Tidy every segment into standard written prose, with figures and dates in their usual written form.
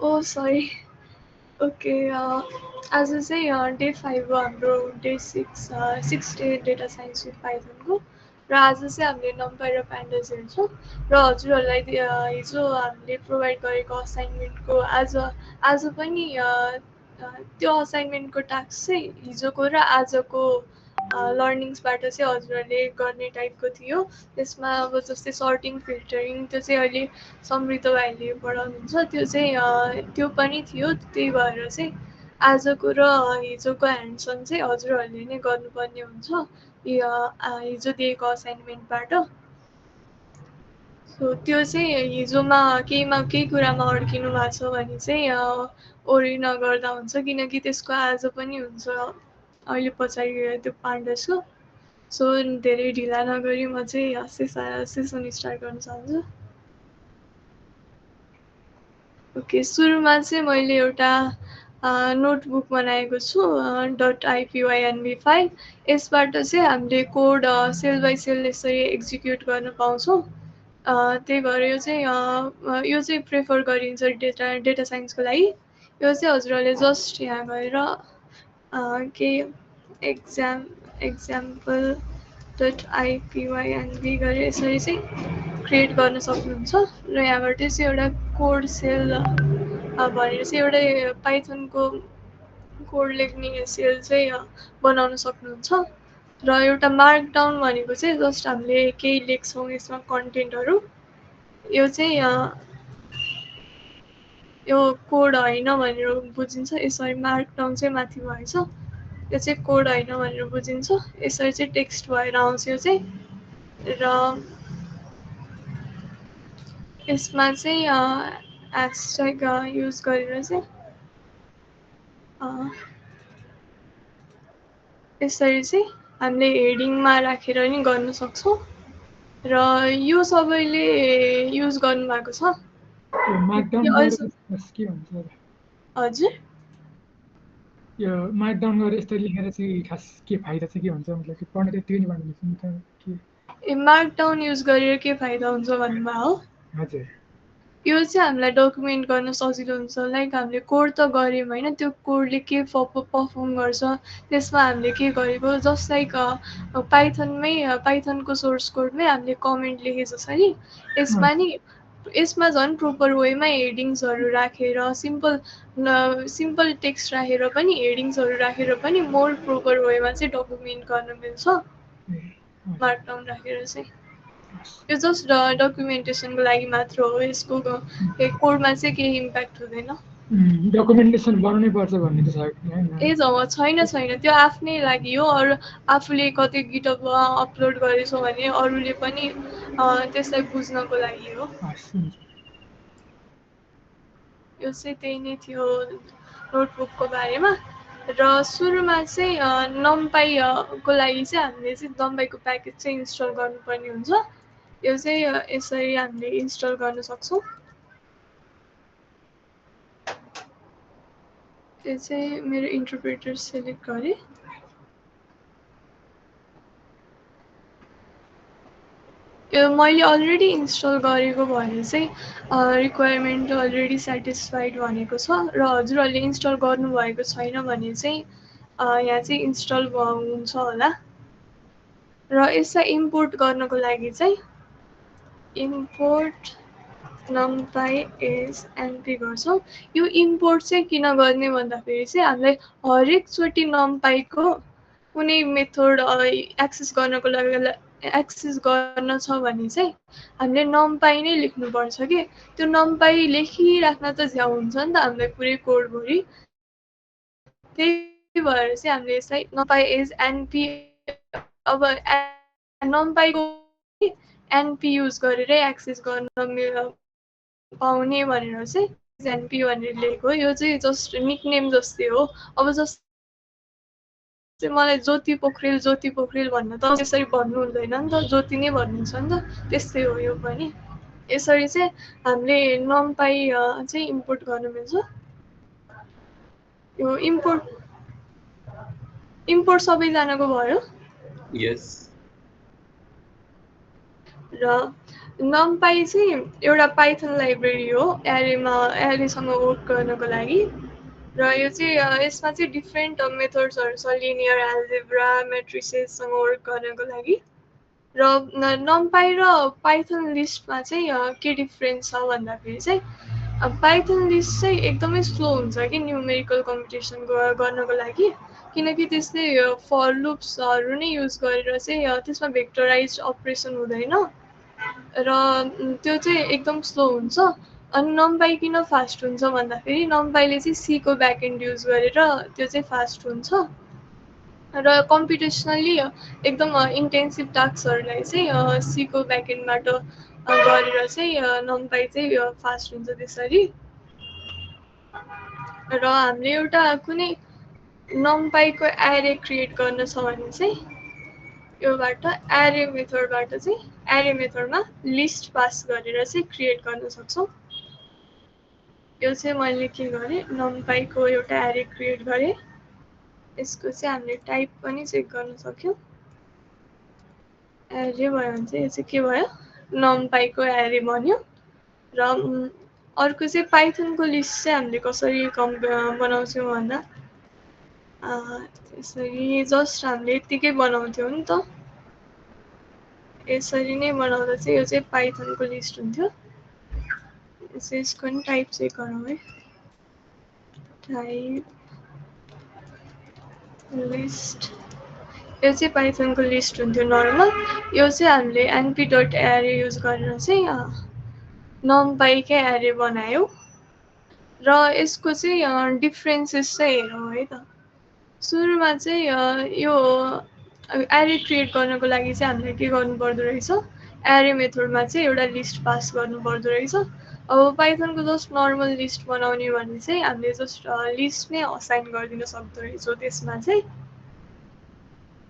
ओ sorry. Okay आज चाहिँ day 5 हो हाम्रो day 6 day data science with पाइथनको र आज चाहिँ हामीले नम्पाई र प्यान्डास हेर्छौँ र हजुरहरूलाई हिजो हामीले प्रोभाइड गरेको असाइनमेन्टको आज आज पनि त्यो असाइनमेन्टको टास्क चाहिँ हिजोको र आजको लर्निङ्सबाट चाहिँ हजुरहरूले गर्ने टाइपको थियो। त्यसमा अब जस्तै सर्टिङ फिल्टरिङ त्यो चाहिँ अहिले समृद्ध भाइले पढाउनुहुन्छ त्यो चाहिँ त्यो पनि थियो। त्यही भएर चाहिँ आजको र हिजोको ह्यान्ड्स अन चाहिँ हजुरहरूले नै गर्नुपर्ने हुन्छ हिजो दिएको असाइनमेन्टबाट। सो त्यो चाहिँ हिजोमा केही कुरामा अड्किनु भएको छ भने चाहिँ ओरी नगर्दा हुन्छ किनकि त्यसको आज पनि हुन्छ अहिले पछाडि त्यो पाण्डसको। सो धेरै ढिला नगरी म चाहिँ सेसन स्टार्ट गर्न चाहन्छु। ओके सुरुमा चाहिँ मैले एउटा नोटबुक बनाएको छु .ipynb5 यसबाट चाहिँ हामीले कोड सेल बाई सेल यसरी एक्जिक्युट गर्न पाउँछौँ। त्यही भएर यो चाहिँ प्रेफर गरिन्छ डेटा साइन्सको लागि। यो चाहिँ हजुरहरूले जस्ट यहाँ गएर केही एक्जाम्पल .ipynb गरेर यसरी चाहिँ क्रिएट गर्न सक्नुहुन्छ र यहाँबाट चाहिँ एउटा कोड सेल भनेर चाहिँ एउटा पाइथनको कोड लेख्ने सेल चाहिँ बनाउन सक्नुहुन्छ। र एउटा मार्कडाउन भनेको चाहिँ जस्ट हामीले केही लेख्छौँ यसमा कन्टेन्टहरू यो चाहिँ यो कोड होइन भनेर बुझिन्छ। यसरी मार्कडाउन चाहिँ माथि भएछ यो चाहिँ कोड होइन भनेर बुझिन्छ। यसरी चाहिँ टेक्स्ट भएर आउँछ यो चाहिँ। र यसमा चाहिँ ह्यासट्याग युज गरेर चाहिँ यसरी चाहिँ हामीले हेडिङमा राखेर नि गर्न सक्छौँ र यो सबैले युज गर्नुभएको छ। मार्कडाउन यो गरेर अहिले के भन्छ हजुर यो मार्कडाउन गरेर यस्तो लेखेर चाहिँ खास के फाइदा चाहिँ के हुन्छ मतलब कि पढ्न चाहिँ त्यो नि भन्दैछु नि त के मार्कडाउन युज गरेर के फाइदा हुन्छ भन्नुभयो हो। हजुर यो चाहिँ हामीलाई डकुमेन्ट गर्न सजिलो हुन्छ। लाइक हामीले कोड त गऱ्यौँ होइन त्यो कोडले के पर्फर्म गर्छ त्यसमा हामीले के गरेको जस्ट लाइक पाइथनको सोर्स कोडमै हामीले कमेन्ट लेखे जसरी यसमा नि यसमा झन् प्रोपर वेमा हेडिङ्सहरू राखेर सिम्पल टेक्स्ट राखेर पनि हेडिङ्सहरू राखेर पनि मोर प्रोपर वेमा चाहिँ डकुमेन्ट गर्न मिल्छ मार्कडाउन राखेर चाहिँ। यो जस्ट डकुमेन्टेसनको लागि मात्र हो। यसको कोडमा चाहिँ केही इम्प्याक्ट हुँदैन। डकुमेन्टेसन बनाउनै पर्छ भन्ने त छैन छैन त्यो आफ्नै लागि हो। अरू आफूले कतै गिटअप अपलोड गरेछौँ भने अरूले पनि त्यसलाई बुझ्नको लागि हो। यो चाहिँ त्यही नै थियो नोटबुकको बारेमा। र सुरुमा चाहिँ नम्पाईको लागि चाहिँ हामीले चाहिँ नम्पाईको प्याकेज चाहिँ इन्स्टल गर्नुपर्ने हुन्छ। यो चाहिँ यसरी हामीले इन्स्टल गर्न सक्छौँ। त्यो चाहिँ मेरो इन्टरप्रेटर सेलेक्ट गरेँ। यो मैले अलरेडी इन्स्टल गरेको भएर चाहिँ रिक्वायरमेन्ट अलरेडी सेटिस्फाइड भनेको छ र हजुरहरूले इन्स्टल गर्नुभएको छैन भने चाहिँ यहाँ चाहिँ इन्स्टल हुन्छ होला। र यसलाई इम्पोर्ट गर्नको लागि चाहिँ इम्पोर्ट नम्पाई एज एनपी गर्छौँ। यो इम्पोर्ट चाहिँ किन गर्ने भन्दाखेरि चाहिँ हामीलाई हरेकचोटि नम्पाईको कुनै मेथड एक्सेस गर्नको लागि एक्सेस गर्न छ भने चाहिँ हामीले नम्पाई नै लेख्नुपर्छ कि त्यो नम्पाई लेखिराख्न त झ्याउ हुन्छ नि त हामीलाई पुरै कोडभरि। त्यही भएर चाहिँ हामीले यसलाई नम्पाई एज एनपी अब नम्पाईको एनपी युज गरेरै एक्सेस गर्न पाउने भनेर चाहिँ एनपी भनेर लेखेको। यो चाहिँ जस्ट निकनेम जस्तै हो। अब जस्तै मलाई ज्योति पोखरेल भन्न त त्यसरी भन्नु हुँदैन नि त ज्योति नै भन्नुहुन्छ नि त त्यस्तै हो यो पनि। यसरी चाहिँ हामीले नम्पाई चाहिँ इम्पोर्ट गर्न मिल्छ। यो इम्पोर्ट सबैजनाको भयो। यस र नम्पाई चाहिँ एउटा पाइथन लाइब्रेरी हो एरेसँग वर्क गर्नको लागि। र यो चाहिँ यसमा चाहिँ डिफ्रेन्ट मेथड्सहरू छ, लिनियर एल्जेब्रा मेट्रिसेससँग वर्क गर्नको लागि। र नम्पाई र पाइथन लिस्टमा चाहिँ के डिफ्रेन्स छ भन्दाखेरि चाहिँ पाइथन लिस्ट चाहिँ एकदमै स्लो हुन्छ कि न्युमेरिकल कम्पिटिसन गर्नको लागि, किनकि त्यसले फर लुप्सहरू नै युज गरेर चाहिँ त्यसमा भेक्टराइज अपरेसन हुँदैन र त्यो चाहिँ एकदम स्लो हुन्छ। अनि नम्पाई किन फास्ट हुन्छ भन्दाखेरि नम्पाईले चाहिँ सीको ब्याकएन्ड युज गरेर त्यो चाहिँ फास्ट हुन्छ। र कम्पिटिसनल्ली एकदम इन्टेन्सिभ टास्कहरूलाई चाहिँ सीको ब्याकएन्डबाट गरेर चाहिँ नम्पाई चाहिँ फास्ट हुन्छ त्यसरी। र हामीले एउटा कुनै नम्पाईको एरे क्रिएट गर्न छ भने चाहिँ योबाट एरे मेथडबाट चाहिँ एरे मेथडमा लिस्ट पास गरेर चाहिँ क्रिएट गर्न सक्छौँ। यो चाहिँ मैले के गरेँ, नम्पाईको एउटा एरे क्रिएट गरेँ। यसको चाहिँ हामीले टाइप पनि चेक गर्न सक्यौँ। एरे भयो भने चाहिँ यो चाहिँ के भयो, नम्पाईको एरे बन्यो। र अर्को चाहिँ पाइथनको लिस्ट चाहिँ हामीले कसरी बनाउँछौँ भन्दा त्यसरी जस्ट हामीले यत्तिकै बनाउँथ्यौँ नि त। यसरी नै बनाउँदा चाहिँ यो चाहिँ पाइथनको लिस्ट हुन्थ्यो। यसको नि टाइप चेक गरौँ है। टाइप लिस्ट, यो चाहिँ पाइथनको लिस्ट हुन्थ्यो नर्मल। यो चाहिँ हामीले एनपी डट एरे युज गरेर चाहिँ नम्पाईकै एरे बनायौँ। र यसको चाहिँ डिफ्रेन्सेस चाहिँ हेरौँ है त। सुरुमा चाहिँ यो एरे क्रिएट गर्नको लागि चाहिँ हामीले के गर्नुपर्दो रहेछ, एरे मेथडमा चाहिँ एउटा लिस्ट पास गर्नुपर्दो रहेछ। अब पाइथनको जस्ट नर्मल लिस्ट बनाउने भने चाहिँ हामीले जस्ट लिस्ट नै असाइन गरिदिन सक्दो रहेछौँ त्यसमा चाहिँ।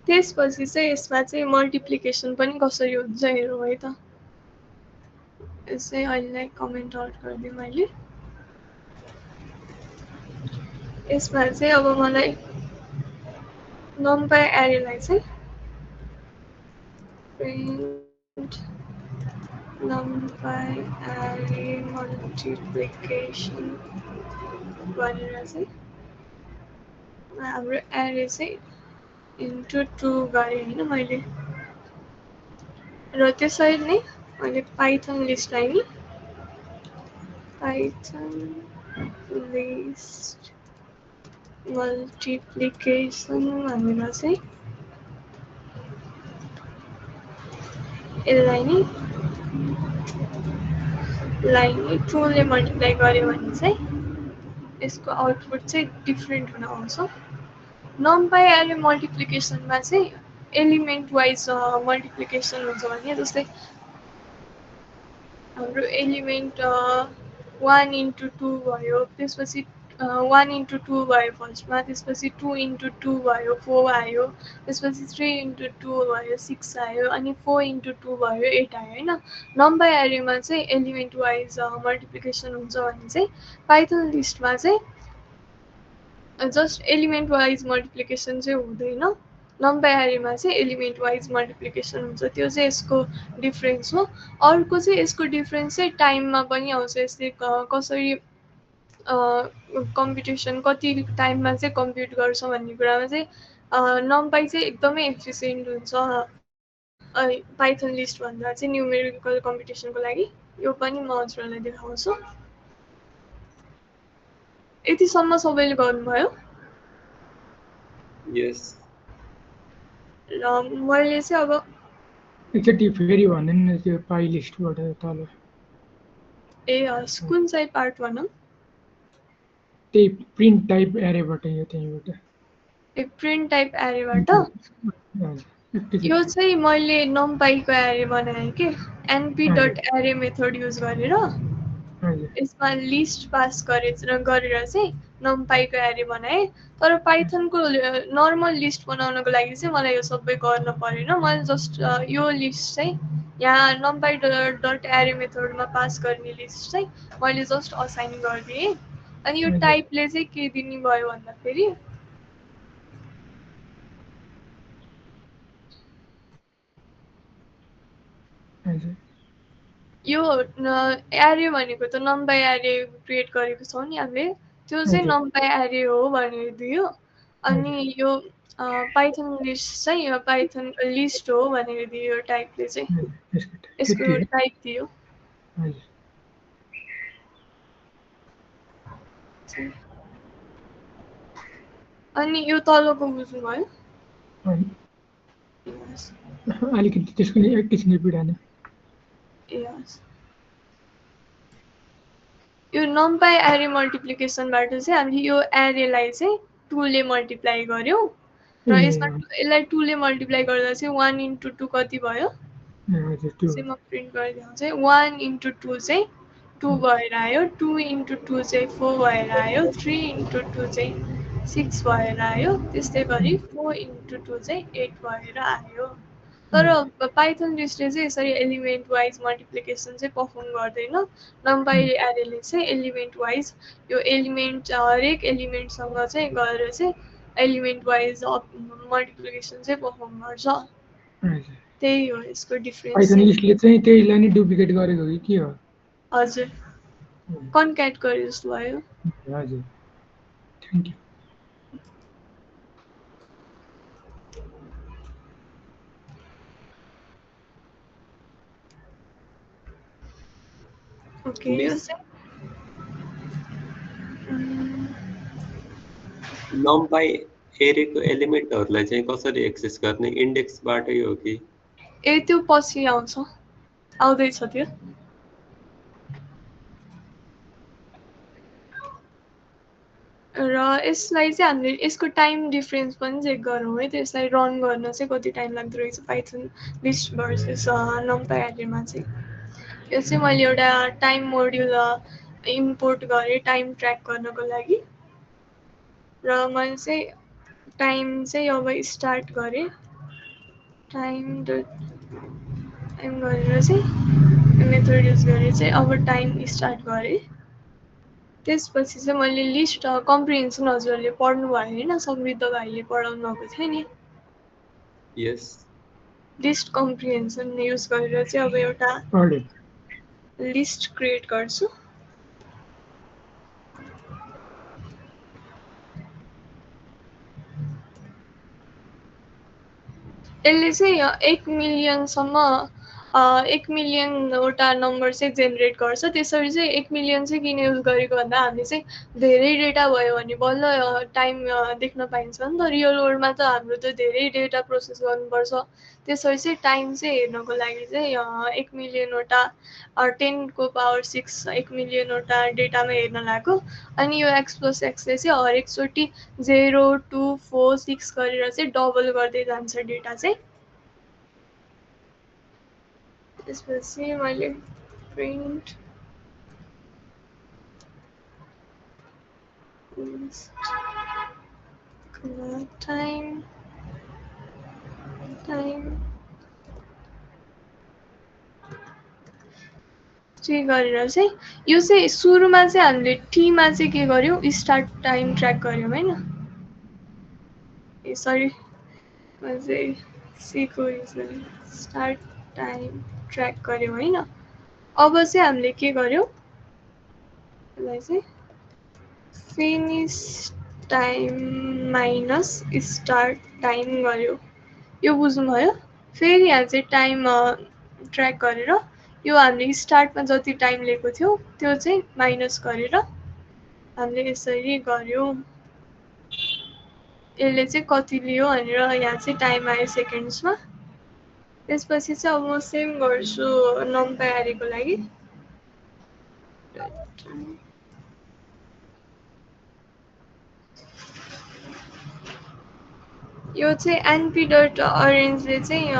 त्यसपछि चाहिँ यसमा चाहिँ मल्टिप्लिकेसन पनि कसरी हुन्छ हेरौँ है त। यसै अहिलेलाई कमेन्ट आउट गरिदिएँ मैले। यसमा चाहिँ अब मलाई नम्पाई एरेलाई चाहिँ प्रिन्ट नम्पाई एरे मल्टिप्लिकेसन भनेर चाहिँ हाम्रो एरे चाहिँ इन्टु 2 गरेँ होइन मैले। र त्यसरी नै मैले पाइथन लिस्टलाई नि पाइथन लिस्ट मल्टिप्लिकेसन भनेर चाहिँ यसलाई नि 2 ले मल्टिप्लाई गऱ्यो भने चाहिँ यसको आउटपुट चाहिँ डिफ्रेन्ट हुन आउँछ। नम्पाई एरे मल्टिप्लिकेसनमा चाहिँ एलिमेन्ट वाइज मल्टिप्लिकेसन हुन्छ भने जस्तै हाम्रो एलिमेन्ट 1 इन्टु 2 भयो, त्यसपछि 1 इन्टु 2 भयो फर्स्टमा, त्यसपछि 2 इन्टु 2 भयो 4 आयो, त्यसपछि 3 इन्टु 2 भयो 6 आयो, अनि 4 इन्टु 2 भयो 8 आयो होइन। नम्पाई एरेमा चाहिँ एलिमेन्ट वाइज मल्टिप्लिकेसन हुन्छ भने चाहिँ पाइथन लिस्टमा चाहिँ जस्ट एलिमेन्ट वाइज मल्टिप्लिकेसन चाहिँ हुँदैन। नम्पाई एरेमा चाहिँ एलिमेन्ट वाइज मल्टिप्लिकेसन हुन्छ। त्यो चाहिँ यसको डिफ्रेन्स हो। अर्को चाहिँ यसको डिफ्रेन्स चाहिँ टाइममा पनि आउँछ। यसले कसरी कम्प्युटेसन कति टाइममा चाहिँ कम्प्युट गर्छ भन्ने कुरामा चाहिँ नम्पाई चाहिँ एकदमै एफिसियन्ट हुन्छ पाइथन लिस्टभन्दा चाहिँ न्युमेरिकल कम्प्युटेसनको लागि। यो पनि म हजुरहरूलाई देखाउँछु। यतिसम्म सबैले गर्नुभयो? यस। र मैले चाहिँ अब एकचोटि फेरि भनिदिनु न त्यो पाइ लिस्टबाट तल। ए कुन चाहिँ पार्ट भनौँ? त्यही प्रिन्ट टाइप एरेबाट यो त्यहीँबाट। ए प्रिन्ट टाइप एरेबाट एकचोटि यो चाहिँ मैले नम्पाईको एरे बनाएँ कि एनपी डट एरे मेथड युज गरेर यसमा लिस्ट पास गरेर चाहिँ नम्पाईको एरे बनाएँ। तर पाइथनको नर्मल लिस्ट बनाउनको लागि चाहिँ मलाई यो सबै गर्न परेन। मैले जस्ट यो लिस्ट चाहिँ यहाँ नम्पाई डट एरे मेथडमा पास गर्ने लिस्ट चाहिँ मैले जस्ट असाइन गरिदिएँ। अनि यो टाइपले चाहिँ के दिने भयो भन्दाखेरि यो एरे भनेको त नम्बाई एरे क्रिएट गरेको छौँ नि हामीले, त्यो चाहिँ हजुर नम्बाई एरे हो भनेर दियो। अनि हजुर यो पाइथन लिस्ट चाहिँ यो पाइथन लिस्ट हो भनेर दियो, यो टाइपले चाहिँ हजुर त्यति यसको हो टाइप दियो। हजुर अनि यो तलको बुझ्नुभयो? अनि Yes. अलिकति त्यसको एकैछिन रिपिट हाल्नु Yes. यो नम्पाई एरे मल्टिप्लिकेसनबाट चाहिँ हामीले यो एरेलाई चाहिँ 2 ले मल्टिप्लाई गर्यौँ र यसलाई 2 ले मल्टिप्लाई गर्दा चाहिँ 1 इन्टु 2 कति भयो? हजुर त्यो चाहिँ म प्रिन्ट गरिदिउँछु। 1 इन्टु 2 चाहिँ 2 भएर आयो, 2 इन्टु 2 चाहिँ 4 भएर आयो, 3 इन्टु 2 चाहिँ 6 भएर आयो, त्यस्तै गरी 4 इन्टु 2 चाहिँ 8 भएर आयो। तर पाइथन लिस्टले चाहिँ यसरी एलिमेन्ट वाइज मल्टिप्लिकेसन चाहिँ पर्फर्म गर्दैन। नम्पाई एरेले चाहिँ एलिमेन्ट वाइज यो एलिमेन्ट हरेक एलिमेन्टसँग चाहिँ गएर चाहिँ एलिमेन्ट वाइज मल्टिप्लिकेसन चाहिँ पर्फर्म गर्छ। त्यही हो यसको डिफ्रेन्स पाइथन चाहिँ। लिस्टले चाहिँ त्यहीलाई नै डुप्लिकेट गरेको कि के हो? हजुर, कन्क्याट गरे जस्तो भयो। हजुर थ्याङ्क यू। ओके, यो मिस चाहिँ नम्पाई एरेको एलिमेन्टहरूलाई चाहिँ कसरी एक्सेस गर्ने? इन्डेक्सबाटै हो कि? त्यो पछि आउँछ, आउँदैछ त्यो। र यसलाई चाहिँ हामीले यसको टाइम डिफ्रेन्स पनि चेक गरौँ है, त्यसलाई रन गर्न चाहिँ कति टाइम लाग्दो रहेछ पाइथन लिस्ट भर्सेस नम्पाई एरेमा चाहिँ। यो चाहिँ मैले एउटा टाइम मोड्युल इम्पोर्ट गरेँ टाइम ट्र्याक गर्नको लागि, र मैले चाहिँ टाइम चाहिँ अब स्टार्ट गरेँ। टाइम गरेर चाहिँ मेथड युज गरेर चाहिँ अब टाइम स्टार्ट गरेँ। त्यसपछि चाहिँ मैले लिस्ट कम्प्रिहेन्सन हजुरहरूले पढ्नुभयो होइन, समृद्ध भाइले पढाउनु भएको थियो नि। यस। लिस्ट कम्प्रिहेन्सन युज गरेर चाहिँ अब एउटा लिस्ट क्रिएट गर्छु। यसले चाहिँ 1 मिलियनसम्म 1 मिलियनवटा नम्बर चाहिँ जेनेरेट गर्छ। त्यसरी चाहिँ 1 मिलियन चाहिँ किन युज गरेको भन्दा हामीले चाहिँ धेरै डेटा भयो भने बल्ल टाइम देख्न पाइन्छ नि त। रियल वर्ल्डमा त हाम्रो त धेरै डेटा प्रोसेस गर्नुपर्छ। त्यसरी चाहिँ टाइम चाहिँ हेर्नको लागि चाहिँ 1 मिलियनवटा 10 को पावर 6 1 मिलियनवटा डेटामा हेर्न लाग्यो। अनि यो एक्स प्लस एक्सले चाहिँ हरेकचोटि 0 2 4 6 गरेर चाहिँ डबल गर्दै जान्छ डेटा चाहिँ। त्यसपछि मैले प्रिन्ट टाइम चाहिँ गरेर चाहिँ यो चाहिँ सुरुमा चाहिँ हामीले टीमा चाहिँ के गर्यौँ, स्टार्ट टाइम ट्र्याक गऱ्यौँ होइन। ए सरी, म चाहिँ सीको स्टार्ट टाइम ट्र्याक गऱ्यौँ होइन। अब चाहिँ हामीले के गर्यौँ, यसलाई चाहिँ finish time minus start time गऱ्यो। यो बुझ्नुभयो? फेरि यहाँ चाहिँ टाइम ट्र्याक गरेर यो हामीले स्टार्टमा जति टाइम लिएको थियो त्यो चाहिँ माइनस गरेर हामीले यसरी गऱ्यौँ। यसले चाहिँ कति लियो भनेर यहाँ चाहिँ टाइम आयो सेकेन्ड्समा। त्यसपछि चाहिँ अब म सेम गर्छु नम्पाई एरेको लागि। यो चाहिँ एनपी डट अरेन्जले चाहिँ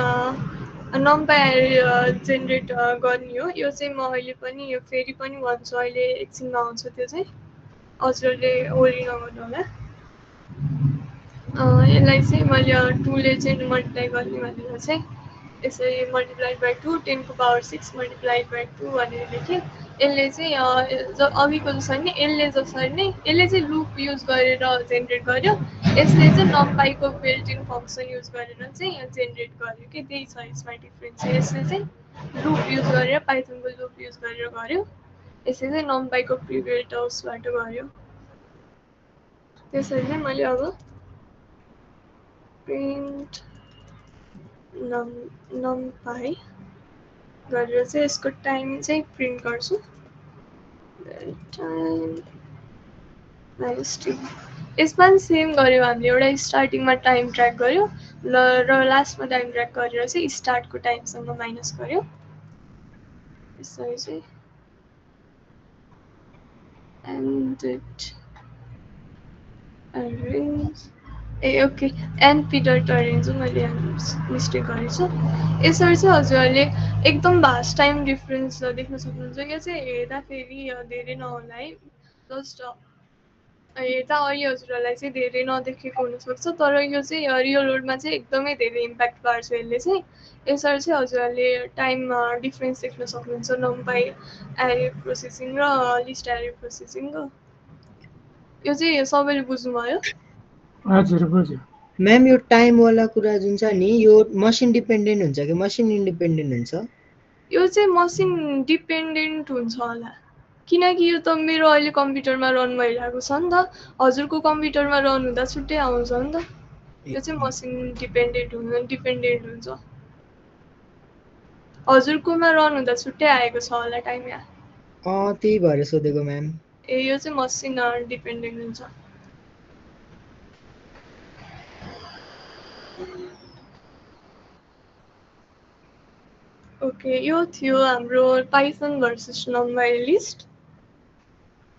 नम्पाई एरे जेनेरेट गर्ने हो। यो चाहिँ म अहिले पनि यो फेरि पनि भन्छु, अहिले एकछिनमा आउँछ त्यो चाहिँ, हजुरले वरि नगर्नु होला। यसलाई चाहिँ मैले 2 ले चाहिँ मल्टिप्लाई गर्ने भनेर चाहिँ यसरी मल्टिप्लाइड बाई 2 10 को पावर 6 मल्टिप्लाइड बाई 2 भनेर लेखेँ। यसले चाहिँ अघिको जसरी नै यसले चाहिँ लुप युज गरेर जेनेरेट गर्यो। यसले चाहिँ नम्पाईको बिल्ट इन फङ्सन युज गरेर चाहिँ जेनेरेट गर्यो कि त्यही छ यसमा डिफ्रेन्स। यसले चाहिँ लुप युज गरेर पाइथनको लुप युज गरेर गर्यो। यसै चाहिँ नम्पाईको प्रिभियस हाउसबाट गर्यो। त्यसरी चाहिँ मैले अब प्रिन्ट नम्पाई गरेर चाहिँ यसको टाइम चाहिँ प्रिन्ट गर्छु। टाइम -t यसमा सेम गर्यो हामीले, एउटा स्टार्टिङमा टाइम ट्र्याक गर्यो र लास्टमा टाइम ट्र्याक गरेर चाहिँ स्टार्टको टाइमसँग माइनस गर्यो। यसरी चाहिँ ended arrange okay NP dot arrange मैले मिस्टेक गरेछु। यसरी चाहिँ हजुरहरूले एकदम भास्ट टाइम डिफ्रेन्स देख्न सक्नुहुन्छ। यो चाहिँ हेर्दाखेरि धेरै नहोला है, जस्ट हेर्दा अहिले हजुरहरूलाई चाहिँ धेरै नदेखेको हुनसक्छ, तर यो चाहिँ रियल वर्ल्डमा चाहिँ एकदमै धेरै इम्प्याक्ट पार्छ यसले चाहिँ। यसरी चाहिँ हजुरहरूले टाइम डिफ्रेन्स देख्न सक्नुहुन्छ नम्पाई एरे प्रोसेसिङ र लिस्ट एरे प्रोसेसिङको। यो चाहिँ सबैले बुझ्नुभयो? हजुर बुझ्यो। म्याम यो टाइमवाला कुरा जुन छ नि यो मसिन डिपेन्डेन्ट हुन्छ कि मसिन इन्डिपेन्डेन्ट हुन्छ? यो चाहिँ मसिन डिपेन्डेन्ट हुन्छ होला, किनकि यो त मेरो अहिले कम्प्युटरमा रन भइरहेको छ नि त, हजुरको कम्प्युटरमा रन हुँदा छुट्टै आउँछ नि त। यो चाहिँ मसिन डिपेन्डेन्ट हुन्छ। हजुरकोमा रन हुँदा छुट्टै आएको छ होला टाइम यहाँ। त्यही भएर सोधेको म्याम। यो चाहिँ मसिन डिपेन्डेन्ट हुन्छ। ओके, यो थियो हाम्रो पाइथन भर्सेस नम्पाई लिस्ट।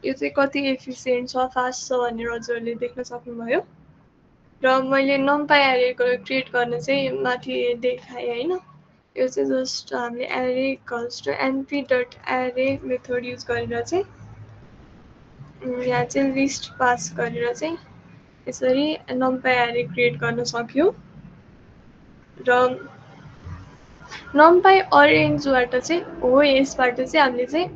यो चाहिँ कति एफिसियन्ट छ, फास्ट छ भनेर हजुरहरूले देख्न सक्नुभयो। र मैले नम्पाई एरे क्रिएट गर्न चाहिँ माथि देखाएँ होइन। यो चाहिँ जस्ट हामीले एरे इक्वल्स टु एनपी डट एरे मेथड युज गरेर चाहिँ यहाँ चाहिँ लिस्ट पास गरेर चाहिँ यसरी नम्पाई एरे क्रिएट गर्न सक्यो। र नम्पाई अरेन्जबाट चाहिँ हो, यसबाट चाहिँ हामीले चाहिँ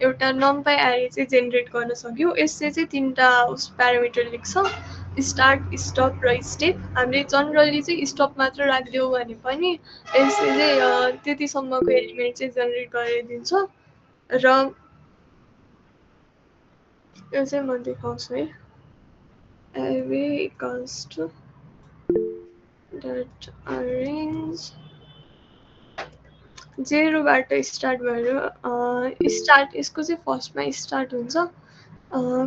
एउटा नम्पाई एरे चाहिँ जेनेरेट गर्न सक्यो। यसले चाहिँ तीनटा प्यारामिटर लेख्छ, स्टार्ट, स्टप र स्टेप। हामीले जनरली चाहिँ स्टप मात्र राखिदियो भने पनि यसले चाहिँ त्यतिसम्मको एलिमेन्ट चाहिँ जेनेरेट गरिदिन्छ। र यो चाहिँ म देखाउँछु है, array equals to dot arange 0बाट स्टार्ट भएर स्टार्ट यसको चाहिँ फर्स्टमा स्टार्ट हुन्छ।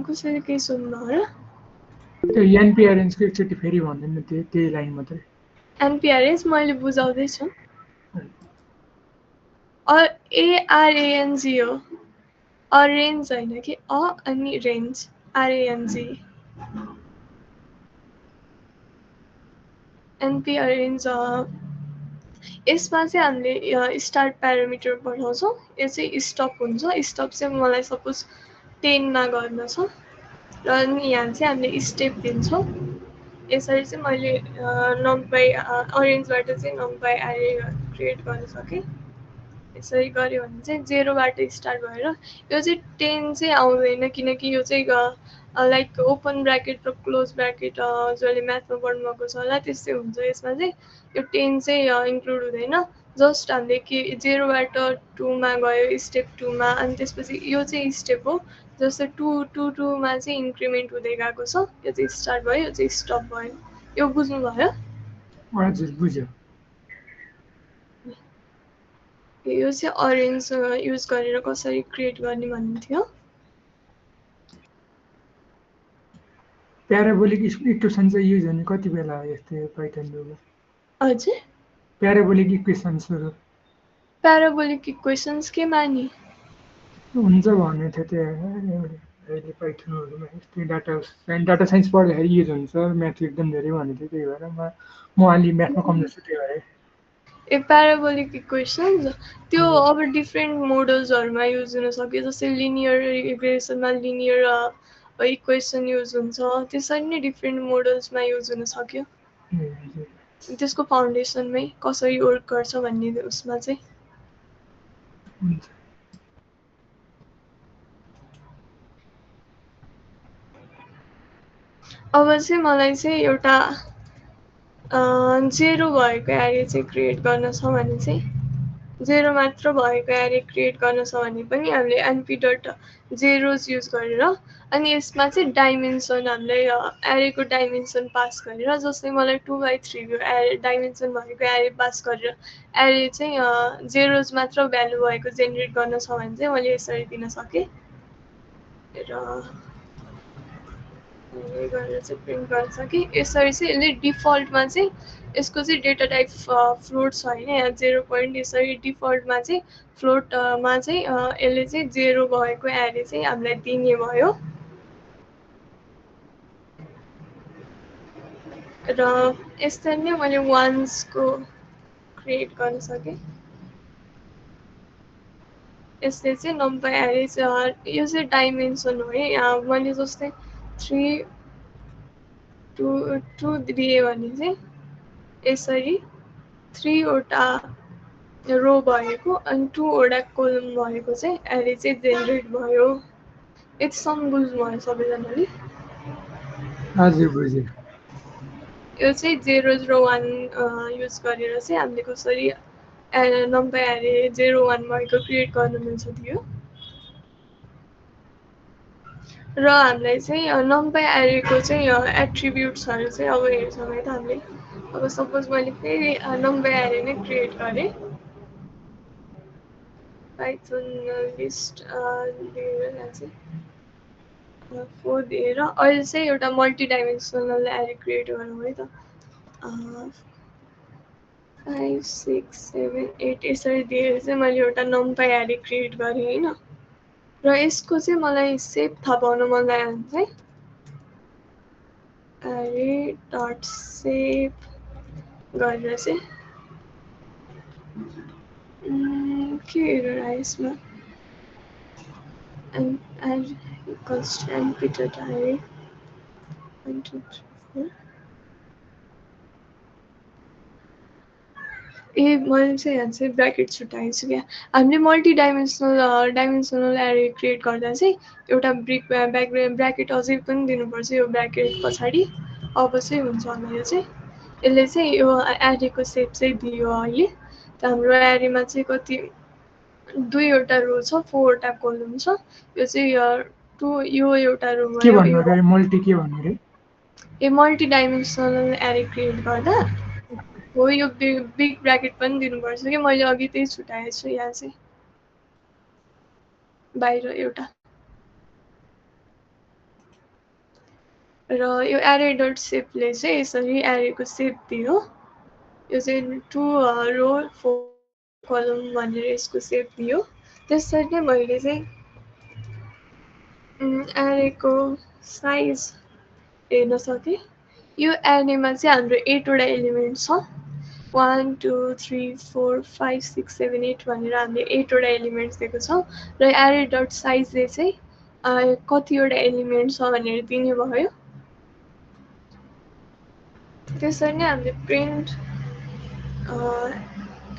कसैले केही सुन्नुभयो र? त्यो एनपी अरेन्जको एकचोटि फेरि भन्दैन, त्यही लाइन मात्रै। एनपी अरेन्ज मैले बुझाउँदैछु। एआरएनजी हो, अरेन्ज होइन कि, अनि रेन्ज आरएनजी। एनपी अरेन्ज यसमा चाहिँ हामीले स्टार्ट प्यारामिटर पठाउँछौँ। यो चाहिँ स्टप हुन्छ। स्टप चाहिँ मलाई सपोज 10मा गर्न छ र अनि यहाँ चाहिँ हामीले स्टेप दिन्छौँ। यसरी चाहिँ मैले नम्पाई अरेन्जबाट चाहिँ नम्पाई एरे क्रिएट गर्न सकेँ। यसरी गऱ्यो भने चाहिँ 0बाट स्टार्ट भएर यो चाहिँ 10 चाहिँ आउँदैन, किनकि यो चाहिँ लाइक ओपन ब्राकेट र क्लोज ब्राकेट जसले म्याथमा पढ्नुभएको छ होला त्यस्तै हुन्छ। यसमा चाहिँ यो 10 चाहिँ इन्क्लुड हुँदैन। जस्ट हामीले के 0बाट 2मा गयो, स्टेप 2मा, अनि त्यसपछि यो चाहिँ स्टेप हो। जस्तै 2मा चाहिँ इन्क्रिमेन्ट हुँदै गएको छ। यो चाहिँ स्टार्ट भयो, यो चाहिँ स्टप भयो। यो बुझ्नुभयो? हजुर बुझ्यो। यो चाहिँ अरेन्ज युज गरेर कसरी क्रिएट गर्ने भन्ने थियो। प्याराबोलिक इक्वेसन चाहिँ युज हुने कति बेला यस्तो पाइथनमा? हजुर, प्याराबोलिक इक्वेसन्सहरू प्याराबोलिक इक्वेसन्स के मानि हुन्छ भन्ने थियो त्यो अहिले पाइथनहरूमा। यस्तै डाटा साइन्स पढ्दाखेरि युज हुन्छ, म्याथ एकदम धेरै भन्ने थियो। त्यही भएर म अलि म्याथमा कमजोर छु, त्यही भएर। प्याराबोलिक इक्वेसन्स त्यो अब डिफ्रेन्ट मोडल्सहरूमा युज हुन सक्यो। जस्तै लिनियर रिग्रेसनमा लिनियर इक्वेसन युज हुन्छ, त्यसरी नै डिफ्रेन्ट मोडल्समा युज हुन सक्यो। त्यसको फाउन्डेसनमै कसरी वर्क गर्छ भन्ने उसमा चाहिँ। अब चाहिँ मलाई चाहिँ एउटा 0 भएको एरे चाहिँ क्रिएट गर्न छ भने चाहिँ 0 मात्र भएको एरे क्रिएट गर्न छ भने पनि हामीले np डट जेरोज युज गरेर अनि यसमा चाहिँ डाइमेन्सन हामीले एरेको डाइमेन्सन पास गरेर जस्तै मलाई 2/3 को एरे डाइमेन्सन भएको एरे पास गरेर एरे चाहिँ जेरोज मात्र भ्यालु भएको जेनेरेट गर्न छ भने चाहिँ मैले यसरी दिन सकेँ र गरेर चाहिँ प्रिन्ट गर्न सकेँ यसरी चाहिँ यसले डिफल्टमा चाहिँ यसको चाहिँ डेटा टाइप फ्लोट छ होइन यहाँ 0 पोइन्ट यसरी डिफल्टमा चाहिँ फ्लोटमा चाहिँ यसले चाहिँ 0 भएको एरे चाहिँ हामीलाई दिने भयो र यसरी नै मैले वान्सको क्रिएट गर्न सकेँ यसले चाहिँ नम्बर एरे यो चाहिँ डाइमेन्सन हो है यहाँ मैले जस्तै 3 2 दिएँ भने चाहिँ यसरी 3 वटा रो भएको अनि 2 वटा कोलम भएको चाहिँ एरे चाहिँ जेनेरेट भयो यतिसम्म बुझ्नुभयो सबैजनाले हजुर बुझेँ यो चाहिँ 0 र 1 युज गरेर चाहिँ हामीले कसरी नम्बर एरे 0 1 भएको क्रिएट गर्न मिल्छ त्यो र हामीलाई चाहिँ नम्बर एरेको चाहिँ एट्रिब्युट्सहरू चाहिँ अब हेर्छौँ है त हामीले अब सपोज मैले फेरि नम्बर एरे नै क्रिएट गरेँ पाइथन लिस्ट लिएर चाहिँ 4 दिएर अहिले चाहिँ एउटा मल्टी डाइमेन्सनल एरे क्रिएट गरौँ है त 5 6 7 8 यसरी दिएर चाहिँ मैले एउटा नम्बर एरे क्रिएट गरेँ होइन र यसको चाहिँ मलाई सेप थाहा पाउन मन लाग्यो भने चाहिँ एरे डट सेप गरेर चाहिँ के हेरेर आयो यसमा and equals to np dot array 1 2 3 4 ए मैले चाहिँ यहाँ चाहिँ ब्राकेट छुट्याएको छु क्या हामीले मल्टी डाइमेन्सनल एरे क्रिएट गर्दा चाहिँ एउटा ब्राकेट अझै पनि दिनुपर्छ यो ब्राकेट पछाडि अब चाहिँ हुन्छ होला यो चाहिँ यसले चाहिँ यो एरेको सेप चाहिँ दियो अहिले त हाम्रो एरेमा चाहिँ कति 2वटा रो छ 4वटा कोलम छ यो चाहिँ यो एउटा रो के भयो भन्नु अरे मल्टी के भन्नु अरे ए मल्टी डाइमेन्सनल एरे क्रिएट गर्दा हो यो बिग ब्राकेट पनि दिनुपर्छ कि मैले अघि त्यही छुट्याएको छु यहाँ चाहिँ बाहिर एउटा र यो एरे डट सेपले चाहिँ यसरी एरेको सेप दियो यो चाहिँ 2 रो 4 कलम भनेर यसको सेप दियो त्यसरी नै मैले चाहिँ एरेको साइज हेर्न सकेँ यो एरेमा चाहिँ हाम्रो 8वटा एलिमेन्ट छ 1 2 3 4 5 6 7 8 भनेर हामीले 8वटा एलिमेन्ट्स दिएको छौँ र एरे डट साइजले चाहिँ कतिवटा एलिमेन्ट छ भनेर दिने भयो त्यसरी नै हामीले प्रिन्ट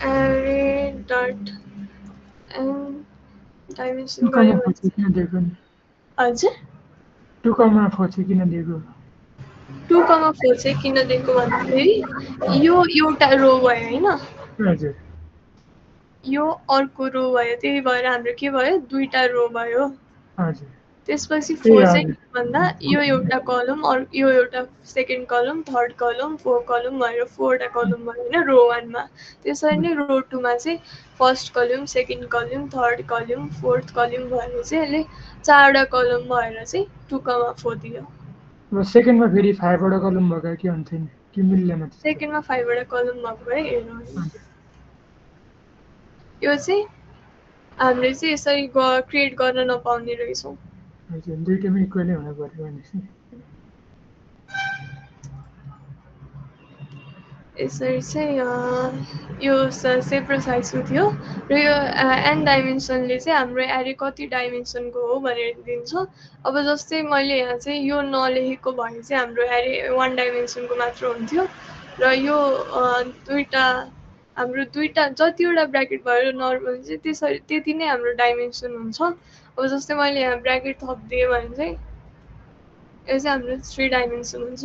एरे डट डाइमेन्सन गऱ्यो भने किन दिएको नि हजुर 2,4 चाहिँ किन दिएको 2,4 चाहिँ किन दिएको भन्दाखेरि यो एउटा रो भयो होइन हजुर यो अर्को रो भयो त्यही भएर हाम्रो के भयो 2टा रो भयो हजुर त्यसपछि ए 4 चाहिँ हजुर भन्दा यो एउटा कलम यो एउटा सेकेन्ड कलम थर्ड कलम 4 कलम भएर 4वटा कलम भयो होइन रो 1 मा त्यसरी नै रो 2 मा चाहिँ फर्स्ट कलम सेकेन्ड कलम थर्ड कलम फोर्थ कलम भएर चाहिँ यसले 4वटा कलम भएर चाहिँ 2,4 दियो अब सेकेन्डमा फेरि 5वटा कलम भएको के हुन्थ्यो नि कि मिल्दैन सेकेन्डमा 5वटा कलम भएको भए हेर्नु यो चाहिँ हामीले चाहिँ यसरी क्रिएट गर्न नपाउने रहेछौँ हजुर दुईटैमा इक्वली हुनु पर्यो भनेपछि यसरी चाहिँ यो सेप र साइजको थियो र यो एन डाइमेन्सनले चाहिँ हाम्रो एरे कति डाइमेन्सनको हो भनेर दिन्छ अब जस्तै मैले यहाँ चाहिँ यो नलेखेको भए चाहिँ हाम्रो एरे 1 डाइमेन्सनको मात्र हुन्थ्यो र यो हाम्रो दुईटा जतिवटा ब्राकेट भयो नर्मल चाहिँ त्यसरी त्यति नै हाम्रो डाइमेन्सन हुन्छ अब जस्तै मैले यहाँ ब्राकेट थपिदिएँ भने चाहिँ यो चाहिँ हाम्रो 3 डाइमेन्सन हुन्छ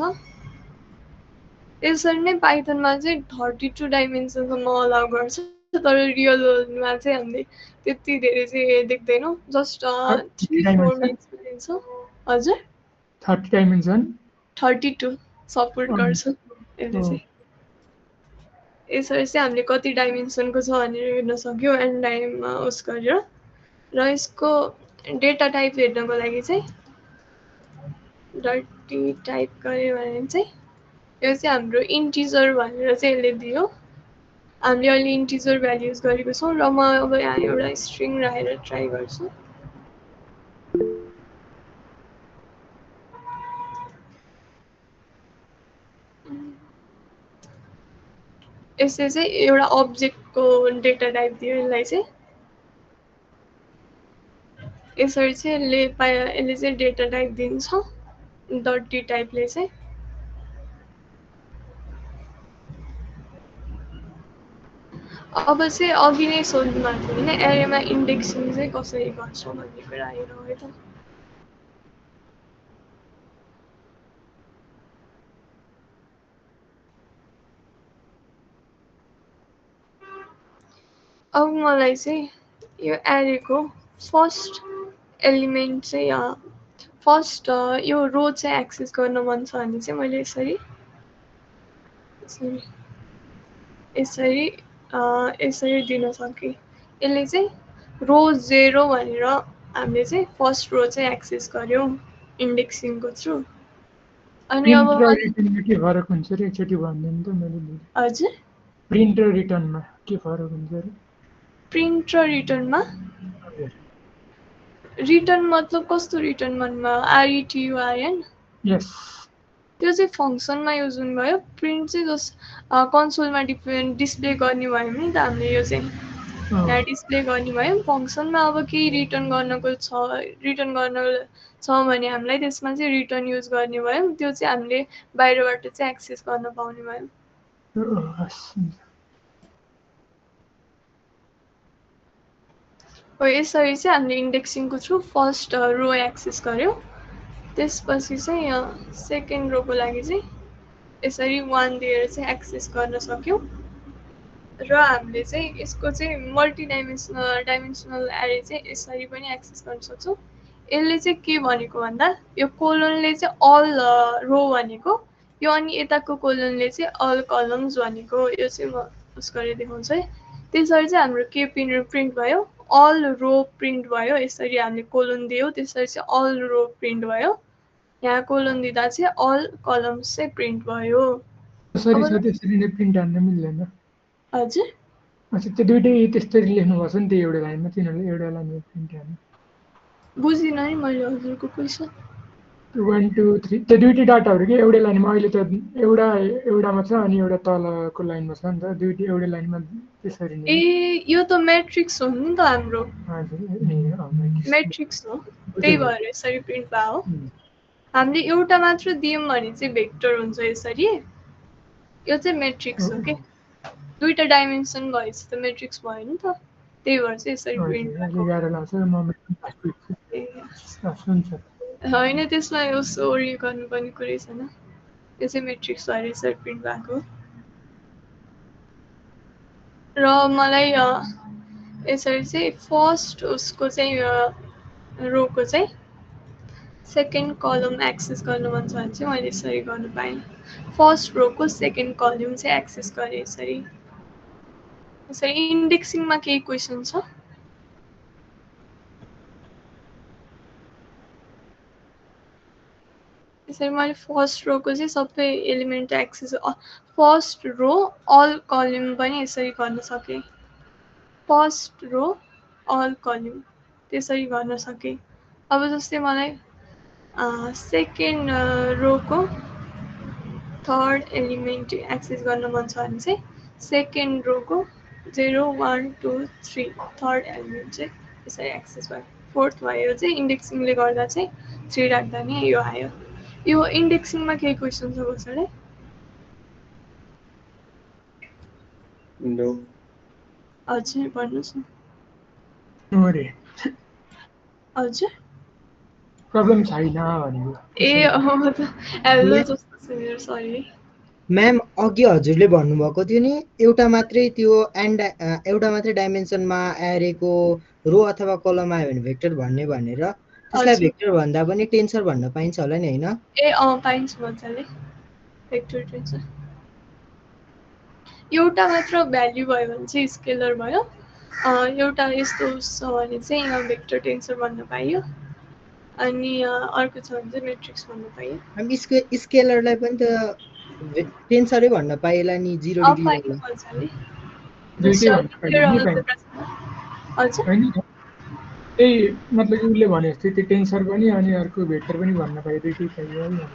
यसरी नै पाइथनमा चाहिँ 32 डाइमेन्सनसम्म अलाउ गर्छ तर रियलमा चाहिँ हामीले त्यति धेरै चाहिँ देख्दैनौँ जस्ट 3-4 मिनट्समा दिन्छ हजुर 30 डाइमेन्सन 32 सपोर्ट गर्छ यसले चाहिँ यसरी चाहिँ हामीले कति डाइमेन्सनको छ भनेर हेर्न सक्यो एन्ड टाइममा उस गरेर र यसको डेटा टाइप हेर्नको लागि चाहिँ डर्टी टाइप गऱ्यो भने चाहिँ यो चाहिँ हाम्रो इन्टिजर भनेर चाहिँ यसले दियो हामीले अहिले इन्टिजर भ्याल्युज गरेको छौँ र म अब यहाँ एउटा स्ट्रिङ राखेर ट्राई गर्छु यसले चाहिँ एउटा अब्जेक्टको डेटा टाइप दियो यसलाई चाहिँ यसरी चाहिँ यसले चाहिँ डेटा टाइप दिन्छ डर्टी टाइपले चाहिँ अब चाहिँ अघि नै सोध्नु भएको थियो होइन एरेमा इन्डेक्सिङ चाहिँ कसरी गर्छ भन्ने कुरा हेरौँ है त अब मलाई चाहिँ यो एरेको फर्स्ट एलिमेन्ट चाहिँ फर्स्ट यो रो चाहिँ एक्सेस गर्न मन छ भने चाहिँ मैले यसरी दिन सकेँ यसले चाहिँ रो 0 भनेर हामीले चाहिँ फर्स्ट रो चाहिँ एक्सेस गर्यौँ इन्डेक्सिङको थ्रु अनि अब प्रिन्ट र रिटर्नमा के फरक हुन्छ रे एकचोटि भनिदिनु त मैले हजुर प्रिन्ट र रिटर्नमा के फरक हुन्छ रे प्रिन्ट र रिटर्नमा रिटर्न मतलब कस्तो रिटर्न भन्नुमा आरइटियुआरएन यस त्यो चाहिँ फङ्सनमा युज हुनुभयो प्रिन्ट चाहिँ जस कन्सोलमा डिस्प्ले गर्ने भयो नि त हामीले यो चाहिँ यहाँ डिस्प्ले गर्ने भयो फङ्सनमा अब केही रिटर्न गर्नको छ भने हामीलाई त्यसमा चाहिँ रिटर्न युज गर्ने भयो त्यो चाहिँ हामीले बाहिरबाट चाहिँ एक्सेस गर्न पाउने भयो हो यसरी चाहिँ हामीले इन्डेक्सिङको थ्रु फर्स्ट रो एक्सेस गर्यौँ त्यसपछि चाहिँ सेकेन्ड रोको लागि चाहिँ यसरी 1 दिएर चाहिँ एक्सेस गर्न सक्यौँ र हामीले चाहिँ यसको चाहिँ डाइमेन्सनल एरे चाहिँ यसरी पनि एक्सेस गर्न सक्छौँ यसले चाहिँ के भनेको भन्दा यो कोलनले चाहिँ अल रो भनेको यो अनि यताको कोलनले चाहिँ अल कलम्स भनेको यो चाहिँ म उस गरेर देखाउँछु है त्यसरी चाहिँ हाम्रो के प्रिन्ट भयो अल रो प्रिन्ट भयो यसरी हामीले कोलन दियौँ त्यसरी चाहिँ अल रो प्रिन्ट भयो यहाँ कोलन दिँदा चाहिँ अल कलम्स चाहिँ प्रिन्ट भयो सरी त्यसरी नै प्रिन्ट हान्न मिल्दैन हजुर अच्छा त्यो दुइटै त्यसरी लेख्नुपर्छ नि त्यो एउटा लाइनमा तिनीहरूले एउटा लाइनमा प्रिन्ट हाल्नु बुझिनँ नि मैले हजुरको क्वेसन 1 2 3 त्यो दुइटै डाटाहरू कि एउटै लाइनमा अहिले त एउटामा छ अनि एउटा तलको लाइनमा छ नि त दुइटै एउटै लाइनमा त्यसरी नै यो त म्याट्रिक्स हो नि त हाम्रो हजुर म्याट्रिक्स हो त्यही भएर यसरी प्रिन्ट भयो हो हामीले एउटा मात्र दियौँ भने चाहिँ भेक्टर हुन्छ यसरी यो चाहिँ म्याट्रिक्स हो कि दुईटा डाइमेन्सन भएपछि त म्याट्रिक्स भयो नि त त्यही भएर चाहिँ यसरी प्रिन्ट होइन त्यसमा उयो गर्नुपर्ने कुरै छैन त्यो चाहिँ म्याट्रिक्स भएर यसरी प्रिन्ट भएको र मलाई यसरी चाहिँ फर्स्ट उसको चाहिँ रोको चाहिँ सेकेन्ड कलम एक्सेस गर्नु मन छ भने चाहिँ मैले यसरी गर्नु पाएँ फर्स्ट रोको सेकेन्ड कलम चाहिँ एक्सेस गरेँ यसरी इन्डेक्सिङमा केही क्वेसन छ यसरी मैले फर्स्ट रोको चाहिँ सबै element access first row all column पनि यसरी गर्न सकेँ फर्स्ट रो अल कलम त्यसरी गर्न सकेँ अब जस्तै मलाई सेकेन्ड रोको थर्ड एलिमेन्ट एक्सेस गर्न मन छ भने चाहिँ सेकेन्ड रोको 0 1 2 3 थर्ड एलिमेन्ट चाहिँ यसरी एक्सेस भयो फोर्थ भयो चाहिँ इन्डेक्सिङले गर्दा चाहिँ 3 राख्दा नि यो आयो यो इन्डेक्सिङमा केही क्वेसन छ कसैलाई नो हजुर भन्नुहोस् न हजुर प्रब्लम छैन भनेको ए हेलो जस्तो छ मेरो सरी म्याम अघि हजुरले भन्नुभएको थियो नि एउटा मात्रै त्यो एउटा मात्रै डाइमेन्सनमा एरेको रो अथवा कलम आयो भने भेक्टर भन्ने भनेर त्यसलाई हजुर। भेक्टर भन्दा पनि टेन्सर भन्न पाइन्छ होला नि होइन? ए पाइन्छ मजाले भेक्टर टेन्सर। एउटा मात्र भ्याल्यु भयो भने चाहिँ स्केलर भयो, एउटा यस्तो छ भने चाहिँ यहाँ भेक्टर टेन्सर भन्न पाइयो, अनि अर्को छ भने चाहिँ मेट्रिक्स भन्न पाइयो। हामी स्केलरलाई पनि त टेन्सरै भन्न पाइएला नि 0 डिग्री पाइयो वाला। मजाले। दुइटै भन्न पाइयो नि पाइन्छ हजुर। होइन त्यही मतलब कि उसले भने जस्तै त्यो टेन्सर पनि अनि अर्को भेक्टर पनि भन्न पाइयो, दुइटै पाइयो है भने।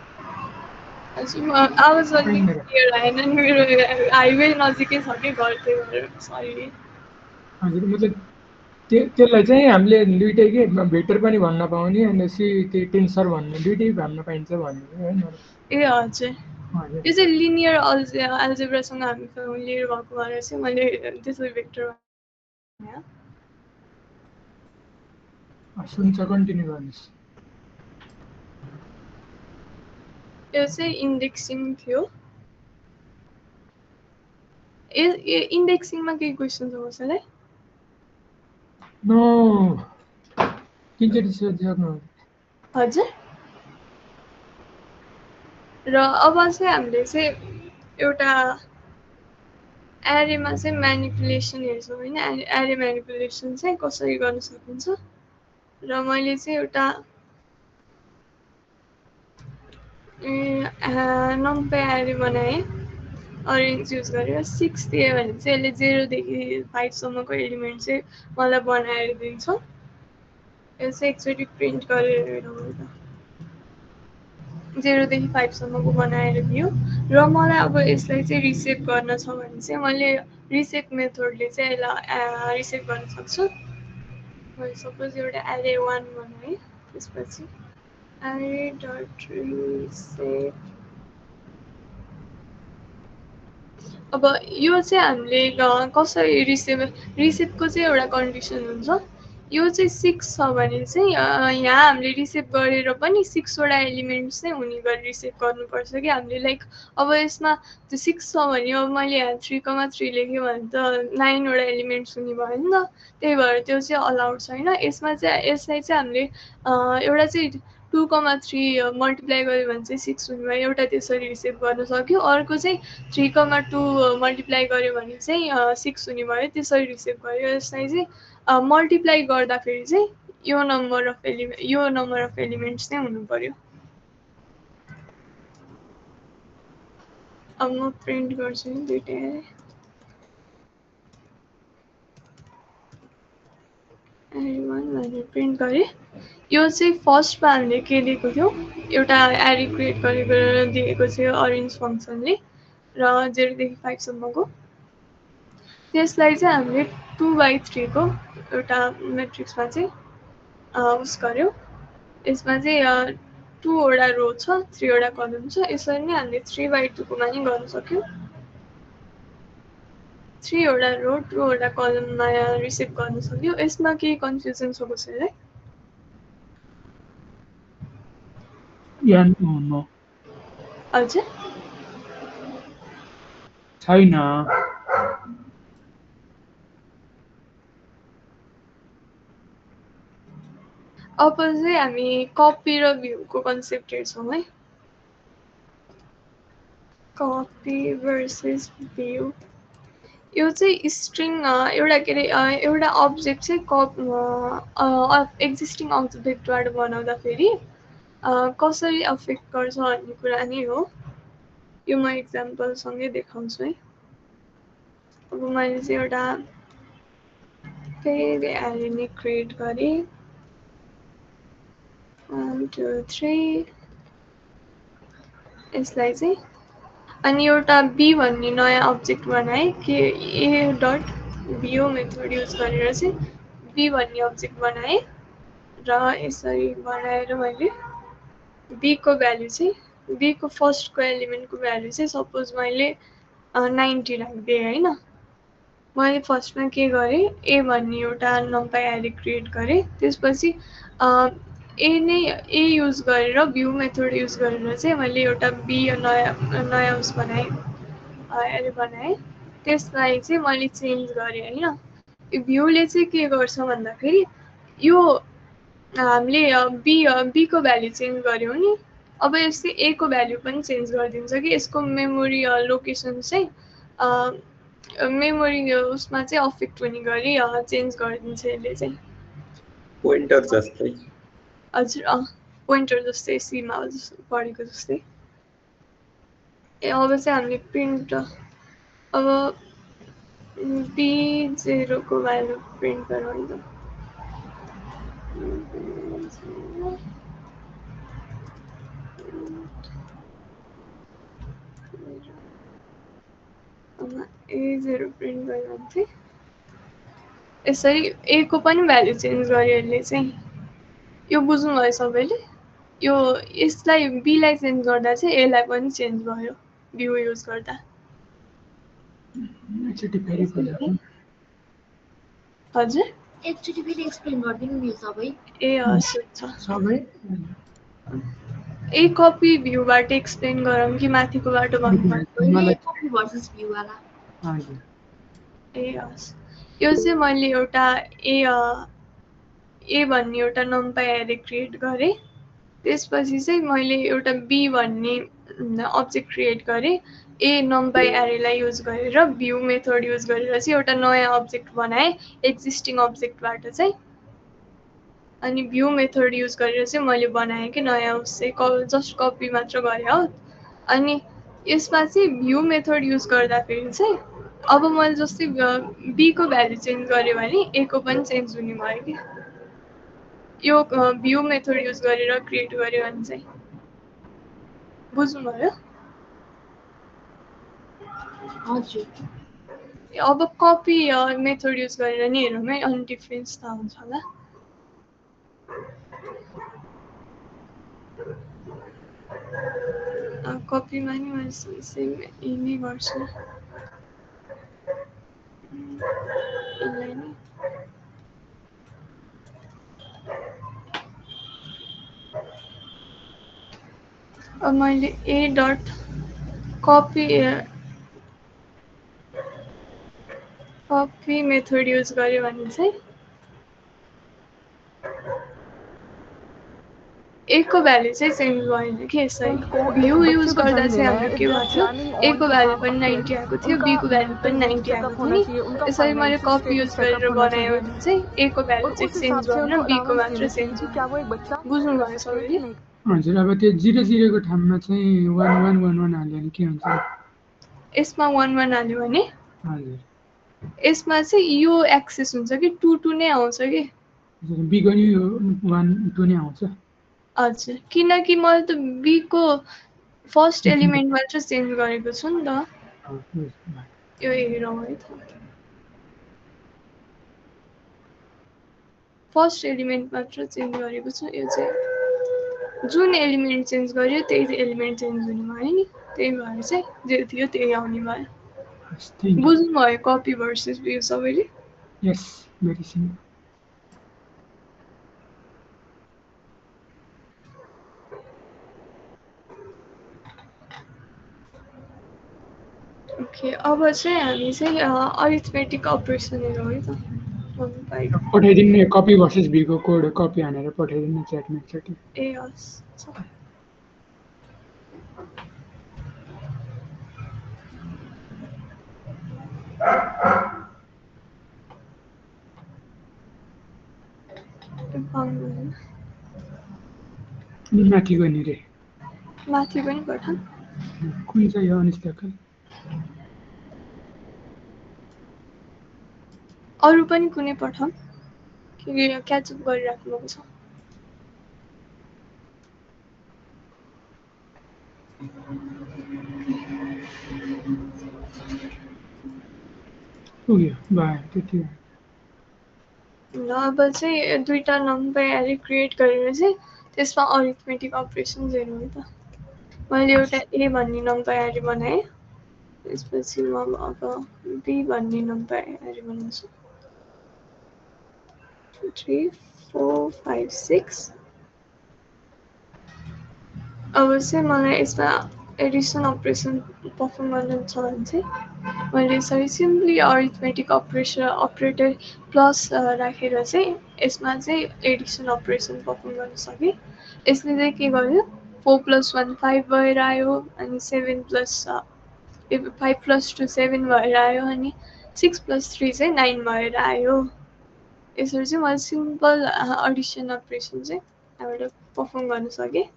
हजुर, आवाज अलिक पाइँदैन। क्लियर आएन नि, मेरो हाइवे नजिकै छ कि घर, त्यही भएर सरी। हजुर मतलब त्यसलाई चाहिँ हामीले दुइटै के भेक्टर पनि भन्न पाउने अनि त्यो टेन्सर भन्ने दुइटै भन्न पाइन्छ भन्ने होइन? ए हजुर, हजुर यो चाहिँ लिनियर अल्जेब्रासँग हामी लिएर भएको भएर चाहिँ मैले त्यसरी भेक्टर भने। सुन्छ कन्टिन्यू गर्नुहोस्। यो चाहिँ इन्डेक्सिङ थियो। इन्डेक्सिङमा केही क्वेसन छ कसैलाई? नो किनचोटि सोधिसक्नु? हजुर। र अब चाहिँ हामीले चाहिँ एउटा एरेमा चाहिँ म्यानिपुलेसन हेर्छौँ होइन, एरे म्यानिपुलेसन चाहिँ कसरी गर्न सकिन्छ। र मैले चाहिँ एउटा नम्पे एरे बनाएँ अरेन्ज युज गरेर। 6 दियो भने चाहिँ यसले 0देखि 5सम्मको एलिमेन्ट चाहिँ मलाई बनाएर दिन्छ। यो चाहिँ एकचोटि प्रिन्ट गरेर हेरौँ त। 0देखि 5सम्मको बनाएर दियो र मलाई अब यसलाई चाहिँ रिसेप गर्न छ भने चाहिँ मैले रिसेप मेथडले चाहिँ यसलाई रिसेप गर्न सक्छु। मैले सपोज एउटा एरे 1 बनाएँ, त्यसपछि एरे डट रिसेप। अब यो चाहिँ हामीले कसरी रिसेपको चाहिँ एउटा कन्डिसन हुन्छ। यो चाहिँ 6 छ भने चाहिँ यहाँ हामीले रिसेप गरेर पनि 6वटा एलिमेन्ट्स नै हुने गरी रिसेप गर्नुपर्छ कि हामीले। लाइक अब यसमा त्यो 6 छ भने अब मैले यहाँ 3,3 लेखेँ भने त 9वटा एलिमेन्ट्स हुने भयो नि त, त्यही भएर त्यो चाहिँ अलाउड छैन। यसलाई चाहिँ हामीले एउटा चाहिँ 2,3 मल्टिप्लाई गऱ्यो भने चाहिँ 6 हुने भयो, एउटा त्यसरी रिसेप गर्न सक्यो। अर्को चाहिँ 3,2 मल्टिप्लाई गऱ्यो भने चाहिँ 6 हुने भयो, त्यसरी रिसेप गर्यो। यसलाई चाहिँ मल्टिप्लाई गर्दाखेरि चाहिँ यो नम्बर अफ एलिमेन्ट्स नै हुनु पर्यो। अब म प्रिन्ट गर्छु नि दुइटै। प्रिन्ट गरेँ। यो चाहिँ फर्स्टमा हामीले के दिएको थियो, एउटा एरे क्रिएट गरेर दिएको थियो अरेन्ज फङ्सनले र 0देखि 5सम्मको। त्यसलाई चाहिँ हामीले 2/3को एउटा मेट्रिक्समा चाहिँ उस गऱ्यो। यसमा चाहिँ 2वटा रो छ, 3वटा कलम छ। यसरी नै हामीले 3/2कोमा नि गर्न सक्यौँ। 3वटा रो 2वटा कलममा रिसेप गर्न सक्यो। यसमा केही कन्फ्युजन छ कसैलाई? नो हजुर। छैन। अब चाहिँ हामी कपी र भ्यूको कन्सेप्ट हेर्छौँ है। Copy versus view. यो चाहिँ स्ट्रिङ एउटा के अरे एउटा अब्जेक्ट चाहिँ एक्जिस्टिङ अब्जेक्टबाट बनाउँदाखेरि कसरी अफेक्ट गर्छ भन्ने कुरा नै हो। यो म इक्जाम्पलसँगै देखाउँछु है। अब मैले चाहिँ एउटा फेरि एरे नै क्रिएट गरेँ। 1 2 3। यसलाई चाहिँ अनि एउटा बी भन्ने नयाँ अब्जेक्ट बनाएँ कि ए डट बिओ मेथड युज गरेर चाहिँ बी भन्ने अब्जेक्ट बनाएँ र यसरी बनाएर मैले बीको भ्याल्यु चाहिँ बीको फर्स्टको एलिमेन्टको भ्याल्यु चाहिँ सपोज मैले 90 राखिदिएँ होइन। मैले फर्स्टमा के गरेँ, ए भन्ने एउटा नम्पाई एरे क्रिएट गरेँ। त्यसपछि ए युज गरेर भ्यू मेथड युज गरेर चाहिँ मैले एउटा बी नयाँ उस बनाएँ एरे बनाएँ। त्यसलाई चाहिँ मैले चेन्ज गरेँ होइन। यो भ्यूले चाहिँ के गर्छ भन्दाखेरि यो हामीले बीको भ्याल्यु चेन्ज गऱ्यौँ नि, अब यस्तै ए को भ्याल्यु पनि चेन्ज गरिदिन्छ कि यसको मेमोरी लोकेसन चाहिँ मेमोरी उसमा चाहिँ अफेक्ट हुने गरी चेन्ज गरिदिन्छ यसले चाहिँ। पोइन्टर जस्तै। हजुर पोइन्टर जस्तै सीमा पढेको जस्तै। अब चाहिँ हामीले प्रिन्ट अब B0 को भ्यालु प्रिन्ट गरौँ नि त। A0 प्रिन्ट गऱ्यो भने चाहिँ यसरी ए को पनि भ्यालु चेन्ज गर्यो यसले चाहिँ। यो बुझ्नुभयो सबैले? यो यसलाई बीलाई चेन्ज गर्दा चाहिँ एलाई पनि चेन्ज भयो भ्यू युज गर्दा। एकचोटि फेरि बुझाउनु। हजुर एकचोटि फेरि एक्सप्लेन गरिदिनु नि सबै। ए हस् हुन्छ। सबै ए कपी भ्यूबाट एक्सप्लेन गरौँ कि माथिको बाटो भन्नुपर्छ? मलाई कपी भर्सेस भ्यू वाला। हजुर ए हस्। यो चाहिँ मैले एउटा ए भन्ने एउटा नम्पाई एरे क्रिएट गरेँ। त्यसपछि चाहिँ मैले एउटा बी भन्ने अब्जेक्ट क्रिएट गरेँ। ए नम्पाई एरेलाई युज गरेर भ्यू मेथड युज गरेर चाहिँ एउटा नयाँ अब्जेक्ट बनाएँ एक्जिस्टिङ अब्जेक्टबाट चाहिँ। अनि भ्यू मेथड युज गरेर चाहिँ मैले बनाएँ कि नयाँ उस चाहिँ जस्ट कपी मात्र गरेँ हो। अनि यसमा चाहिँ भ्यू मेथड युज गर्दाखेरि चाहिँ अब मैले जस्तै बीको भ्यालु चेन्ज गरेँ भने ए को पनि चेन्ज हुने भयो कि यो भ्यू मेथड युज गरेर क्रिएट गर्यो भने चाहिँ। बुझ्नुभयो? हजुर। अब कपी मेथड युज गरेर नि हेरौँ है, अनि डिफ्रेन्स थाहा हुन्छ होला। कपीमा नि मैले सेम यही नै गर्छु। यसलाई नि अब मैले ए डट कपी मेथड युज गरेँ भने चाहिँ ए को भ्यालु चाहिँ चेन्ज भएन कि यसरी। भ्यू युज गर्दा चाहिँ हाम्रो के भयो, ए को भ्यालु पनि 90 आएको थियो, बी को भ्यालु पनि 90 आएको थियो नि। यसरी मैले कपी युज गरेर बनाएँ भने चाहिँ ए को भ्यालु चाहिँ चेन्ज भएन, बी को मात्र चेन्ज भयो। बुझ्नुभयो सबैले? हजुर। अब त्यो 00 को ठाउँमा चाहिँ 1111 हाल्यो भने के हुन्छ? यसमा 11 हाल्यो भने हजुर। यसमा चाहिँ यो एक्सेस हुन्छ कि 22 नै आउँछ कि। बीको नि 1 2 नै आउँछ। हजुर, किनकि मैले त बीको फर्स्ट एलिमेन्ट मात्र चेन्ज गरेको छु नि त। यो हेरौँ है त। फर्स्ट एलिमेन्ट मात्र चेन्ज गरेको छु। यो चाहिँ जुन एलिमेन्ट चेन्ज गर्यो त्यही एलिमेन्ट चेन्ज हुने भयो नि, त्यही भएर चाहिँ जे थियो त्यही आउने भयो। बुझ्नुभयो कपी भर्सेस भ्यू सबैले? यस, भेरी सिम्पल। ओके, अब चाहिँ हामी चाहिँ अरिथमेटिक अपरेसन हेरौँ है त। पठाइदिनु कपी भर्सेस भ्यूको कोड कपी हानेर पठाइदिनु च्याटमा एकचोटि। ए हस्। माथि गर्ने रे, माथि पनि पठाऊँ? कुन चाहिँ हो अनिस्ताकल? अरू पनि कुनै पठाऊँ कि क्याचअप गरिराख्नु छ? पुग्यो, भयो त्यति हो। ल अब चाहिँ दुईटा नम्बर एरे क्रिएट गरेर चाहिँ त्यसमा अरिथमेटिक अपरेसन हेरौँ है त। मैले एउटा ए भन्ने नम्बर एरे बनाएँ। त्यसपछि म अब बी भन्ने नम्बर एरे बनाउँछु। 2 3 4 5 6 अब चाहिँ मलाई यसमा एडिसन अपरेसन पर्फर्म गर्नु छ भने चाहिँ मैले यसरी सिम्पली अरिथमेटिक अपरेटर प्लस राखेर चाहिँ यसमा चाहिँ एडिसन अपरेसन पर्फर्म गर्न सकेँ। यसले चाहिँ के गर्यो 4 + 1 5 भएर आयो अनि 7 + 5 + 2 7 भएर आयो अनि 6 + 3 चाहिँ 9 भएर आयो। यसरी चाहिँ मैले सिम्पल एडिसन अपरेसन चाहिँ यहाँबाट पर्फर्म गर्न सकेँ।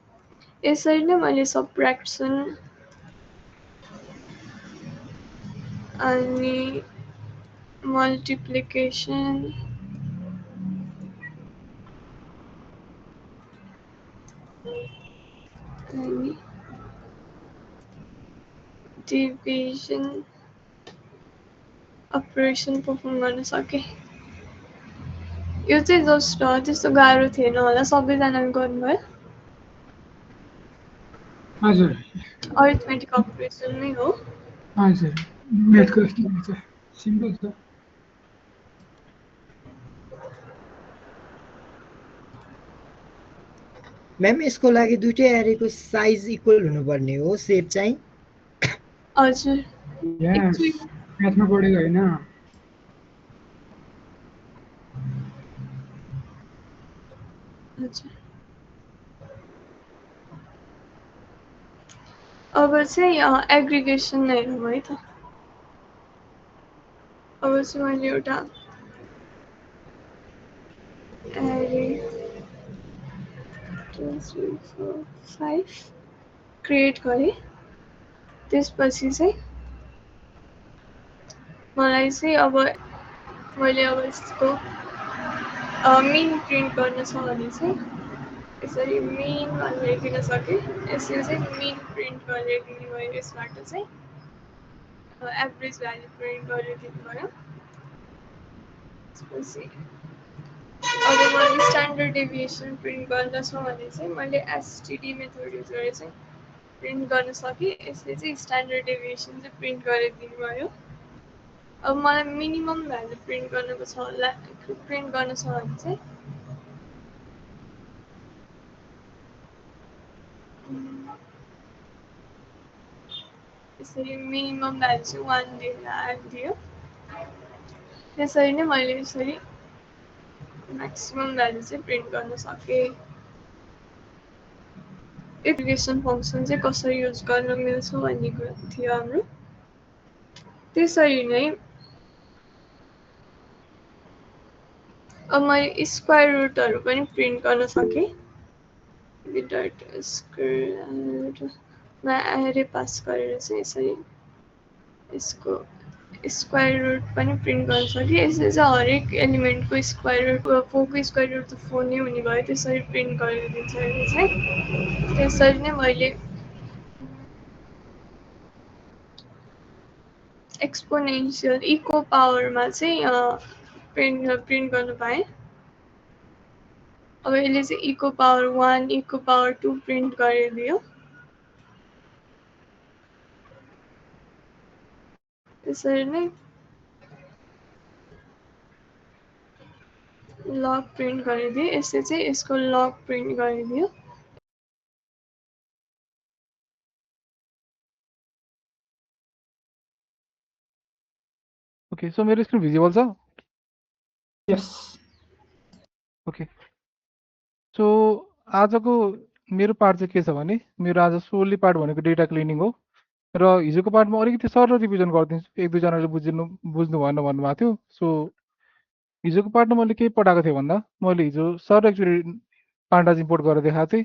यसरी नै मैले सबट्र्याक्सन अनि मल्टिप्लिकेसन अनि डिभिजन अपरेसन पर्फर्म गर्न सकेँ। यो चाहिँ जस्ट त्यस्तो गाह्रो थिएन होला, सबैजनाले गर्नुभयो। हजुर अरिथमेटिक अपरेसन नै हो। हजुर म्याथको स्टुडेन्ट छ, सिम्पल छ। म्याम यसको लागि दुईटै एरेको साइज इक्वल हुनुपर्ने हो, सेप चाहिँ? हजुर यस म्याथमा पढेको होइन। हजुर अब चाहिँ एग्रिगेसन हेरौँ है त। अब चाहिँ मैले एउटा एरे 2 3 4 5 क्रिएट गरेँ। त्यसपछि चाहिँ मलाई चाहिँ अब मैले अब यसको मेन प्रिन्ट गर्न छ भने चाहिँ यसरी मेन भनेर दिन सकेँ। यसरी चाहिँ मेन प्रिन्ट गरेर दिने भयो। यसबाट चाहिँ एभरेज भ्याल्यु प्रिन्ट गरेर दिनुभयो। त्यसपछि अब मैले स्ट्यान्डर्ड डेभिएसन प्रिन्ट गर्न छ भने चाहिँ मैले एसटिडी मेथड युज गरेर चाहिँ प्रिन्ट गर्न सकेँ। यसले चाहिँ स्ट्यान्डर्ड डेभिएसन चाहिँ प्रिन्ट गरेर दिनुभयो। अब मलाई मिनिमम भ्याल्यु प्रिन्ट गर्न छ भने चाहिँ यसरी मिनिमम भ्याल्यु चाहिँ 1 दिएर आइदियो। त्यसरी नै मैले यसरी म्याक्सिमम भ्याल्यु चाहिँ प्रिन्ट गर्न सकेँ। एग्रिगेसन फङ्सन चाहिँ कसरी युज गर्न मिल्छ भन्ने कुरा थियो हाम्रो। त्यसरी नै अब मैले स्क्वायर रुटहरू पनि प्रिन्ट गर्न सकेँ। विदाउट स्क्वायर रुटमा एरे पास गरेर चाहिँ यसरी यसको स्क्वायर रुट पनि प्रिन्ट गर्न सकेँ। यसले चाहिँ हरेक एलिमेन्टको स्क्वायर रुट 4को स्क्वायर रुट त 4 नै हुने भयो। त्यसरी प्रिन्ट गरेर दिन्छ यसले चाहिँ। त्यसरी नै मैले एक्सपोनेन्सियल इको पावरमा चाहिँ प्रिन्ट गर्न पाएँ। अब यसले चाहिँ इको पावर 1 इको पावर 2 प्रिन्ट गरेर दियो। त्यसरी नै लग प्रिन्ट गरिदियो। यसले चाहिँ यसको लग प्रिन्ट गरिदियो। ओके, सो मेरो स्क्रिन भिजिबल छ? यस ओके, सो आजको मेरो पार्ट चाहिँ के छ भने मेरो आज सोली पार्ट भनेको डेटा क्लिनिङ हो र हिजोको पार्टमा अलिकति सरल रिभिजन गरिदिन्छु। एक दुईजनाले बुझ्नु भएन भन्नुभएको थियो। सो हिजोको पार्टमा मैले के पढाएको थिएँ भन्दा मैले हिजो सर एक्चुअली पान्डाज इम्पोर्ट गरेर देखाएको थिएँ।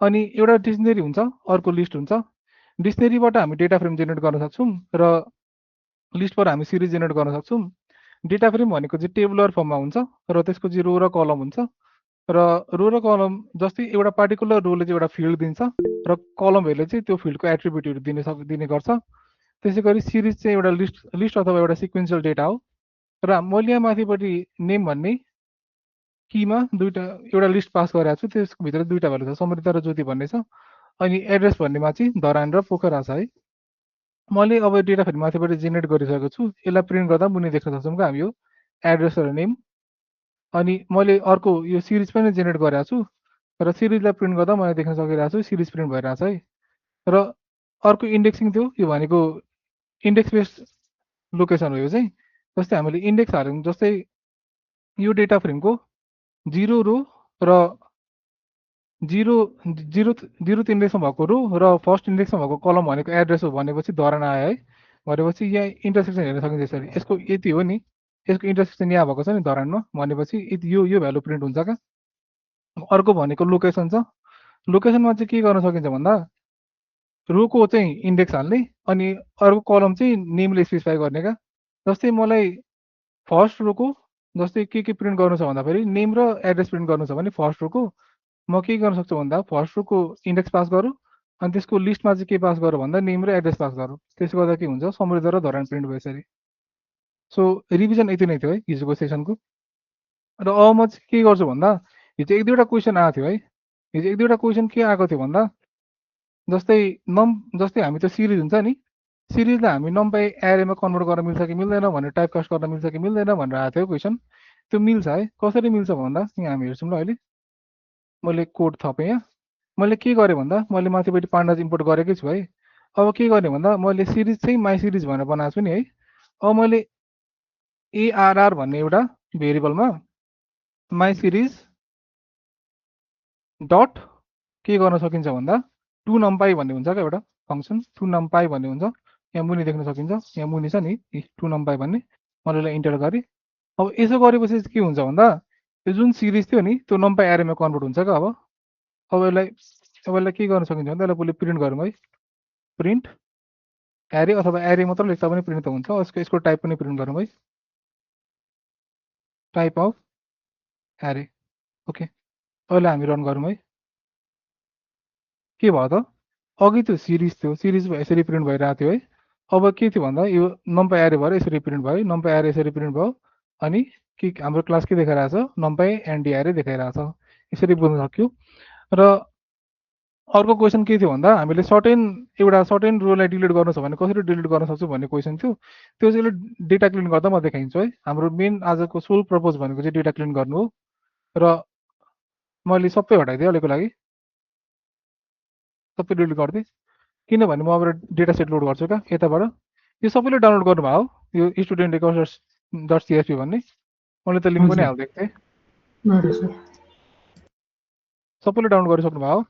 अनि एउटा डिक्सनेरी हुन्छ, अर्को लिस्ट हुन्छ। डिक्सनेरीबाट हामी डेटा फ्रेम जेनेरेट गर्न सक्छौँ र लिस्टबाट हामी सिरिज जेनेरेट गर्न सक्छौँ। डेटा फ्रेम भनेको चाहिँ टेबुलर फर्ममा हुन्छ र त्यसको चाहिँ रो र कलम हुन्छ र रो र कलम जस्तै एउटा पार्टिकुलर रोले चाहिँ एउटा फिल्ड दिन्छ र कलमहरूले चाहिँ त्यो फिल्डको एट्रिब्युटहरू दिने गर्छ। त्यसै गरी सिरिज चाहिँ एउटा लिस्ट अथवा एउटा सिक्वेन्सियल डेटा हो र मैले यहाँ माथिपट्टि नेम भन्ने कीमा एउटा लिस्ट पास गरेको छु। त्यसको भित्र दुईवटा भ्यालु छ, समृद्ध र ज्योति भन्ने छ। अनि एड्रेस भन्नेमा चाहिँ धरान र पोखरा छ है। मैले अब डेटा फेरि माथिबाट जेनेरेट गरिसकेको छु। यसलाई प्रिन्ट गर्दा मुनि देख्न सक्छौँ कि हामी यो एड्रेस र नेम। अनि मैले अर्को यो सिरिज पनि जेनेरेट गरेको छु। र सिरिजलाई प्रिन्ट गर्दा मैले देख्न सकिरहेको छु सिरिज प्रिन्ट भइरहेछ है। र अर्को इन्डेक्सिङ थियो, यो भनेको इन्डेक्स बेस्ड लोकेसन हो। यो चाहिँ जस्तै हामीले इन्डेक्स हाल्यौँ, जस्तै यो डेटा फ्रेमको 0 रो र 0th इन्डेक्समा भएको रो र फर्स्ट इन्डेक्समा भएको कलम भनेको एड्रेस हो भनेपछि धरान आयो है। भनेपछि यहाँ इन्टरसेक्सन हेर्न सकिन्छ यसरी, यसको यति हो नि, यसको इन्टरसेक्सन यहाँ भएको छ नि धरानमा, भनेपछि यो भ्यालु प्रिन्ट हुन्छ क्या। अर्को भनेको लोकेसन छ। लोकेसनमा चाहिँ के गर्न सकिन्छ भन्दा रोको चाहिँ इन्डेक्स हाल्ने अनि अर्को कलम चाहिँ नेमले स्पेसिफाई गर्ने क्या। जस्तै मलाई फर्स्ट रोको जस्तै के प्रिन्ट गर्नु छ भन्दाखेरि नेम र एड्रेस प्रिन्ट गर्नु छ भने फर्स्ट रोको म के गर्न सक्छु भन्दा फर्स्ट रोको इन्डेक्स पास गरौँ अनि त्यसको लिस्टमा चाहिँ के पास गरौँ भन्दा नेम र एड्रेस पास गरौँ। त्यसो गर्दा के हुन्छ समृद्ध र धरान प्रिन्ट भयो यसरी। सो रिभिजन यति नै थियो है हिजोको सेसनको। र अब म चाहिँ के गर्छु भन्दा हिजो 1-2वटा क्वेसन आएको थियो है। हिजो 1-2वटा क्वेसन के आएको थियो भन्दा जस्तै हामी त सिरिज हुन्छ नि, सिरिजलाई हामी नम्पाई एरेमा कन्भर्ट गर्न मिल्छ कि मिल्दैन भनेर टाइपकास्ट गर्न मिल्छ कि मिल्दैन भनेर आएको थियो क्वेसन। त्यो मिल्छ है। कसरी मिल्छ भन्दा यहाँ हामी हेर्छौँ ल। अहिले मैले कोड थपेँ, यहाँ मैले के गरेँ भन्दा मैले माथिपट्टि पान्डाज इम्पोर्ट गरेकै छु है। अब के गरेँ भन्दा मैले सिरिज चाहिँ माई सिरिज भनेर बनाएको छु नि है। अब मैले ARR भन्ने एउटा भेरिएबलमा माई सिरिज डट के गर्न सकिन्छ भन्दा टु नम्पाई भन्ने हुन्छ क्या एउटा फङ्सन, टु नम्पाई भन्ने हुन्छ। यहाँ मुनि देख्न सकिन्छ, यहाँ मुनि छ नि टु नम्पाई भन्ने, मैले यसलाई इन्टर गरेँ। अब यसो गरेपछि के हुन्छ भन्दा यो जुन सिरिज थियो नि त्यो नम्पाई एरेमा कन्भर्ट हुन्छ क्या। अब यसलाई के गर्न सकिन्छ भन्दा यसलाई पहिले प्रिन्ट गरौँ है। प्रिन्ट एरे अथवा एरे मात्र लेख्दा पनि प्रिन्ट त हुन्छ। यसको टाइप पनि प्रिन्ट गरौँ है, टाइप अफ एरे। ओके, अहिले हामी रन गरौँ है। के भयो त अघि त्यो सिरिज थियो, सिरिज यसरी प्रिन्ट भइरहेको थियो है। अब के थियो भन्दा यो नम्पाई एरे भएर यसरी प्रिन्ट भयो, नम्पाई एरे यसरी प्रिन्ट भयो अनि के हाम्रो क्लास के देखाइरहेछ नम्पाई एन्ड एरे देखाइरहेछ। यसरी बुझ्न सक्यो। र अर्को क्वेसन के थियो भन्दा हामीले एउटा सर्टेन रोलाई डिलिट गर्नु छ भने कसरी डिलिट गर्न सक्छु भन्ने क्वेसन थियो। त्यो चाहिँ डेटा क्लिन गर्दा म देखाइन्छु है। हाम्रो मेन आजको सोल पर्पज भनेको चाहिँ डेटा क्लिन गर्नु हो। र मैले सबै हटाइदिएँ अहिलेको लागि, सबै डिलिट गरिदिएँ किनभने म अब डेटा सेट लोड गर्छु क्या यताबाट। यो सबैले डाउनलोड गर्नुभयो यो स्टुडेन्ट records.csv भन्ने, मैले त लिङ्क पनि हालिदिएको थिएँ। सबैले डाउनलोड गरिसक्नुभयो।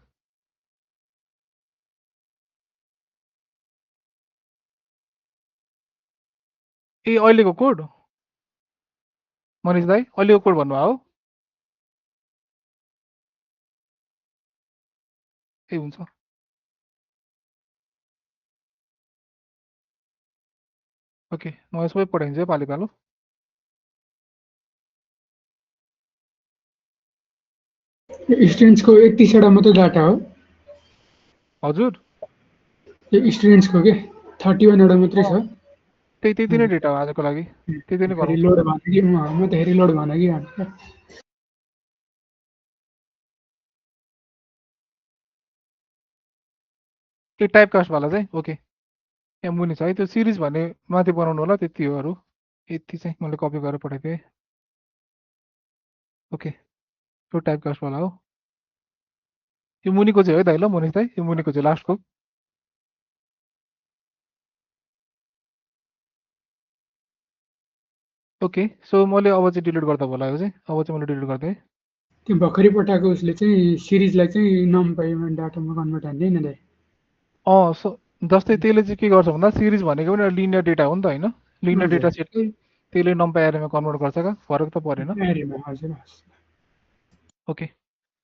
ए अहिलेको कोड मनिष दाई अहिलेको कोड भन्नुभयो ए हुन्छ। ओके, म सबै पठाइदिन्छु है पालो पालो। स्टुडेन्ट्सको 31वटा मात्रै डाटा हो हजुर, स्टुडेन्ट्सको के 31वटा मात्रै छ। त्यति नै डेटा हो आजको लागि, त्यति नै गरौँ। लोड भएन कि म त हेरी लोड भएन कि त्यो टाइपकास्टवाला चाहिँ ओके यहाँ मुनि छ है। त्यो सिरिज भन्ने माथि बनाउनु होला, त्यति हो। अरू यति चाहिँ मैले कपी गरेर पठाइदिएँ। ओके, त्यो टाइपकास्टवाला हो। यो मुनिको चाहिँ है दाइ ल मनिष दाइ, यो मुनिको चाहिँ लास्टको। ओके, सो मैले अब चाहिँ डिलिट गर्दा होला यो चाहिँ। अब चाहिँ मैले डिलिट गरिदिएँ। त्यो भर्खरै पठाएको उसले चाहिँ सिरिजलाई चाहिँ नम्पाईमा डाटामा कन्भर्ट हान्दैन दाइ। सो जस्तै त्यसले चाहिँ के गर्छ भन्दा सिरिज भनेको पनि एउटा लिनियर डेटा हो नि त होइन, लिनियर डेटा सेटले त्यसले नम्पाई एरेमा कन्भर्ट गर्छ क्या, फरक त परेन। ओके,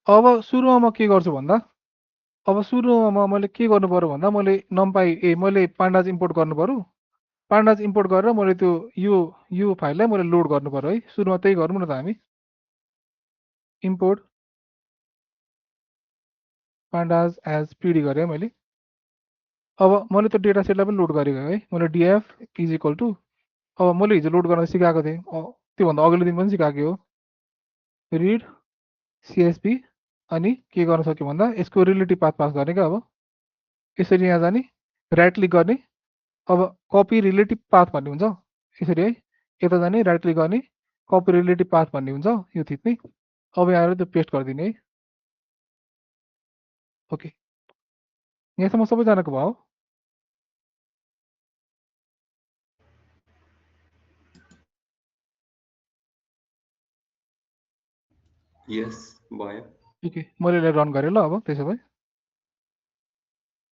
अब सुरुमा म के गर्छु भन्दा अब सुरुमा मैले के गर्नु पर्यो भन्दा मैले पान्डाज इम्पोर्ट गर्नु पर्यो। पान्डाज इम्पोर्ट गरेर मैले त्यो यो फाइललाई मैले लोड गर्नु पर्यो है। सुरुमा त्यही गरौँ न त हामी। इम्पोर्ट पान्डाज एज पिडी गरेँ मैले। अब मैले त्यो डेटा सेटलाई पनि लोड गरेको है। मैले डिएफ इज इक्वल टु अब मैले हिजो लोड गर्न सिकाएको थिएँ, त्योभन्दा अघिल्लो दिन पनि सिकाएको हो, रिड CSV अनि के गर्न सक्यो भन्दा यसको रिलेटिभ पाथ पास गर्ने क्या। अब यसरी यहाँ जाने, राइट क्लिक गर्ने, अब कपी रिलेटिभ पाथ भन्ने हुन्छ यसरी है। यता जाने, राइट क्लिक गर्ने, कपी रिलेटिभ पाथ भन्ने हुन्छ यो थिच्ने। अब यहाँ त्यो पेस्ट गरिदिने है। ओके, यहाँसम्म सबैजनाको भयो? यस भयो। ओके, मैले यसलाई रन गरेँ ल अब त्यसो भए।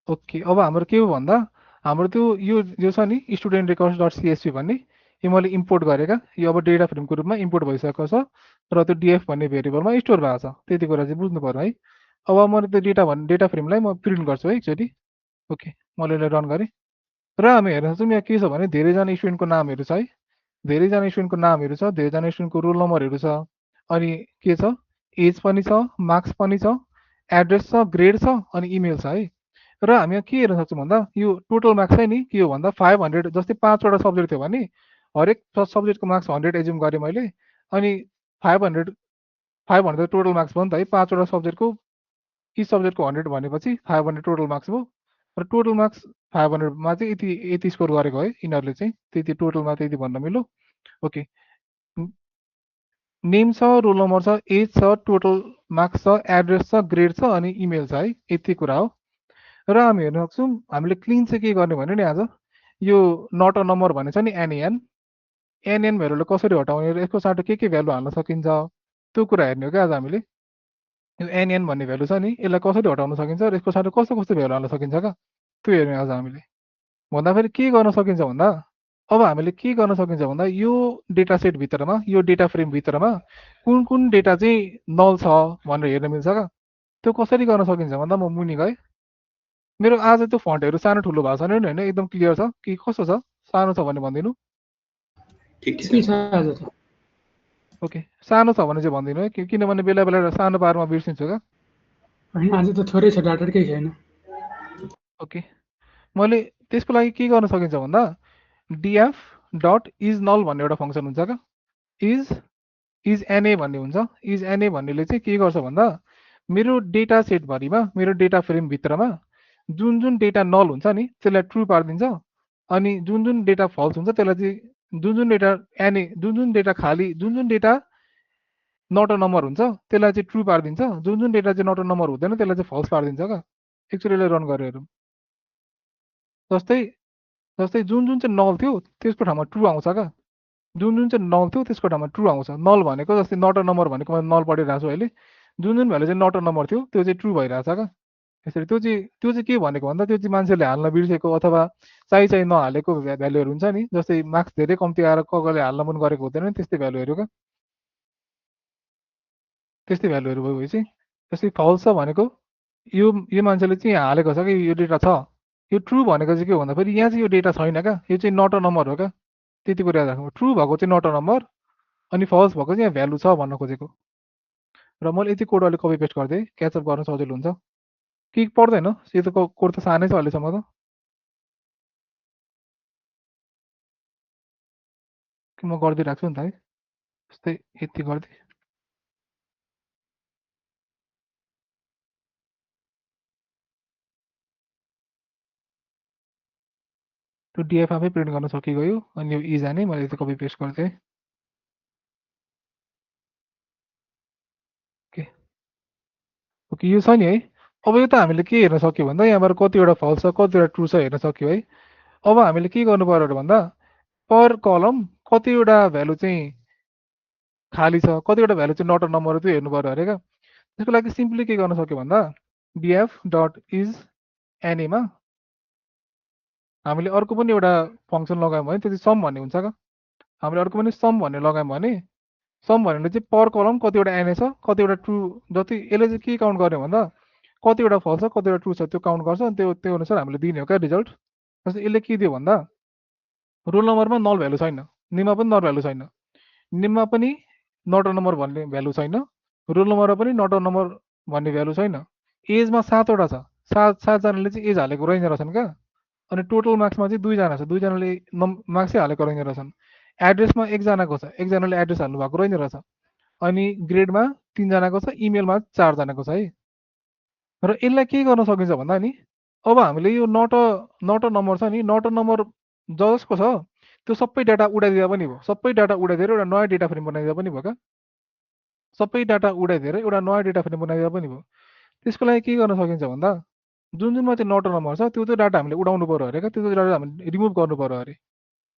ओके, अब हाम्रो के हो भन्दा हाम्रो त्यो यो छ नि स्टुडेन्ट रेकर्ड्स डट सिएसपी भन्ने, यो मैले इम्पोर्ट गरेका, यो अब डेटा फ्रेमको रूपमा इम्पोर्ट भइसकेको छ र त्यो डिएफ भन्ने भेरिएबलमा स्टोर भएको छ। त्यति कुरा चाहिँ बुझ्नु पर्यो है। अब मैले त्यो डेटा फ्रेमलाई म प्रिन्ट गर्छु है एकचोटि। ओके, मैले यसलाई रन गरेँ र हामी हेर्न सक्छौँ यहाँ के छ भने धेरैजना स्टुडेन्टको नामहरू छ है, धेरैजना स्टुडेन्टको नामहरू छ, धेरैजना स्टुडेन्टको रोल नम्बरहरू छ, अनि के छ एज पनि छ, मार्क्स पनि छ, एड्रेस छ, ग्रेड छ, अनि इमेल छ है। र हामी यहाँ के हेर्न सक्छौँ भन्दा यो टोटल मार्क्स चाहिँ नि के हो भन्दा 500, जस्तै 5वटा सब्जेक्ट थियो भने हरेक सब्जेक्टको मार्क्स 100 एज्युम गरेँ मैले, अनि 500 टोटल मार्क्स भयो नि त है। 5वटा सब्जेक्टको इच सब्जेक्टको 100 भनेपछि 500 टोटल मार्क्स भयो र टोटल मार्क्स 500मा चाहिँ यति स्कोर गरेको है यिनीहरूले चाहिँ, त्यति टोटलमा त्यति भन्न मिल्यो। ओके, नेम छ, रोल नम्बर छ, एज छ, टोटल मार्क्स छ, एड्रेस छ, ग्रेड छ, अनि इमेल छ है, यति कुरा हो। र हामी हेर्न सक्छौँ हामीले क्लिन चाहिँ के गर्ने भने नि आज यो नट अ नम्बर भने छ नि एनएन भ्यालुले कसरी हटाउने र यसको साटो के भ्यालु हाल्न सकिन्छ त्यो कुरा हेर्ने हो क्या आज हामीले। यो एनएन भन्ने भ्यालु छ नि यसलाई कसरी हटाउन सकिन्छ र यसको साटो कस्तो कस्तो भ्यालु हाल्न सकिन्छ क्या त्यो हेर्ने आज हामीले। भन्दाखेरि के गर्न सकिन्छ भन्दा अब हामीले के गर्न सकिन्छ भन्दा यो डेटा सेटभित्रमा, यो डेटा फ्रेमभित्रमा कुन कुन डेटा चाहिँ नल छ भनेर हेर्न मिल्छ क्या। त्यो कसरी गर्न सकिन्छ भन्दा म मुनि गएँ, मेरो आज त्यो फन्टहरू सानो ठुलो भएको छैन नि होइन, एकदम क्लियर छ कि कस्तो छ, सानो छ भने भनिदिनु। ठिक के छ छ। आज त? ओके, सानो छ भने चाहिँ भनिदिनु है, किनभने बेला बेला सानो पारमा बिर्सिन्छु क्या। होइन आज त थोरै छ, डाटा केही छैन। ओके, मैले त्यसको लागि के गर्न सकिन्छ भन्दा डिएफ डट इज नल भन्ने एउटा फङ्सन हुन्छ क्या, इज एनए भन्ने हुन्छ। इज एनए भन्नेले चाहिँ के गर्छ भन्दा मेरो डेटा सेटभरिमा, मेरो डेटा फ्रेमभित्रमा जुन जुन डेटा नल हुन्छ नि त्यसलाई ट्रु पारिदिन्छ, अनि जुन जुन डेटा फल्स हुन्छ त्यसलाई चाहिँ जुन डेटा एनए, जुन डेटा खाली, जुन डेटा नट अ नम्बर हुन्छ त्यसलाई चाहिँ ट्रु पारिदिन्छ, जुन डेटा चाहिँ नट अ नम्बर हुँदैन त्यसलाई चाहिँ फल्स पारिदिन्छ क्या। एकचोटि रन गरेर हेरौँ। जस्तै जुन चाहिँ नल थियो त्यसको ठाउँमा ट्रु आउँछ क्या, जुन चाहिँ नल थियो त्यसको ठाउँमा ट्रु आउँछ। नल भनेको जस्तै नट अ नम्बर भनेको मैले नल पढिरहेको छु अहिले, जुन भ्यालु चाहिँ नट अ नम्बर थियो त्यो चाहिँ ट्रु भइरहेछ क्या। यसरी त्यो चाहिँ के भनेको भन्दा त्यो चाहिँ मान्छेले हाल्न बिर्सेको अथवा चाहिँ नहालेको भ्यालुहरू हुन्छ नि, जस्तै मार्क्स धेरै कम्ती आएर कसैले हाल्न पनि गरेको हुँदैन नि त्यस्तै भ्यालुहरू क्या, त्यस्तै भ्यालुहरू भयो चाहिँ। जस्तै फल्स छ भनेको यो मान्छेले चाहिँ हालेको छ कि यो डेटा छ, यो ट्रु भनेको चाहिँ के भन्दा फेरि यहाँ चाहिँ यो डेटा छैन क्या, यो चाहिँ नट अ नम्बर हो क्या। त्यति कुरा याद राख्नु, ट्रु भएको चाहिँ नट अ नम्बर अनि फल्स भएको चाहिँ यहाँ भ्यालु छ भन्न खोजेको। र मैले यति कोड अलिक कपी पेस्ट गरिदिएँ, क्याचअप गर्न सजिलो हुन्छ कि पर्दैन, यो त कोड त सानै छ अहिलेसम्म त। म गरिदिइरहेको छु नि त है, जस्तै यति गरिदिएँ। त्यो डिएफ आफै प्रिन्ट गर्न सकिगयो, अनि यो इज जाने मैले यति कपी पेस्ट गरिदिएँ। ओके, यो छ नि है। अब यो त हामीले के हेर्न सक्यो भन्दा यहाँबाट कतिवटा फल्स छ कतिवटा ट्रु छ हेर्न सक्यो है। अब हामीले के गर्नु पर्यो भन्दा पर कलम कतिवटा भ्यालु चाहिँ खाली छ, कतिवटा भ्यालु चाहिँ नट अ नम्बर त्यो हेर्नु पर्यो अरे क्या। त्यसको लागि सिम्पली के गर्न सक्यो भन्दा डिएफ डट इज एनएमा हामीले अर्को पनि एउटा फङ्सन लगायौँ भने त्यो चाहिँ सम भन्ने हुन्छ क्या। हामीले अर्को पनि सम भन्ने लगायौँ भने सम भनेर चाहिँ पर कलम कतिवटा एनए छ कतिवटा ट्रु, जति यसले चाहिँ के काउन्ट गर्यो भन्दा कतिवटा फल्स छ कतिवटा ट्रु छ त्यो काउन्ट गर्छ, अनि त्यो अनुसार हामीले दिने हो क्या रिजल्ट। जस्तै यसले के दियो भन्दा रोल नम्बरमा नल भ्यालु छैन, नेममा पनि नल भ्यालु छैन, नेममा पनि नट अ नम्बर भन्ने भ्यालु छैन, रोल नम्बरमा पनि नट अ नम्बर भन्ने भ्यालु छैन, एजमा 7वटा छ, 7जनाले चाहिँ एज हालेको रहेछ रहेछन् क्या, अनि टोटल मार्क्समा चाहिँ 2जना छ, 2जनाले मार्क्सै हालेको रहेछ रहेछन्, एड्रेसमा 1जनाको छ, 1जनाले एड्रेस हाल्नु भएको रहेछ रहेछ, अनि ग्रेडमा 3जनाको छ, इमेलमा 4जनाको छ है। र यसलाई के गर्न सकिन्छ भन्दा नि अब हामीले यो नट अ नम्बर छ नि, नट अ नम्बर जसको छ त्यो सबै डाटा उडाइदिँदा पनि भयो, सबै डाटा उडाइदिएर एउटा नयाँ डेटा फ्रेम बनाइदिँदा पनि भयो क्या, सबै डाटा उडाइदिएर एउटा नयाँ डेटा फ्रेम बनाइदिँदा पनि भयो। त्यसको लागि के गर्न सकिन्छ भन्दा जुन जुनमा चाहिँ नट नम्बर छ त्यो चाहिँ डाटा हामीले उडाउनु पर्यो अरे क्या, त्यो चाहिँ डाटा हामीले रिमुभ गर्नु पर्यो अरे।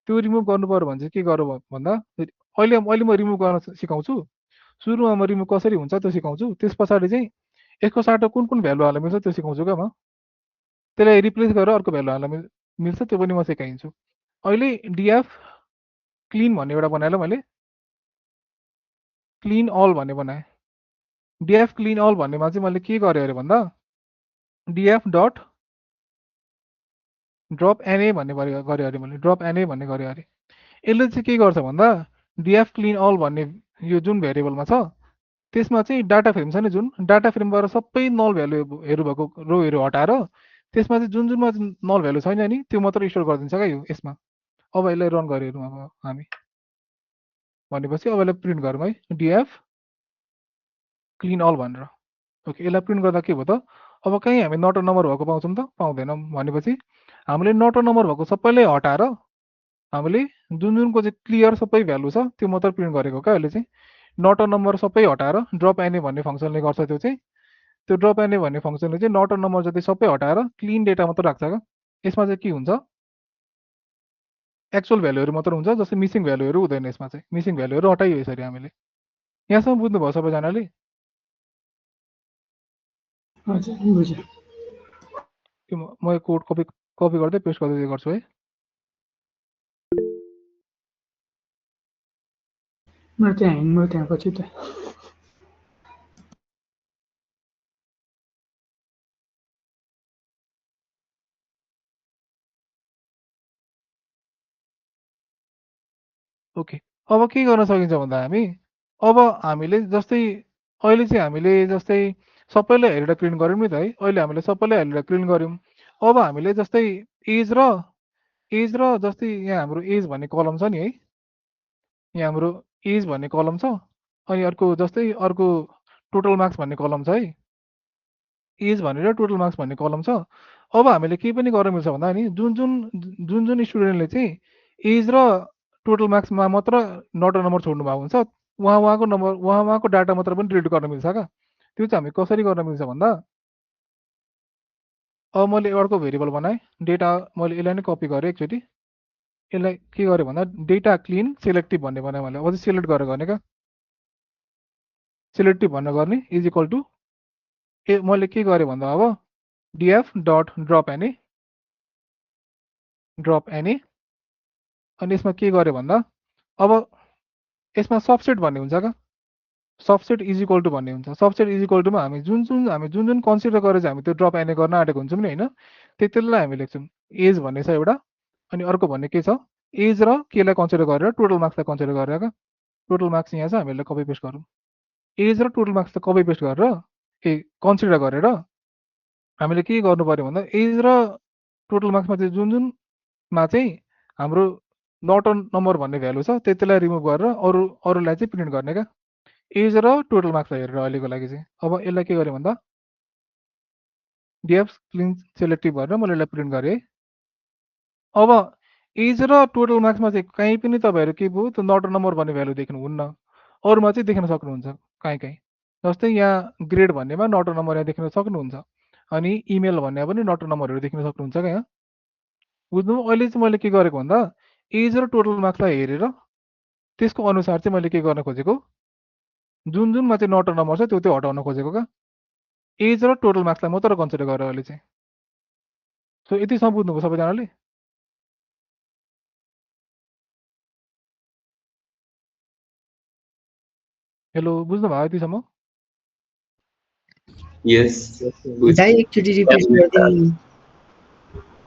त्यो रिमुभ गर्नु पर्यो भने चाहिँ के गरौँ भन्दा अहिले अहिले म रिमुभ गर्न सिकाउँछु। सुरुमा म रिमुभ कसरी हुन्छ त्यो सिकाउँछु, त्यस पछाडि चाहिँ यसको साटो कुन कुन भ्यालु हाल्न मिल्छ त्यो सिकाउँछु क्या म। त्यसलाई रिप्लेस गरेर अर्को भ्यालु हाल्न मिल्छ त्यो पनि म सिकाइदिन्छु। अहिले डिएफ क्लिन भन्ने एउटा बनाएँ ल मैले, क्लिन अल भन्ने बनाएँ। डिएफ क्लिन अल भन्नेमा चाहिँ मैले के गरेँ अरे भन्दा डिएफ डट ड्रप एनए भन्ने गरेँ अरे मैले, ड्रप एनए भन्ने गरेँ अरे। यसले चाहिँ के गर्छ भन्दा डिएफ क्लिन अल भन्ने यो जुन भेरिएबलमा छ त्यसमा चाहिँ डाटा फ्रेम छ नि, जुन डाटा फ्रेमबाट सबै नल भ्यालुहरू भएको रोहरू हटाएर त्यसमा चाहिँ जुन जुनमा नल भ्यालु छैन नि त्यो मात्र स्टोर गरिदिन्छ क्या यो यसमा। अब यसलाई रन गरेर अब हामी भनेपछि अब यसलाई प्रिन्ट गरौँ है, डिएफ क्लिन अल भनेर। ओके, यसलाई प्रिन्ट गर्दा के भयो त अब कहीँ हामी नट नम्बर भएको पाउँछौँ त पाउँदैनौँ। भनेपछि हामीले नट नम्बर भएको सबैलाई हटाएर हामीले जुन जुनको चाहिँ क्लियर सबै भ्यालु छ त्यो मात्र प्रिन्ट गरेको क्या। अहिले चाहिँ नट नम्बर सबै हटाएर ड्रप एनए भन्ने फङ्सनले गर्छ त्यो चाहिँ। त्यो ड्रप एनए भन्ने फङ्सनले चाहिँ नट नम्बर जति सबै हटाएर क्लिन डेटा मात्र राख्छ क्या। यसमा चाहिँ के हुन्छ एक्चुअल भ्यालुहरू मात्र हुन्छ, जस्तै मिसिङ भ्यालुहरू हुँदैन यसमा चाहिँ। मिसिङ भ्यालुहरू हटाइयो यसरी हामीले। यहाँसम्म बुझ्नुभयो सबैजनाले? हजुर बुझेँ। म यो कोड कपी गर्दै पेस्ट गर्दै गर्छु है। मेरो त्यहाँ ह्याङ भयो त्यहाँ पछि त। ओके, अब के गर्न सकिन्छ भन्दा अब हामीले जस्तै अहिले चाहिँ हामीले जस्तै सबैलाई हेरेर प्रिन्ट गऱ्यौँ नि त है। अहिले हामीले सबैलाई हेरेर प्रिन्ट गऱ्यौँ। अब हामीले जस्तै एज र जस्तै यहाँ हाम्रो एज भन्ने कलम छ नि है, यहाँ हाम्रो एज भन्ने कलम छ। अनि अर्को जस्तै अर्को टोटल मार्क्स भन्ने कलम छ है, एज भनेर टोटल मार्क्स भन्ने कलम छ। अब हामीले के पनि गर्न मिल्छ भन्दा नि जुन जुन स्टुडेन्टले चाहिँ एज र टोटल मार्क्समा मात्र नट नम्बर छोड्नु भएको हुन्छ उहाँको नम्बर उहाँको डाटा मात्र पनि डिलिट गर्न मिल्छ क्या। त्यो चाहिँ हामी कसरी गर्न मिल्छ भन्दा अब मैले अर्को भेरिएबल बनाएँ डेटा, मैले यसलाई नै कपी गरेँ एकचोटि। यसलाई के गरेँ भन्दा डेटा क्लिन सेलेक्टिभ भन्ने बनाएँ मैले। अब चाहिँ सेलेक्ट गरेर गर्ने क्या, सेलेक्टिभ भनेर गर्ने इज इक्वल टु मैले के गरेँ भन्दा अब डिएफ डट ड्रप एनी अनि यसमा के गरेँ भन्दा अब यसमा सबसेट भन्ने हुन्छ क्या, सबसेट इज इक्वल टु भन्ने हुन्छ। सबसेट इज इक्वल टुमा हामी जुन कन्सिडर गरेर चाहिँ हामी त्यो ड्रप एने गर्न आँटेको हुन्छौँ नि होइन, त्यतिलाई हामी लेख्छौँ एज भन्ने छ एउटा, अनि अर्को भन्ने के छ एज र केलाई कन्सिडर गरेर टोटल मार्क्सलाई कन्सिडर गरेर क्या। टोटल मार्क्स यहाँ छ, हामीलाई कपी पेस्ट गरौँ। एज र टोटल मार्क्सलाई कपी पेस्ट गरेर कन्सिडर गरेर हामीले के गर्नु पर्यो भन्दा एज र टोटल मार्क्समा चाहिँ जुनमा चाहिँ हाम्रो नट नम्बर भन्ने भ्यालु छ त्यतिलाई रिमुभ गरेर अरूलाई चाहिँ प्रिन्ट गर्ने क्या, एज र टोटल मार्क्सलाई हेरेर अहिलेको लागि चाहिँ। अब यसलाई के गरेँ भन्दा डिएफ क्लिन सेलेक्टिभ गरेर मैले यसलाई प्रिन्ट गरेँ है। अब एज र टोटल मार्क्समा चाहिँ कहीँ पनि तपाईँहरू के भयो त्यो नट नम्बर भन्ने भ्यालु देख्नुहुन्न, अरूमा चाहिँ देख्न सक्नुहुन्छ कहीँ। जस्तै यहाँ ग्रेड भन्नेमा नट नम्बर यहाँ देख्न सक्नुहुन्छ, अनि इमेल भन्नेमा पनि नट नम्बरहरू देख्न सक्नुहुन्छ क्या यहाँ। बुझ्नु? अहिले चाहिँ मैले के गरेको भन्दा एज र टोटल मार्क्सलाई हेरेर त्यसको अनुसार चाहिँ मैले के गर्न खोजेको जुनमा चाहिँ नट नम्बर छ त्यो हटाउन खोजेको क्या, एज र टोटल मार्क्सलाई मात्र कन्सिडर गरेर अहिले चाहिँ। सो यतिसम्म बुझ्नुभयो सबैजनाले? हेलो, बुझ्नुभयो यतिसम्म? यस दाइ एकचोटि रिपिट गरिदिनु,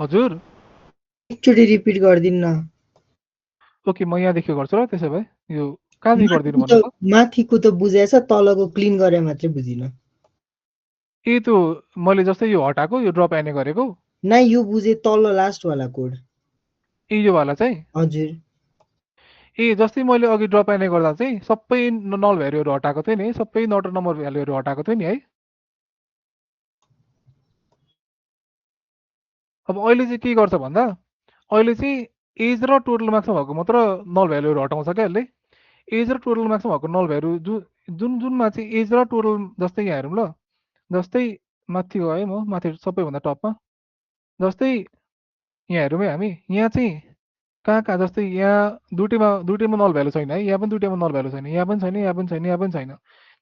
हजुर एकचोटि रिपिट गरिदिनु न। ओके, म यहाँदेखि गर्छु र त्यसो भए यो कहाँदेखि गरिदिनु भन्नु त? माथिको त बुझेछ, तलको क्लिन गरे मात्रै बुझिन। ए त्यो मैले जस्तै यो हटाएको यो ड्रप एने गरेको नै यो बुझे, तल लास्ट वाला कोड। ए यो वाला चाहिँ हजुर ए जस्तै मैले अघि ड्रप एने गर्दा चाहिँ सबै नल भ्यालुहरू हटाएको थिएँ नि, सबै नट नम्बर भ्यालुहरू हटाएको थिएँ नि है। अब अहिले चाहिँ के गर्छ भन्दा अहिले चाहिँ एज र टोटल मार्क्समा भएको मात्र नल भ्यालुहरू हटाउँछ क्या यसले। एज र टोटल मार्क्समा भएको नल भ्यालु जुनमा चाहिँ एज र टोटल जस्तै यहाँ हेरौँ ल, जस्तै माथि हो है, म माथि सबैभन्दा टपमा। जस्तै यहाँ हेरौँ है हामी, यहाँ चाहिँ कहाँ जस्तै यहाँ दुइटैमा नल भ्यालु छैन है, यहाँ पनि दुइटैमा नल भ्यालु छैन, यहाँ पनि छैन, यहाँ पनि छैन, यहाँ पनि छैन।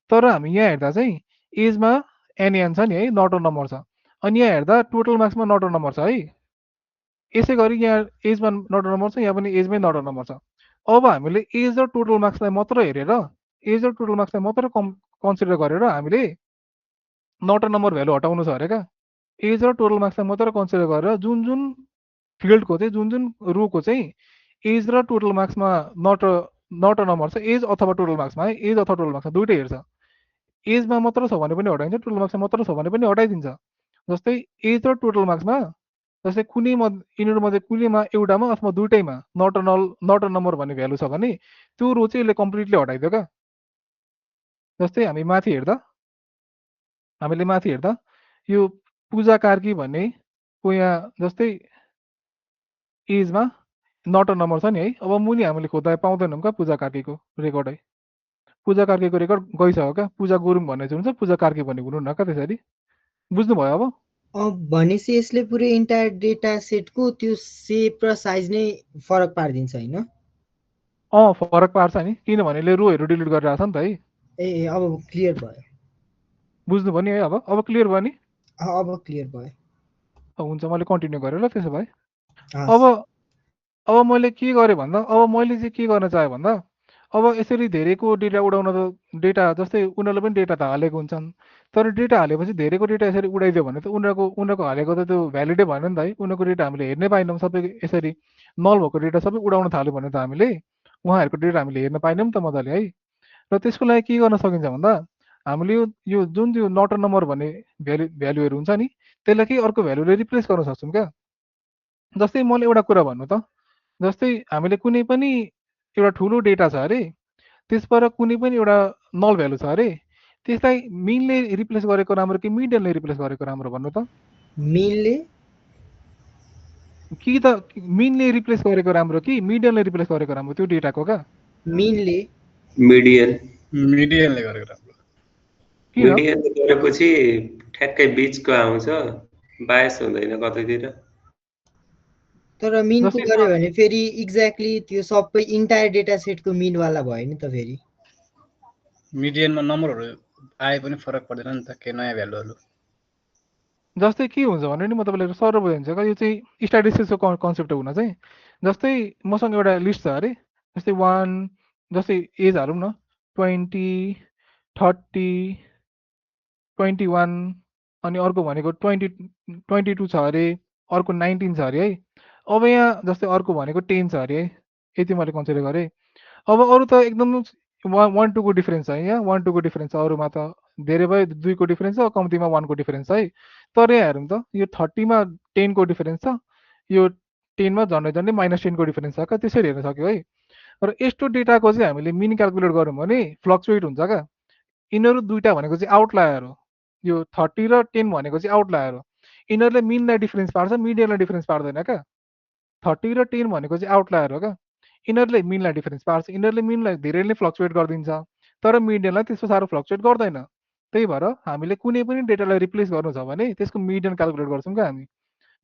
तर हामी यहाँ हेर्दा चाहिँ एजमा एनएन छ नि है, नट अ नम्बर छ। अनि यहाँ हेर्दा टोटल मार्क्समा नट अ नम्बर छ है। यसै गरी यहाँ एजमा नट अ नम्बर छ, यहाँ पनि एजमै नट अ नम्बर छ। अब हामीले एज र टोटल मार्क्सलाई मात्र हेरेर, एज र टोटल मार्क्सलाई मात्र कन्सिडर गरेर हामीले नट अ नम्बर भ्यालु हटाउनु छ अरे क्या। एज र टोटल मार्क्सलाई मात्र कन्सिडर गरेर जुन जुन फिल्डको चाहिँ जुन जुन रोको चाहिँ एज र टोटल मार्क्समा नट अ नम्बर छ, एज अथवा टोटल मार्क्समा है, एज अथवा टोटल मार्क्समा दुइटै हेर्छ। एजमा मात्र छ भने पनि हटाइन्छ, टोटल मार्क्समा मात्र छ भने पनि हटाइदिन्छ। जस्तै एज र टोटल मार्क्समा जस्तै कुनै यिनीहरूमध्ये कुनैमा एउटामा अथवा दुइटैमा नट अ नम्बर भन्ने भ्यालु छ भने त्यो रो चाहिँ यसले कम्प्लिटली हटाइदियो क्या। जस्तै हामीले माथि हेर्दा यो पूजा कार्की भन्ने को यहाँ जस्तै एजमा नट अ नम्बर छ नि है। अब मुनि हामीले खोज्दा पाउँदैनौँ क्या पूजा कार्कीको रेकर्ड है। पूजा कार्कीको रेकर्ड गइसक्यो क्या, पूजा गुरुङ भन्ने चाहिँ हुन्छ, पूजा कार्की भन्ने हुनु न क्या। त्यसरी बुझ्नुभयो अब? भनेपछि यसले पुरै इन्टायर डेटा सेटको त्यो सेप र साइज नै फरक पारिदिन्छ होइन? फरक पार्छ नि, किनभने यसले रोहरू डिलिट गरिरहेको छ नि त है। ए अब क्लियर भयो। बुझ्नुभयो नि है? अब क्लियर भयो नि? अब क्लियर भयो। हुन्छ, मैले कन्टिन्यू गरेँ ल त्यसो भए। हस्। अब मैले के गरेँ भन्दा, अब मैले चाहिँ के गर्न चाहेँ भन्दा, अब यसरी धेरैको डेटा उडाउन त डेटा जस्तै उनीहरूले पनि डेटा त हालेको हुन्छन्, तर डेटा हालेपछि धेरैको डेटा यसरी उडाइदियो भने त उनीहरूको हालेको त त्यो भ्यालिडै भएन नि त है। उनीहरूको डेटा हामीले हेर्नै पाएनौँ, सबै यसरी नल भएको डेटा सबै उडाउन थाल्यो भने त हामीले उहाँहरूको डेटा हामीले हेर्न पाएनौँ नि त मजाले है। र त्यसको लागि के गर्न सकिन्छ भन्दा हामीले यो जुन त्यो नट अ नम्बर भन्ने भ्यालुहरू हुन्छ नि, त्यसलाई केही अर्को भ्यालुले रिप्लेस गर्न सक्छौँ क्या। जस्तै मैले एउटा कुरा भन्नु त, जस्तै हामीले कुनै पनि एउटा ठुलो डेटा छ अरे, त्यसबाट कुनै पनि एउटा नल भ्यालु छ अरे, त्यसलाई मिनले रिप्लेस गरेको राम्रो कि मिडियनले रिप्लेस गरेको राम्रो भन्नु त? मिनले कि त मिनले रिप्लेस गरेको राम्रो कि मिडियनले रिप्लेस गरेको राम्रो त्यो डेटाको क्या? मिनले मिडियनले गरेको राम्रो। मिडियनले गरेपछि ठ्याक्कै बिचको आउँछ, बायस हुँदैन कतैतिर। तर मिनको गऱ्यो भने फेरि एक्ज्याक्टली त्यो सबै इन्टायर डेटा सेटको मिनवाला भयो नि त। फेरि मिडियनमा नम्बरहरू आए पनि फरक पर्दैन नि त, के नयाँ भ्यालुहरू। जस्तै के हुन्छ भने नि, म तपाईँलाई सरल बुझाइदिन्छु क्या। यो चाहिँ स्ट्याटिस्टिक्सको कन्सेप्ट हुन चाहिँ, जस्तै मसँग एउटा लिस्ट छ अरे, जस्तै 1 जस्तै एज हालौँ न 20, 30, 21, अनि अर्को भनेको 22 छ अरे, अर्को 19 छ अरे है। अब यहाँ जस्तै अर्को भनेको 10 छ अरे है, यति मैले कन्सिडर गरेँ। अब अरू त एकदम 1 2 को डिफरेन्स छ, यहाँ 1 2 को डिफरेन्स छ, अरूमा त धेरै भयो 2 को डिफरेन्स छ, कम्तीमा 1 को डिफरेन्स छ है। तर यहाँ हेरौँ त, यो 30मा 10 को डिफरेन्स छ, यो 10मा झन्डै झन्डै -10 को डिफरेन्स छ क्या। त्यसरी हेर्न सक्यो है। र यस्तो डेटाको चाहिँ हामीले मिन क्यालकुलेट गऱ्यौँ भने फ्लक्चुएट हुन्छ क्या। यिनीहरू दुइटा भनेको चाहिँ आउटलायर हो, यो 30 र 10 भनेको चाहिँ आउटलायर हो। यिनीहरूले मिनलाई डिफरेन्स पार्छ, मिडियनलाई डिफरेन्स पार्दैन क्या। 30 र 10 भनेको चाहिँ आउटलायर हो क्या। यिनीहरूले मिनलाई डिफरेन्स पार्छ, यिनीहरूले मिनलाई धेरै नै फ्लक्चुएट गरिदिन्छ, तर मिडियनलाई त्यस्तो साह्रो फ्लक्चुएट गर्दैन। त्यही भएर हामीले कुनै पनि डेटालाई रिप्लेस गर्नु छ भने त्यसको मिडियन क्यालकुलेट गर्छौँ क्या हामी।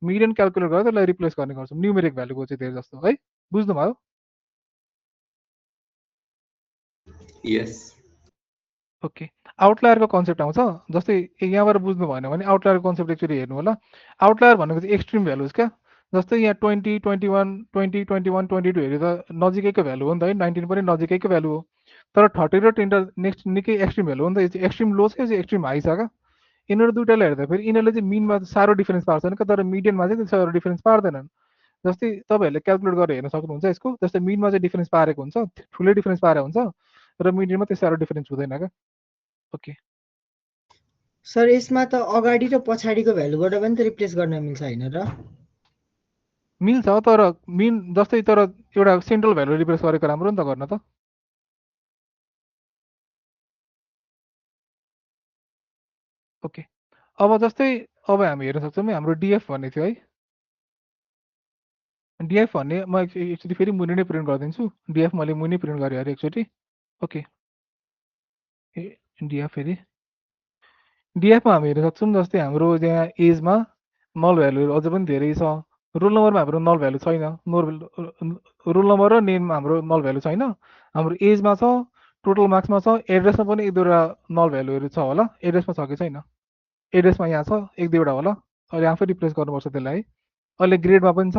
मिडियन क्यालकुलेट गरेर त्यसलाई रिप्लेस गर्ने गर्छौँ, न्युमेरिक भ्यालुको चाहिँ धेरै जस्तो है। बुझ्नुभयो? यस। ओके, आउटलायरको कन्सेप्ट आउँछ। जस्तै यहाँबाट बुझ्नु भएन भने आउटलायरको कन्सेप्ट एक्चुअली हेर्नु होला। आउटलायर भनेको चाहिँ एक्सट्रिम भ्यालुज क्या। जस्तै यहाँ 20, 21, 20, 21, 22 हेऱ्यो त नजिकैको भ्यालु हो नि त है, 19 पनि नजिकैको भ्यालु हो। तर 30 र 10 त नेक्स्ट निकै एक्सट्रिम भ्यालु हो नि त। यो चाहिँ एक्सट्रिम लो छ, यो चाहिँ एक्सट्रिम हाई छ क्या। यिनीहरू दुइटालाई हेर्दा फेरि यिनीहरूले चाहिँ मिनमा साह्रो डिफरेन्स पार्छन् क्या, तर मिडियनमा चाहिँ त्यति साह्रो डिफरेन्स पार्दैनन्। जस्तै तपाईँहरूले क्यालकुलेट गरेर हेर्न सक्नुहुन्छ यसको। जस्तै मिनमा चाहिँ डिफरेन्स पारेको हुन्छ, ठुलै डिफरेन्स पारेको हुन्छ, र मिडियनमा त्यति साह्रो डिफरेन्स हुँदैन क्या। ओके सर, यसमा त अगाडि र पछाडिको भ्यालुबाट पनि त रिप्लेस गर्न मिल्छ होइन र? मिल्छ, तर मिन जस्तै तर एउटा सेन्ट्रल भ्यालु रिप्लेस गरेको राम्रो नि त गर्न त। ओके, अब जस्तै अब हामी हेर्न सक्छौँ हाम्रो डिएफ भन्ने थियो है। डिएफ भन्ने म एकचोटि फेरि मुनि नै प्रिन्ट गरिदिन्छु। डिएफ मैले मुनि प्रिन्ट गरेँ अरे एकचोटि। ओके, डिएफ फेरि डिएफमा हामी हेर्न सक्छौँ जस्तै हाम्रो यहाँ एजमा नल भ्यालुहरू अझ पनि धेरै छ। रोल नम्बरमा हाम्रो नल भ्यालु छैन। रोल नम्बर र नेममा हाम्रो नल भ्यालु छैन। हाम्रो एजमा छ, टोटल मार्क्समा छ, एड्रेसमा पनि एक दुईवटा नल भ्यालुहरू छ होला। एड्रेसमा छ कि छैन? एड्रेसमा यहाँ छ, एक दुईवटा होला। अहिले आफै रिप्लेस गर्नुपर्छ त्यसलाई है। अहिले ग्रेडमा पनि छ,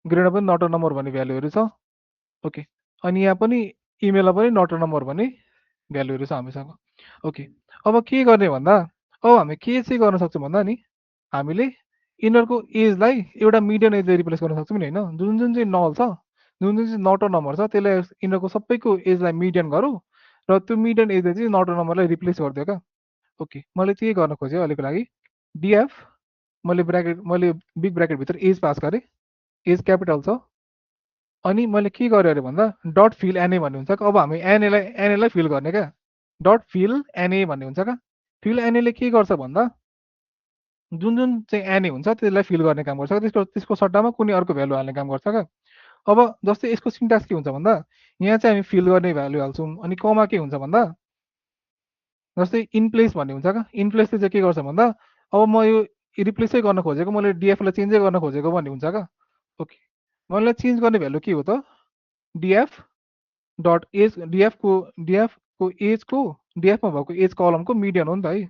ग्रेडमा पनि नट अ नम्बर भन्ने भ्यालुहरू छ। ओके, अनि यहाँ पनि इमेलमा पनि नट अ नम्बर भन्ने भ्यालुहरू छ हामीसँग। ओके, अब के गर्ने भन्दा अब हामी के चाहिँ गर्न सक्छौँ भन्दा नि हामीले यिनीहरूको एजलाई एउटा मिडियन एजले रिप्लेस गर्न सक्छौँ नि होइन। जुन जुन चाहिँ नल छ, जुन जुन चाहिँ नट अ नम्बर छ, त्यसलाई यिनीहरूको सबैको एजलाई मिडियन गरौँ र त्यो मिडियन एजले चाहिँ नट अ नम्बरलाई रिप्लेस गरिदियो क्या। ओके, मैले त्यही गर्न खोजेँ अहिलेको लागि। डिएफ मैले बिग ब्राकेटभित्र एज पास गरेँ, एज क्यापिटल छ। अनि मैले के गरेँ अरे भन्दा डट फिल एनए भन्ने हुन्छ। अब हामी एनएलाई फिल गर्ने क्या। डट फिल एनए भन्ने हुन्छ क्या। फिल एनएले के गर्छ भन्दा जुन जुन चाहिँ एनए हुन्छ त्यसलाई फिल गर्ने काम गर्छ। त्यसको सट्टामा कुनै अर्को भ्यालु हाल्ने काम गर्छ क्या। अब जस्तै यसको सिन्ट्याक्स के हुन्छ भन्दा यहाँ चाहिँ हामी फिल गर्ने भ्यालु हाल्छौँ। अनि कमा के हुन्छ भन्दा जस्तै इन प्लेस भन्ने हुन्छ क्या। इन प्लेसले चाहिँ के गर्छ भन्दा अब म यो रिप्लेसै गर्न खोजेको, मैले डिएफलाई चेन्जै गर्न खोजेको भन्ने हुन्छ क्या। ओके, मैले चेन्ज गर्ने भ्यालु के हो त डिएफ डट एज डिएफको डिएफमा भएको एज कलमको मिडियन हो नि त है।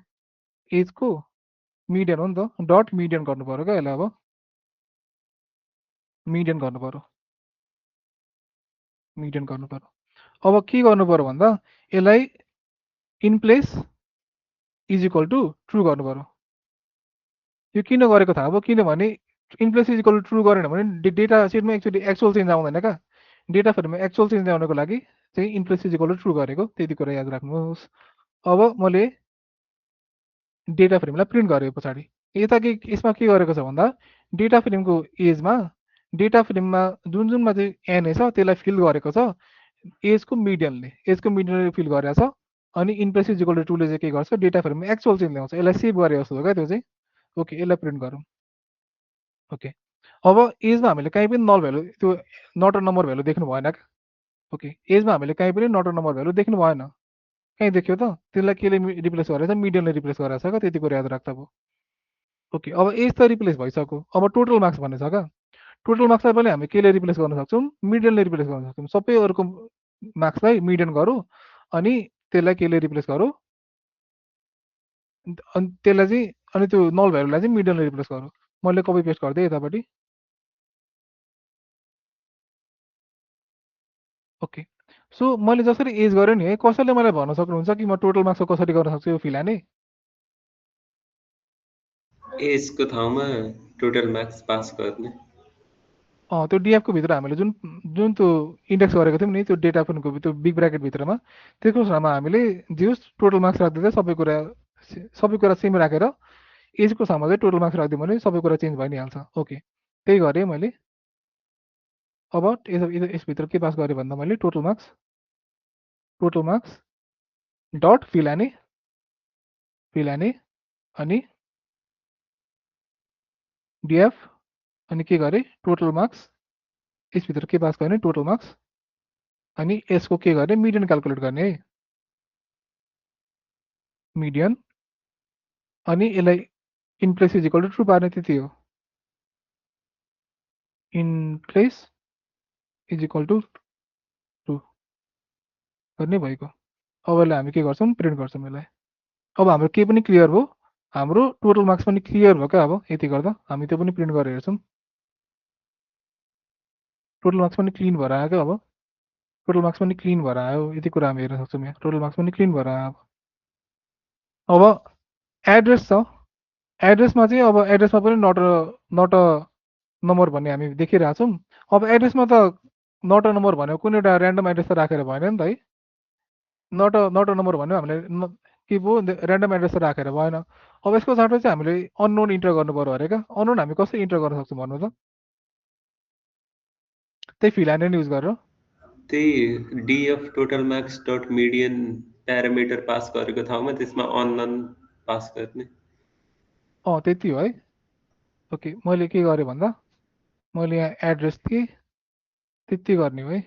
एजको मिडियन हो नि त, डट मिडियन गर्नु पऱ्यो क्या यसलाई। अब मिडियन गर्नु पऱ्यो, मिडियन गर्नु पऱ्यो। अब के गर्नु पऱ्यो भन्दा यसलाई in place is equal to true गर्नु पऱ्यो। यो किन गरेको थाहा भयो? किनभने in place is equal to true गरेन भने डेटा सिटमा एक्चुअली एक्चुअल चेन्ज आउँदैन क्या। डेटा फ्रेममा एक्चुअल चेन्ज आउनको लागि चाहिँ in place is equal to true गरेको, त्यति कुरा याद राख्नुहोस्। अब मैले डेटा फ्रेमलाई प्रिन्ट गरेँ पछाडि। यता के यसमा के गरेको छ भन्दा डेटा फ्रेमको एजमा डेटा फ्रेममा जुन जुनमा चाहिँ एनए छ त्यसलाई फिल गरेको छ एजको मिडियनले फिल गरेको छ। अनि in place is equal to टूले चाहिँ के गर्छ डेटा फ्रेममा एक्चुअल चेन्ज ल्याउँछ। यसलाई सेभ गरे जस्तो हो क्या त्यो चाहिँ। ओके, यसलाई प्रिन्ट गरौँ। ओके, अब एजमा हामीले कहीँ पनि नल भ्यालु त्यो नट अ नम्बर भ्यालु देख्नु भएन क्या। ओके, एजमा हामीले कहीँ पनि नट अ नम्बर भ्यालु देख्नु भएन। कहीँ देख्यो त? त्यसलाई केले रिप्लेस गरेछ? मिडियनले रिप्लेस गरेछ क्या। त्यति कुरा याद राख्दा भयो। ओके, अब एज त रिप्लेस भइसक्यो। अब टोटल मार्क्स भन्ने छ क्या। टोटल मार्क्सलाई पनि हामी केले रिप्लेस गर्न सक्छौँ? मिडियनले रिप्लेस गर्न सक्छौँ। सबै अरूको मार्क्सलाई मिडियन गरौँ अनि त्यसलाई केले रिप्लेस गरौँ, अनि त्यसलाई चाहिँ अनि त्यो नल भ्यालुलाई चाहिँ मिडियनले रिप्लेस गरौँ। मैले कपी पेस्ट गरिदिएँ यतापट्टि। ओके, सो मैले जसरी एज गरेँ नि है, कसैले मलाई भन्न सक्नुहुन्छ कि म टोटल मार्क्सको कसरी गर्न सक्छु यो फिलाने? एजको ठाउँमा टोटल मार्क्स पास गर्ने। त्यो डिएफको भित्र हामीले जुन जुन त्यो इन्डेक्स गरेको थियौँ नि त्यो डेटा फोनको त्यो बिग ब्राकेटभित्रमा त्यसको ठाउँमा हामीले जे टोटल मार्क्स राखिदिँदा सबै कुरा सेम राखेर एजको ठाउँमा चाहिँ टोटल मार्क्स राखिदिउँ भने सबै कुरा चेन्ज भइ नै हाल्छ। ओके, त्यही गरेँ मैले। अब यसभित्र के पास गरेँ भन्दा मैले टोटल मार्क्स डट फिलाने अनि डिएफ अनि के गरेँ टोटल मार्क्स। यसभित्र के पास गर्ने टोटल मार्क्स अनि यसको के गर्ने मिडियन क्यालकुलेट गर्ने है। मिडियन अनि यसलाई in place is equal to true पार्ने, त्यति हो। In place is equal to true गर्ने भएको। अब यसलाई हामी के गर्छौँ प्रिन्ट गर्छौँ यसलाई। अब हाम्रो के पनि क्लियर भयो, हाम्रो टोटल मार्क्स पनि क्लियर भयो क्या। अब यति गर्दा हामी त्यो पनि प्रिन्ट गरेर हेर्छौँ। टोटल मार्क्स पनि क्लिन भएर आयो क्या। अब टोटल मार्क्स पनि क्लिन भएर आयो, यति कुरा हामी हेर्न सक्छौँ यहाँ। टोटल मार्क्स पनि क्लिन भएर आयो। अब एड्रेस छ, एड्रेसमा चाहिँ अब एड्रेसमा पनि नट अ नम्बर भन्ने हामी देखिरहेको छौँ। अब एड्रेसमा त नट अ नम्बर भनेको कुनै एउटा ऱ्यान्डम एड्रेस त राखेर भएन नि त है। नट अ नम्बर भन्यो हामीले के भयो ऱ्यान्डम एड्रेस त राखेर भएन। अब यसको साटो चाहिँ हामीले अननोन इन्टर गर्नु पऱ्यो अरे क्या। अननोन हामी कसरी इन्टर गर्न सक्छौँ भन्नु त? त्यही फिलाने युज गरेर त्यही डिएफ total marks dot median parameter pass गरेको ठाउँमा त्यसमा अननोन पास गर्ने। त्यति हो है। ओके, मैले के गरेँ भन्दा मैले यहाँ एड्रेस थिएँ त्यति गर्ने हो है।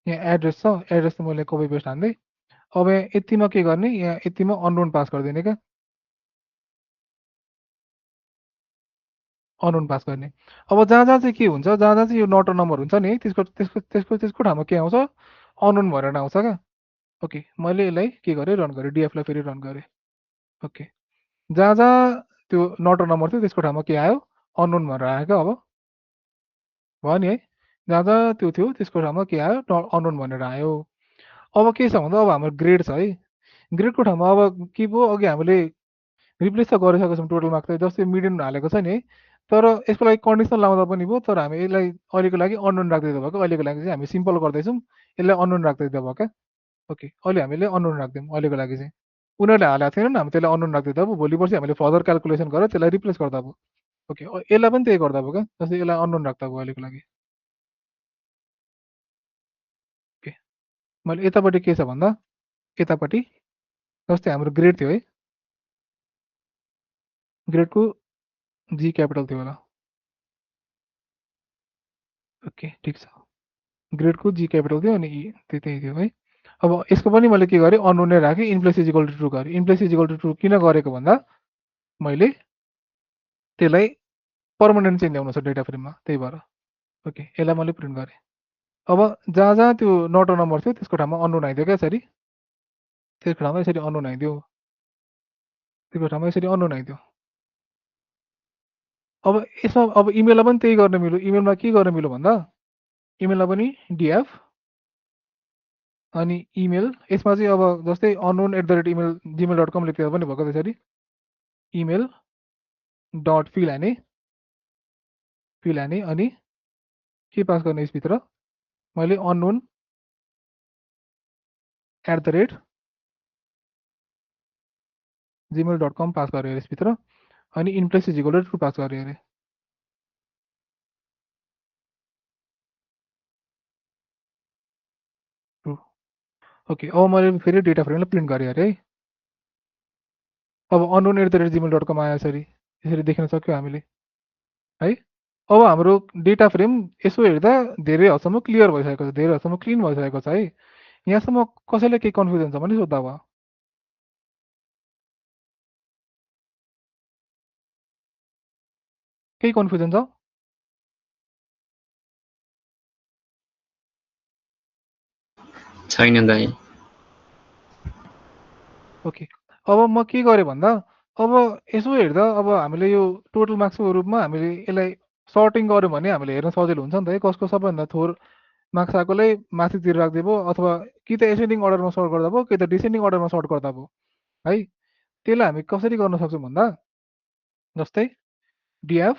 यहाँ एड्रेस छ, एड्रेस त मैले कपी पेस्ट हान्दै। अब यहाँ यतिमा के गर्ने, यहाँ यतिमा अननोन पास गरिदिने क्या। अननोन पास गर्ने। अब जहाँ जहाँ चाहिँ के हुन्छ, जहाँ जहाँ चाहिँ यो नट नम्बर हुन्छ नि त्यसको त्यसको त्यसको त्यसको ठाउँमा के आउँछ, अननोन भनेर आउँछ क्या। ओके, मैले यसलाई के गरेँ, रन गरेँ, डिएफलाई फेरि रन गरेँ। ओके, जहाँ जहाँ त्यो नट नम्बर थियो त्यसको ठाउँमा के आयो, अननोन भनेर आयो क्या। अब भयो नि है, जहाँ जहाँ त्यो थियो त्यसको ठाउँमा के आयो, अननोन भनेर आयो। अब के छ भन्दा अब हाम्रो ग्रेड छ है, ग्रेडको ठाउँमा अब के भयो, अघि हामीले रिप्लेस त गरिसकेको छौँ टोटल मार्क्स, जस्तै मिडियन हालेको छ नि है, तर यसको लागि कन्डिसन लाउँदा पनि भयो, तर हामी यसलाई अहिलेको लागि अननोन राख्दै भयो क्या। अहिलेको लागि चाहिँ हामी सिम्पल गर्दैछौँ, यसलाई अननोन राख्दै भयो क्या। ओके, अहिले हामीले अननोन राखिदिउँ अहिलेको लागि चाहिँ। उनीहरूले हालेको थिएन, हामी त्यसलाई अननोन राखिदिँदा भयो, भोलि पर्सि हामीले फर्दर क्यालकुलेसन गरेर त्यसलाई रिप्लेस गर्दा भयो। ओके, यसलाई पनि त्यही गर्दा भयो क्या, जस्तै यसलाई अननोन राख्दा भयो अहिलेको लागि। ओके, मैले यतापट्टि के छ भन्दा, यतापट्टि जस्तै हाम्रो ग्रेड थियो है, ग्रेडको जी क्यापिटल थियो होला। ओके, ठिक छ, ग्रेडको जी क्यापिटल थियो अनि त्यही थियो है। अब यसको पनि मैले के गरेँ, अननोन नै राखेँ, इन्प्लेस इजिकल टु ट्रु गरेँ। इन्प्लेस इजिकल टु ट्रु किन गरेको भन्दा, मैले त्यसलाई पर्मानेन्ट चेन्ज ल्याउनु छ डेटा फ्रेममा, त्यही भएर। ओके, यसलाई मैले प्रिन्ट गरेँ। अब जहाँ जहाँ त्यो नट नम्बर थियो त्यसको ठाउँमा अननोन आइदियो क्या यसरी, त्यसको ठाउँमा यसरी अननोन आइदियो, त्यसको ठाउँमा यसरी अननोन आइदियो। अब यसमा अब इमेललाई पनि त्यही गर्न मिल्यो। इमेलमा के गर्न मिल्यो भन्दा, इमेललाई पनि डिएफ अनि इमेल, यसमा चाहिँ अब जस्तै unknown@email gmail.com लेखेर पनि भएको त्यसरी, इमेल डट फिल हाने अनि के पास गर्ने यसभित्र, मैले unknown@gmail.com पास गरेँ यसभित्र, अनि इन्प्लेस इजिकल टु ट्रु पास गरेँ अरे। ट्रु। ओके, अब मैले फेरि डेटा फ्रेमलाई प्रिन्ट गरेँ अरे है। अब unknown@gmail.com आयो यसरी देख्न सक्यो हामीले है। अब हाम्रो डेटा फ्रेम यसो हेर्दा धेरै हदसम्म क्लियर भइसकेको छ, धेरै हदसम्म क्लिन भइसकेको छ है। यहाँसम्म कसैलाई केही कन्फ्युजन छ भने सोद्धा भयो। केही कन्फ्युजन छ? छैन दाइ। ओके, अब म के गरेँ भन्दा, अब यसो हेर्दा अब हामीले यो टोटल मार्क्सको रूपमा हामीले यसलाई सर्टिङ गऱ्यौँ भने हामीले हेर्न सजिलो हुन्छ नि त है, कसको सबैभन्दा थोर मार्क्स आएकोलाई माथितिर राख्दै भयो, अथवा कि त एसेन्डिङ अर्डरमा सर्ट गर्दा भयो, कि त डिसेन्डिङ अर्डरमा सर्ट गर्दा भयो है। त्यसलाई हामी कसरी गर्न सक्छौँ भन्दा, जस्तै डिएफ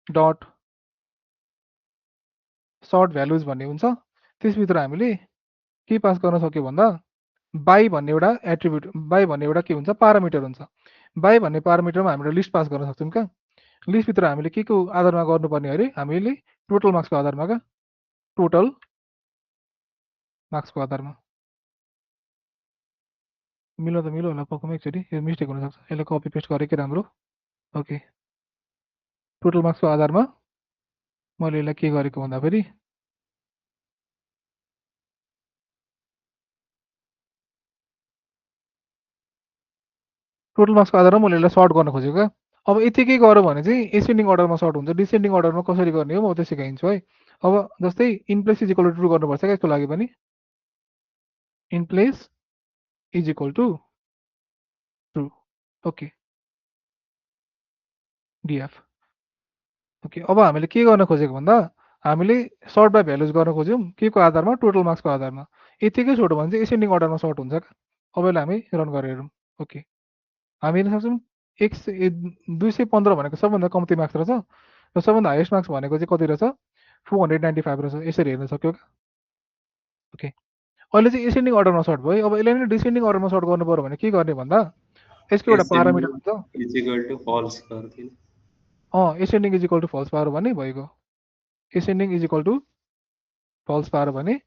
डट सर्ट भ्यालुज भन्ने हुन्छ, त्यसभित्र हामीले के पास गर्न सक्यो भन्दा, बाई भन्ने एउटा एट्रिब्युट, बाई भन्ने एउटा के हुन्छ, पारामिटर हुन्छ। बाई भन्ने पारामिटरमा हामीले लिस्ट पास गर्न सक्छौँ क्या। लिस्टभित्र हामीले के को आधारमा गर्नुपर्ने अरे, हामीले टोटल मार्क्सको आधारमा क्या, टोटल मार्क्सको आधारमा। मिल्न त मिल्यो होला पक्कमै, एकचोटि यो मिस्टेक हुनसक्छ, यसलाई कपी पेस्ट गरेकै राम्रो। ओके, टोटल मार्क्सको आधारमा मैले यसलाई के गरेको भन्दा फेरि, टोटल मार्क्सको आधारमा मैले यसलाई सर्ट गर्न खोजेको क्या। अब यतिकै गऱ्यो भने चाहिँ एसेन्डिङ अर्डरमा सर्ट हुन्छ, डिसेन्डिङ अर्डरमा कसरी गर्ने हो म त्यो सिकाइदिन्छु है। अब जस्तै inplace is equal to true गर्नुपर्छ क्या यसको लागि पनि, inplace is equal to true. Okay, df. Okay, अब हामीले के गर्न खोजेको भन्दा, हामीले सर्ट बाई भ्यालुज गर्न खोज्यौँ, के को आधारमा, टोटल मार्क्सको आधारमा। यतिकै छोड्यो भने चाहिँ एसेन्डिङ अर्डरमा सर्ट हुन्छ क्या। अब यसलाई हामी रन गरेर हेरौँ। ओके, हामी हेर्न सक्छौँ 215 भनेको सबभन्दा कम्ती मार्क्स रहेछ, र सबभन्दा हाइएस्ट मार्क्स भनेको चाहिँ कति रहेछ, 495 रहेछ, यसरी हेर्न सक्यो क्या। ओके, अहिले चाहिँ एसेन्डिङ अर्डरमा सर्ट भयो। अब यसलाई नै डिसेन्डिङ अर्डरमा सर्ट गर्नु पऱ्यो भने के गर्ने भन्दा, यसको एउटा पारामिटर हुन्छ, इजिकल टु फल्स गरिदिनु। Ascending is equal to false पारो भने भइगयो। Ascending is equal to false पारो भने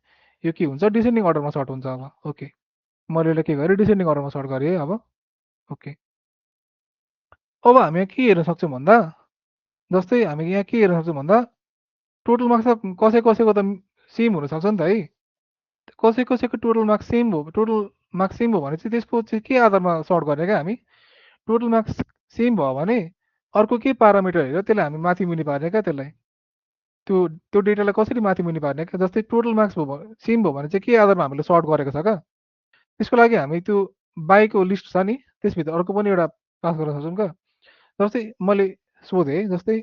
यो के हुन्छ, डिसेन्डिङ अर्डरमा सर्ट हुन्छ। अब ओके, मैले यसलाई के गरेँ, डिसेन्डिङ अर्डरमा सर्ट गरेँ है। अब ओके, अब हामी यहाँ के हेर्न सक्छौँ भन्दा, जस्तै हामी यहाँ के हेर्न सक्छौँ भन्दा, टोटल मार्क्स त कसै कसैको त सेम हुनसक्छ नि त है। कसै कसैको टोटल मार्क्स सेम भयो, टोटल मार्क्स सेम भयो भने चाहिँ त्यसको चाहिँ के आधारमा सर्ट गर्ने क्या हामी, टोटल मार्क्स सेम भयो भने अर्को के पारामिटर हेरेर त्यसलाई हामी माथि मुनि पार्ने क्या त्यसलाई त्यो डेटालाई कसरी माथि मुनि पार्ने क्या जस्तै टोटल मार्क्स भयो सेम भयो भने चाहिँ के आधारमा हामीले सर्ट गरेको छ क्या त्यसको लागि हामी त्यो बाईको लिस्ट छ नि त्यसभित्र अर्को पनि एउटा पास गर्न सक्छौँ क्या जस्तै मैले सोधेँ जस्तै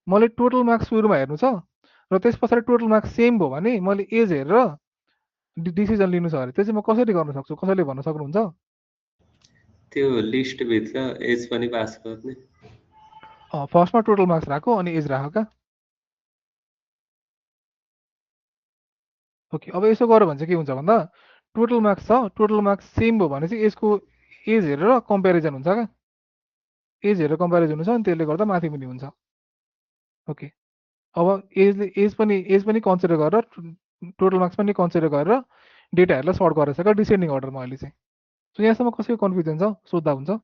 मैले टोटल मार्क्स सुरुमा हेर्नु छ र त्यस पछाडि टोटल मार्क्स सेम भयो भने मैले एज हेरेर डिसिजन लिनु छ अरे त्यो चाहिँ म कसरी गर्न सक्छु कसैले भन्न सक्नुहुन्छ त्यो लिस्ट भित्र एज पनि पास गर्ने फर्स्टमा टोटल मार्क्स राखो अनि एज राख क्या ओके अब यसो गर्यो भने चाहिँ के हुन्छ भन्दा टोटल मार्क्स छ टोटल मार्क्स सेम भयो भने चाहिँ यसको एज हेरेर कम्पेरिजन हुन्छ क्या एज हेरेर कम्पेरिजन हुन्छ अनि त्यसले गर्दा माथि मुनि हुन्छ ओके अब एज पनि कन्सिडर गरेर टोटल मार्क्स पनि कन्सिडर गरेर डेटाहरूलाई सर्ट गरेछ क्या डिसेन्डिङ अर्डरमा अहिले चाहिँ सो यहाँसम्म कसैको कन्फ्युजन छ सोद्धा हुन्छ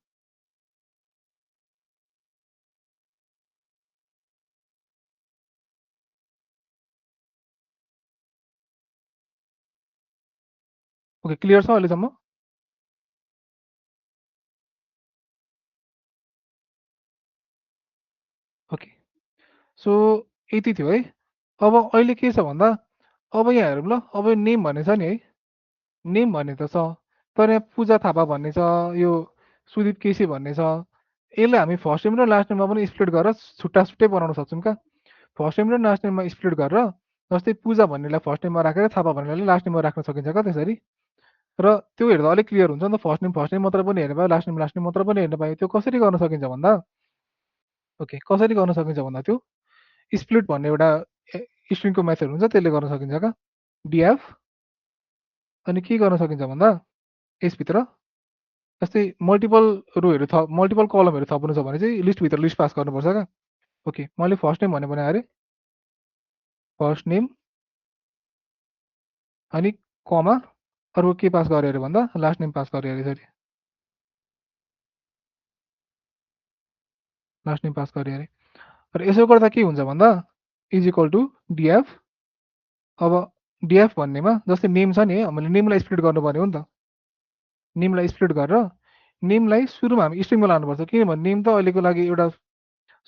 ओके क्लियर छ अहिलेसम्म ओके सो यति थियो है अब अहिले के छ भन्दा अब यहाँ हेरौँ ल अब नेम भन्ने छ नि है नेम भन्ने त छ तर यहाँ पूजा थापा भन्ने छ यो सुदीप केसी भन्ने छ यसलाई हामी फर्स्ट नेम र लास्ट नेममा पनि स्प्लिट गरेर छुट्टा छुट्टै बनाउन सक्छौँ क्या फर्स्ट नेम र लास्ट नेममा स्प्लिट गरेर जस्तै पूजा भन्नेलाई फर्स्ट नेममा राखेर थापा भन्नेलाई लास्ट नेममा राख्न सकिन्छ क्या त्यसरी र त्यो हेर्दा अलिक क्लियर हुन्छ नि त फर्स्ट नेम मात्र पनि हेर्न पायो लास्ट नेम मात्र पनि हेर्न पायो त्यो कसरी गर्न सकिन्छ भन्दा ओके कसरी गर्न सकिन्छ भन्दा त्यो स्प्लिट भन्ने एउटा स्ट्रिङको मेथड हुन्छ त्यसले गर्न सकिन्छ क्या डिएफ अनि के गर्न सकिन्छ भन्दा यसभित्र जस्तै मल्टिपल रोहरू मल्टिपल कलमहरू थप्नु छ भने चाहिँ लिस्टभित्र लिस्ट पास गर्नुपर्छ क्या ओके मैले फर्स्ट नेम भन्ने बनाएँ अरे फर्स्ट नेम अनि कमा अर्को के पास गरेँ अरे भन्दा लास्ट नेम पास गरेँ अरे यसरी लास्ट नेम पास गरेँ अरे र यसो गर्दा के हुन्छ भन्दा इज इक्वल टु डिएफ अब डिएफ भन्नेमा जस्तै नेम छ नि है हामीले नेमलाई स्प्लिट गर्नुपर्ने हो नि त नेमलाई स्प्लिट गरेर नेमलाई सुरुमा हामी स्ट्रिङमा लानुपर्छ किनभने नेम त अहिलेको लागि एउटा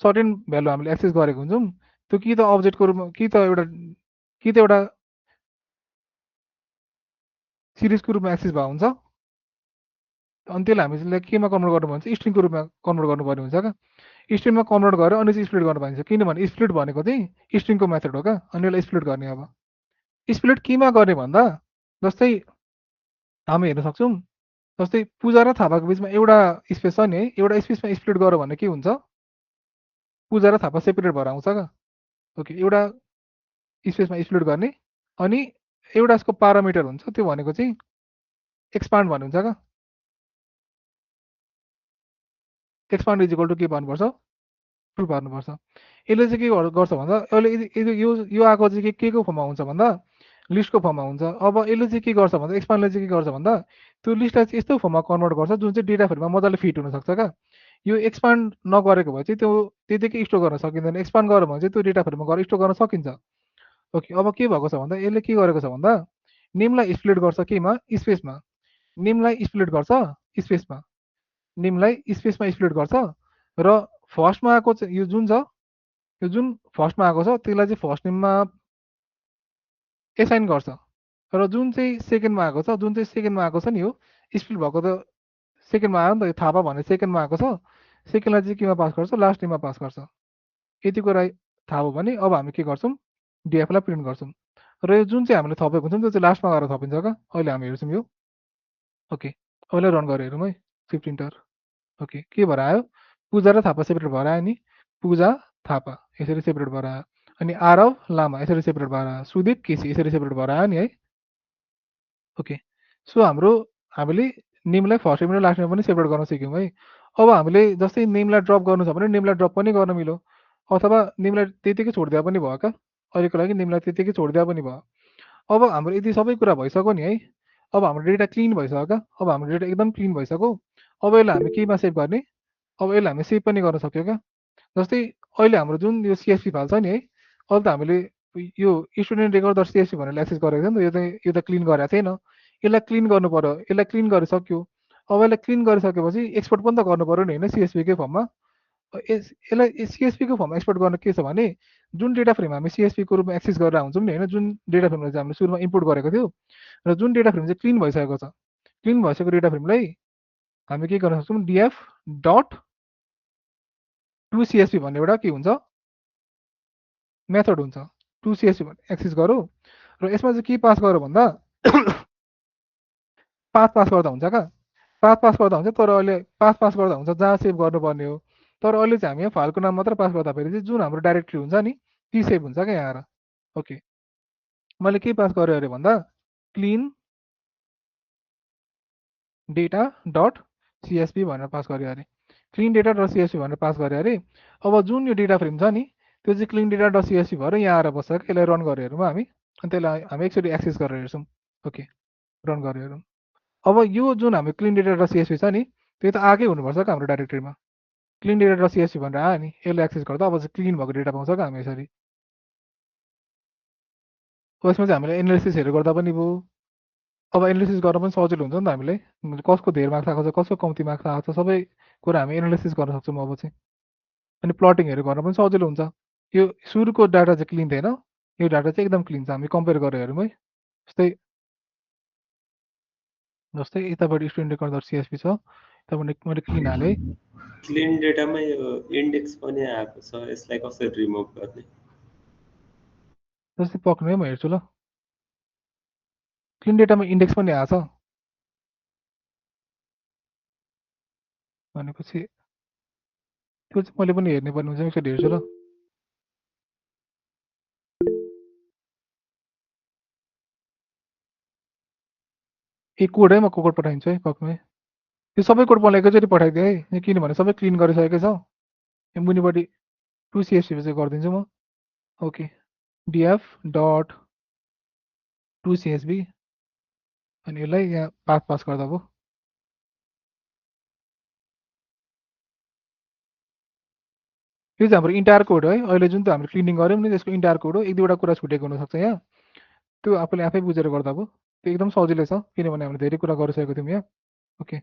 सर्टेन भ्यालु हामीले एक्सेस गरेको हुन्छौँ त्यो कि त अब्जेक्टको रूपमा कि त एउटा सिरिजको रूपमा एक्सेस भएको हुन्छ अनि त्यसलाई हामीले केमा कन्भर्ट गर्नु भन्छ स्ट्रिङको रूपमा कन्भर्ट गर्नुपर्ने हुन्छ क्या स्ट्रिङमा कन्भर्ट गरेर अनि चाहिँ स्प्लिट गर्नु पाइन्छ किनभने स्प्लिट भनेको चाहिँ स्ट्रिङको मेथड हो क्या अनि यसलाई स्प्लिट गर्ने अब स्प्लिट केमा गर्ने भन्दा जस्तै हामी हेर्न सक्छौँ जस्तै पूजा र थापाको बिचमा एउटा स्पेस छ नि है एउटा स्पेसमा स्प्लिट गर्यो भने के हुन्छ पूजा र थापा सेपरेट भएर आउँछ क्या ओके एउटा स्पेसमा स्प्लिट गर्ने अनि एउटा यसको पारामिटर हुन्छ त्यो भनेको चाहिँ एक्सपान्ड भन्ने हुन्छ क्या एक्सपान्ड इज इक्वल टु के भन्नुपर्छ ट्रु पार्नुपर्छ यसले चाहिँ के गर्छ भन्दा अहिले यो आएको चाहिँ के को फर्ममा हुन्छ भन्दा लिस्टको फर्ममा हुन्छ अब यसले चाहिँ के गर्छ भन्दा एक्सपान्डले चाहिँ के गर्छ भन्दा त्यो लिस्टलाई चाहिँ यस्तो फर्ममा कन्भर्ट गर्छ जुन चाहिँ डेटा फ्रेममा मजाले फिट हुनसक्छ क्या यो एक्सपान्ड नगरेको भए चाहिँ त्यो त्यतिकै स्टोर गर्न सकिँदैन एक्सपान्ड गर्यो भने चाहिँ त्यो डेटा फ्रेममा गएर स्टोर गर्न सकिन्छ ओके अब के भएको छ भन्दा यसले के गरेको छ भन्दा नेमलाई स्प्लिट गर्छ केमा स्पेसमा नेमलाई स्प्लिट गर्छ स्पेसमा नेमलाई स्पेसमा स्प्लिट गर्छ र फर्स्टमा आएको यो जुन छ यो जुन फर्स्टमा आएको छ त्यसलाई चाहिँ फर्स्ट नेममा एसाइन गर्छ र जुन चाहिँ सेकेन्डमा आएको छ जुन चाहिँ सेकेन्डमा आएको छ नि यो स्प्लिट भएको त सेकेन्डमा आयो नि त थापा भन्ने सेकेन्डमा आएको छ सेकेन्डलाई चाहिँ केमा पास गर्छ लास्ट नेममा पास गर्छ यति कुरा थाहा भयो भने अब हामी के गर्छौँ डिएफलाई प्रिन्ट गर्छौँ र यो जुन चाहिँ हामीले थपेको हुन्छौँ त्यो चाहिँ लास्टमा गएर थपिन्छ क्या अहिले हामी हेर्छौँ यो ओके अहिले रन गरेर हेरौँ है सिफ्ट इन्टर ओके के भएर आयो पूजा र थापा सेपरेट भएर आयो नि पूजा थापा यसरी सेपरेट भएर आयो अनि आरव लामा यसरी सेपरेट भएर आयो सुदीप केसी यसरी सेपरेट भएर आयो नि है ओके सो हामीले नेमलाई फर्स्ट नेम र लास्ट नेम पनि सेपरेट गर्न सिक्यौँ है अब हामीले जस्तै नेमलाई ड्रप गर्नु छ भने नेमलाई ड्रप पनि गर्न मिल्यो अथवा नेमलाई त्यतिकै छोडिदिए पनि भयो क्या अहिलेको लागि नेमलाई त्यतिकै छोडिदिए पनि भयो अब हाम्रो यति सबै कुरा भइसक्यो नि है अब हाम्रो डेटा क्लिन भइसक्यो क्या अब हाम्रो डेटा एकदम क्लिन भइसक्यो अब यसलाई हामी केमा सेभ गर्ने अब यसलाई हामी सेभ पनि गर्न सक्यो क्या जस्तै अहिले हाम्रो जुन यो सिएसपी फाइल छ नि है अहिले त हामीले यो स्टुडेन्ट रेकर्ड सिएसपी भनेर एक्सेस गरेको थियो नि त यो त क्लिन गरेको थिएन यसलाई क्लिन गर्नु पर्यो यसलाई क्लिन गरिसक्यो अब यसलाई क्लिन गरिसकेपछि एक्सपोर्ट पनि त गर्नु पर्यो नि होइन सिएसपीकै फर्ममा यसलाई CSV को फर्ममा एक्सपोर्ट गर्न के छ भने जुन डेटा फ्रेम हामी CSV को रूपमा एक्सेस गरेर हुन्छौँ नि होइन, जुन डेटा फ्रेमलाई चाहिँ हामीले सुरुमा इम्पोर्ट गरेको थियो र जुन डेटा फ्रेम चाहिँ क्लिन भइसकेको छ, क्लिन भइसकेको डेटा फ्रेमलाई हामी के गर्न सक्छौँ, df डट टु CSV भन्ने एउटा के हुन्छ मेथड हुन्छ, टु CSV भन्ने एक्सेस गरौँ र यसमा चाहिँ के पास गरौँ भन्दा पास गर्दा हुन्छ क्या, पास गर्दा हुन्छ, तर अहिले पास गर्दा हुन्छ जहाँ सेभ गर्नुपर्ने हो, तर अहिले चाहिँ हामी यहाँ फाइलको नाम मात्र पास गर्दाखेरि चाहिँ जुन हाम्रो डाइरेक्टरी हुन्छ नि ती सेभ हुन्छ क्या यहाँ। ओके, मैले के पास गरेँ अरे भन्दा क्लिन डेटा डट CSV भनेर पास गरेँ अरे, क्लिन डेटा डट CSV भनेर पास गरेँ अरे। अब जुन यो डेटा फ्रेम छ नि त्यो चाहिँ क्लिन डेटा डट CSV भएर यहाँ आएर बस्छ, यसलाई रन गरेर हेरौँ हामी, अनि त्यसलाई हामी एकचोटि एक्सेस गरेर हेर्छौँ। ओके, रन गरेर हेरौँ। अब यो जुन हाम्रो क्लिन डेटा डट CSV छ नि त्यो त आएकै हुनुपर्छ क्या हाम्रो डाइरेक्टरीमा, क्लिन डेटा डट CSV भनेर आयो नि, यसलाई एक्सेस गर्दा अब चाहिँ क्लिन भएको डेटा पाउँछ क्या हामी यसरी। यसमा चाहिँ हामीले एनालिसिसहरू गर्दा पनि भयो, अब एनालिसिस गर्न पनि सजिलो हुन्छ नि त हामीलाई, कसको धेर मार्क्स आएको छ कसको कम्ती मार्क्स आएको छ सबै कुरा हामी एनालिसिस गर्न सक्छौँ अब चाहिँ। अनि प्लटिङहरू गर्न पनि सजिलो हुन्छ। यो सुरुको डाटा चाहिँ क्लिन थिएन, यो डाटा चाहिँ एकदम क्लिन छ, हामी कम्पेयर गरेर हेरौँ है। जस्तै यतापट्टि स्टुडेन्ट रेकर्ड डट CSV छ, यतापट्टि मैले क्लिन हालेँ। क्लिन डेटामा यो इन्डेक्स पनि आएको छ, यसलाई कसरी रिमुभ गर्ने? जस्तै पक्नु है, म हेर्छु ल। क्लिन डेटामा इन्डेक्स पनि आएको छ भनेपछि त्यो चाहिँ मैले पनि हेर्ने पर्ने हुन्छ, एकचोटि हेर्छु ल। एक कोड है, म कोड पठाइदिन्छु है पक्नु है, त्यो सबै कोड मलाई एकैचोटि पठाइदिएँ है, किनभने सबै क्लिन गरिसकेको छ। यो मुनिपट्टि टु CSV चाहिँ गरिदिन्छु म। Okay, df dot to CSV अनि यसलाई यहाँ पास गर्दा भयो। यो चाहिँ हाम्रो इन्टायर कोड है, अहिले जुन त हामीले क्लिनिङ गऱ्यौँ नि त्यसको इन्टायर कोड हो, एक दुईवटा कुरा छुटेको हुनसक्छ यहाँ, त्यो आफूले आफै बुझेर गर्दा भयो, त्यो एकदम सजिलै छ किनभने हामीले धेरै कुरा गरिसकेको थियौँ यहाँ। ओके,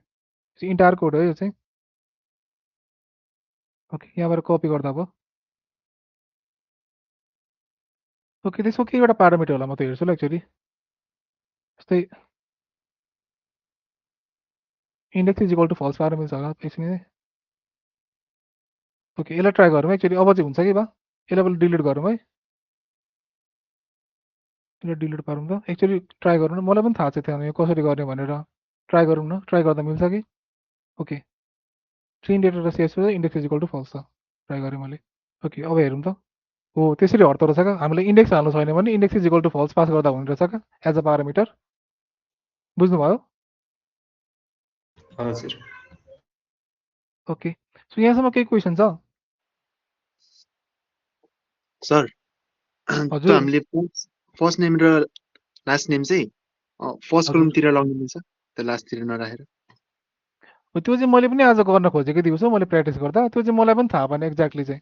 इन्टायर कोड हो यो चाहिँ। ओके, यहाँबाट कपी गर्दा भयो। ओके, त्यसको के एउटा प्यारामिटर होला म त हेर्छु ल एक्चुअली, जस्तै index is equal to false पाएर मिल्छ होला एकछिन है। ओके, यसलाई ट्राई गरौँ एक्चुअली, अब चाहिँ हुन्छ कि बा, यसलाई पनि डिलिट गरौँ है, यसलाई डिलिट पारौँ त एक्चुअली, ट्राई गरौँ न, मलाई पनि थाहा चाहिँ थिएन यो कसरी गर्ने भनेर, ट्राई गरौँ न, ट्राई गर्दा मिल्छ कि। ओके, क्लिन डेटा र CSV index is equal to false छ, ट्राई गरेँ मैले। ओके, अब हेरौँ त, हो त्यसरी हट्दो रहेछ क्या, हामीले इन्डेक्स हाल्नु छैन भने index is equal to false pass गर्दा हुने रहेछ क्या एज अ प्यारामिटर, बुझ्नुभयो? हजुर। ओके, सो यहाँसम्म केही क्वेसन छ? सर त हजुर, हामीले फर्स्ट नेम र लास्ट नेम चाहिँ फर्स्ट हजुर, कलमतिर लगाउनु मिल्छ त लास्टतिर नराखेर? त्यो चाहिँ मैले पनि आज गर्न खोजेको दिउँसो मैले प्र्याक्टिस गर्दा, त्यो चाहिँ मलाई पनि थाहा भएन एक्ज्याक्टली चाहिँ,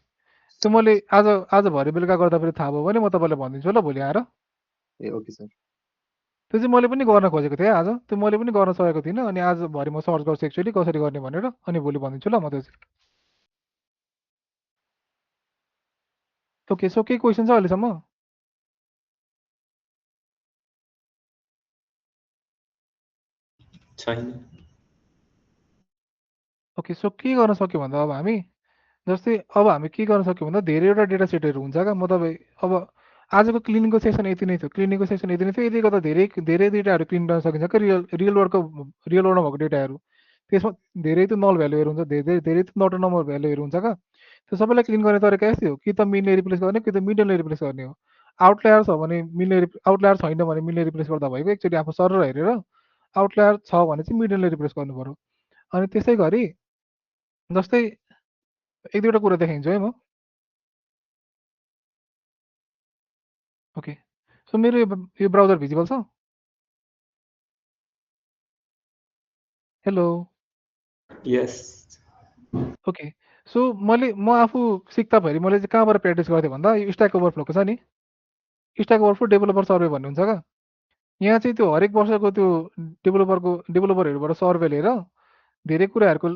त्यो मैले आज भरे बेलुका गर्दा फेरि थाहा भयो भने म तपाईँलाई भनिदिन्छु ल भोलि आएर। ए ओके सर। त्यो चाहिँ मैले पनि गर्न खोजेको थिएँ आज, त्यो मैले पनि गर्न सकेको थिइनँ, अनि आज भरे म सर्च गर्छु एक्चुअली कसरी गर्ने भनेर, अनि भोलि भनिदिन्छु ल म त्यो चाहिँ। ओके, सो केही क्वेसन छ अहिलेसम्म? छैन। ओके, सो के गर्न सक्यो भन्दा अब हामी जस्तै अब हामी के गर्न सक्यौँ भन्दा धेरैवटा डेटा सेटहरू हुन्छ क्या, म तपाईँ अब आजको क्लिनिङको सेसन यति नै थियो, क्लिनिङको सेसन यति नै थियो, यति गर्दा धेरै धेरै डेटाहरू क्लिन गर्न सकिन्छ क्या, रियल वर्ल्डमा भएको डेटाहरू, त्यसमा धेरै त नल भ्यालुहरू हुन्छ, धेरै धेरै त नट नम्बर भ्यालुहरू हुन्छ क्या, त्यो सबैलाई क्लिन गर्ने तरिका यस्तै हो, कि त मिनले रिप्लेस गर्ने कि त मिडलले रिप्लेस गर्ने हो। आउटलायर छ भने मिलले, आउटलायर छैन भने मिलले रिप्लेस गर्दा भएको, एकचोटि आफू सर हेरेर आउटलायर छ भने चाहिँ मिडलले रिप्लेस गर्नु पऱ्यो। अनि त्यसै गरी जस्तै एक दुईवटा कुरा देखाइदिन्छु है म। ओके, सो मेरो यो ब्राउजर भिजिबल छ? हेलो, यस। ओके, सो म आफू सिक्दाखेरि मैले चाहिँ कहाँबाट प्र्याक्टिस गर्थेँ भन्दा यो स्ट्याक ओभरफ्लोको छ नि, स्ट्याक ओभरफ्लो डेभलपर सर्वे भन्ने हुन्छ क्या, यहाँ चाहिँ त्यो हरेक वर्षको त्यो डेभलपरहरूबाट सर्वे लिएर धेरै कुराहरूको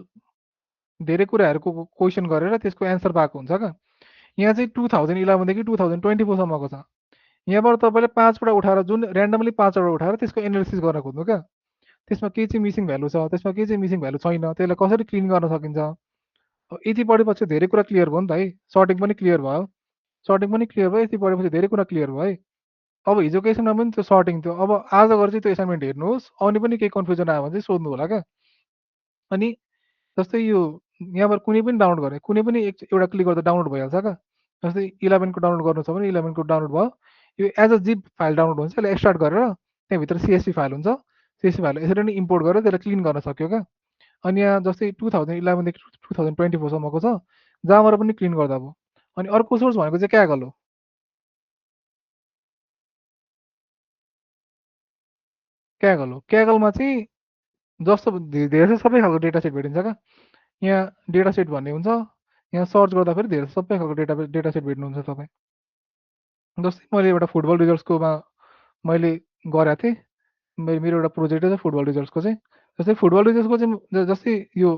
धेरै कुराहरूको क्वेसन गरेर त्यसको एन्सर पाएको हुन्छ क्या। यहाँ चाहिँ 2011 देखि 2024 सम्मको छ। यहाँबाट तपाईँले 5 वटा उठाएर जुन ऱ्यान्डमली 5 वटा उठाएर त्यसको एनालिसिस गर्न खोज्नु क्या। त्यसमा के चाहिँ मिसिङ भ्यालु छ, त्यसमा के चाहिँ मिसिङ भ्यालु छैन, त्यसलाई कसरी क्लिन गर्न सकिन्छ। यति पढेपछि धेरै कुरा क्लियर भयो नि त है। सर्टिङ पनि क्लियर भयो, सर्टिङ पनि क्लियर भयो, यति पढेपछि धेरै कुरा क्लियर भयो है। अब हिजोको एसाइनमेन्टमा पनि त्यो सर्टिङ थियो। अब आज गएर चाहिँ त्यो एसाइनमेन्ट हेर्नुहोस्, आउने पनि केही कन्फ्युजन आयो भने चाहिँ सोध्नु होला क्या। अनि जस्तै यो यहाँबाट कुनै पनि डाउनलोड गरे, कुनै पनि एउटा क्लिक गर्दा डाउनलोड भइहाल्छ क्या। जस्तै 11 को डाउनलोड गर्नु छ भने 11 को डाउनलोड भयो। यो as a zip file download हुन्छ, यसलाई एक्सट्राक्ट गरेर त्यहाँभित्र CSV फाइल हुन्छ, CSV फाइल यसरी नै इम्पोर्ट गरेर त्यसलाई क्लिन गर्न सक्यो क्या। अनि यहाँ जस्तै 2011 देखि 2024 सम्मको छ, जहाँबाट पनि क्लिन गर्दा भयो। अनि अर्को सोर्स भनेको चाहिँ क्यागल हो। क्यागल हो, क्यागलमा चाहिँ जस्तो धेरै सबै खालको डेटा सेट भेटिन्छ क्या। यहाँ डेटा सेट भन्ने हुन्छ, यहाँ सर्च गर्दाखेरि धेरै सबै खालको डेटा सेट भेट्नुहुन्छ तपाईँ। जस्तै मैले एउटा फुटबल रिजल्ट्सकोमा मैले गरेको थिएँ, मेरो एउटा प्रोजेक्टै छ फुटबल रिजल्ट्सको चाहिँ। जस्तै फुटबल रिजल्ट्सको चाहिँ जस्तै यो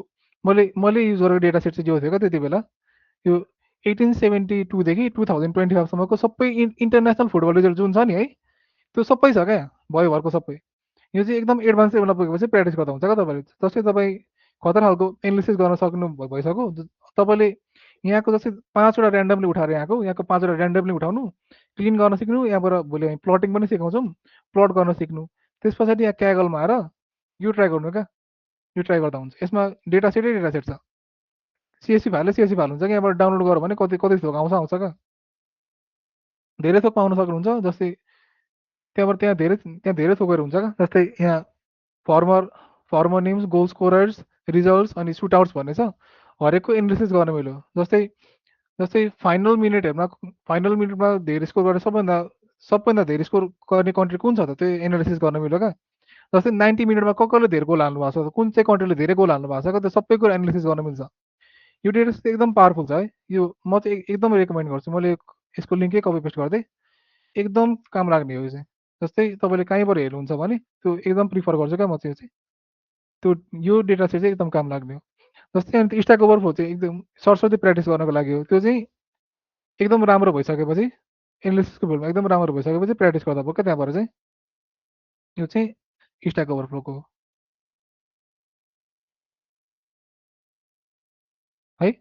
मैले युज गरेको डेटा सेट चाहिँ जो थियो क्या त्यति बेला, यो 1872 देखि 2025 सम्मको सबै इन्टरनेसनल फुटबल रिजल्ट जुन छ नि है, त्यो सबै छ क्या भयोभरको सबै। यो चाहिँ एकदम एडभान्स लेभलमा पुगेपछि प्र्याक्टिस गर्दा हुन्छ क्या तपाईँले। जस्तै तपाईँ खतरा खालको एनालिसिस गर्न सक्नु भइसक्यो, तपाईँले यहाँको जस्तै 5 वटा ऱ्यान्डमली उठाएर यहाँको 5 वटा ऱ्यान्डमली उठाउनु, क्लिन गर्न सिक्नु। यहाँबाट भोलि हामी प्लटिङ पनि सिकाउँछौँ, प्लट गर्न सिक्नु। त्यस पछाडि यहाँ क्यागलमा आएर यो ट्राई गर्नु क्या, यो ट्राई गर्दा हुन्छ। यसमा डेटा सेट छ, CSV फाइल हुन्छ कि यहाँबाट डाउनलोड गऱ्यो भने कति थोक आउँछ क्या, धेरै थोक पाउन सक्नुहुन्छ। जस्तै त्यहाँबाट त्यहाँ धेरै थोकहरू हुन्छ क्या। जस्तै यहाँ former names, goal scorers, results अनि सुटआउट्स भन्ने छ, हरेकको एनालिसिस गर्न मिल्यो। जस्तै फाइनल मिनटमा धेरै स्कोर गरेर सबभन्दा धेरै स्कोर गर्ने कन्ट्री कुन छ त, त्यो एनालिसिस गर्न मिल्यो क्या। जस्तै 90 मिनटमा कसले धेरै गोल हाल्नु भएको छ, कुन चाहिँ कन्ट्रीले धेरै गोल हाल्नु भएको छ क्या, त्यो सबै कुरा एनालिसिस गर्न मिल्छ। यो डेटा सेट एकदम पावरफुल छ है। यो म चाहिँ एकदम रेकमेन्ड गर्छु। मैले यसको लिङ्कै कपी पेस्ट गर्दै, एकदम काम लाग्ने हो यो चाहिँ। जस्तै तपाईँले कहीँबाट हेर्नुहुन्छ भने त्यो एकदम प्रिफर गर्छु क्या म चाहिँ त्यो यो डेटा सेट चाहिँ एकदम काम लाग्ने हो। जस्तै अनि स्ट्याक ओभरफ्लो चाहिँ एकदम सरस्वती प्र्याक्टिस गर्नको लागि हो। त्यो चाहिँ एकदम राम्रो भइसकेपछि, एनालिसिसको फिल्डमा एकदम राम्रो भइसकेपछि प्र्याक्टिस गर्दा भयो क्या। त्यहाँबाट चाहिँ यो चाहिँ स्ट्याक ओभरफ्लोको हो है।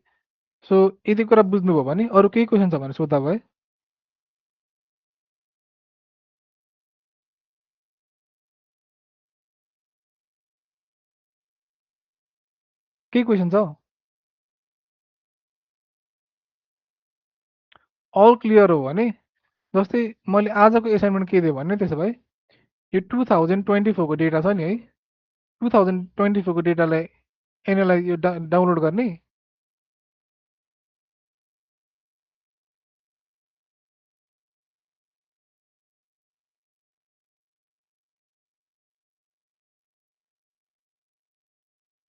सो यति कुरा बुझ्नुभयो भने अरू केही क्वेसन छ भने सोद्धा भयो है। केही क्वेसन छ? अल क्लियर हो भने, जस्तै मैले आजको एसाइनमेन्ट के दिएँ भने त्यसो भए यो 2024 को डेटा छ नि है, 2024 को डेटालाई एनालाइज यो डाउनलोड गर्ने,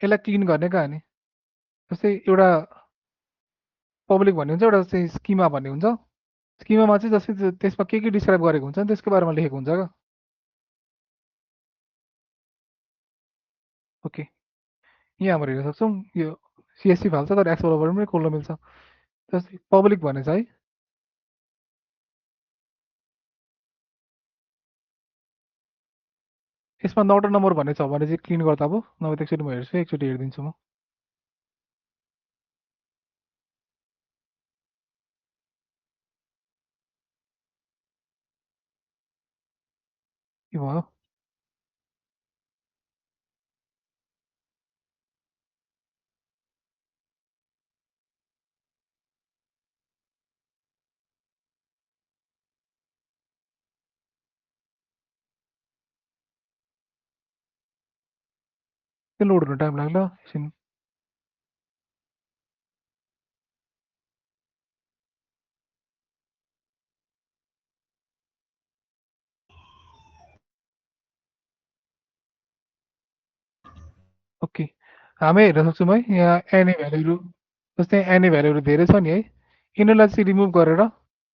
यसलाई क्लिन गर्ने कहानी। जस्तै एउटा पब्लिक भन्ने हुन्छ, एउटा चाहिँ स्किमा भन्ने हुन्छ। स्किमामा चाहिँ जस्तै त्यसमा के डिस्क्राइब गरेको हुन्छ नि त्यसको बारेमा लेखेको हुन्छ क्या। ओके, यहाँ हाम्रो हेर्न सक्छौँ यो CSV फाइल छ, तर एक्सप्लोरर पनि खोल्न मिल्छ। जस्तै पब्लिक भने चाहिँ यसमा नट अ नम्बर भन्ने छ भने चाहिँ क्लिन गर्दा भयो, नभए त एकचोटि म हेर्छु, एकचोटि हेरिदिन्छु म। के भयो? त्यो लोड हुन टाइम लाग्ला एकछिन। ओके, हामी हेर्न सक्छौँ है यहाँ एनी भ्यालुहरू। जस्तै एनी भ्यालुहरू धेरै छ नि है, यिनीहरूलाई चाहिँ रिमुभ गरेर,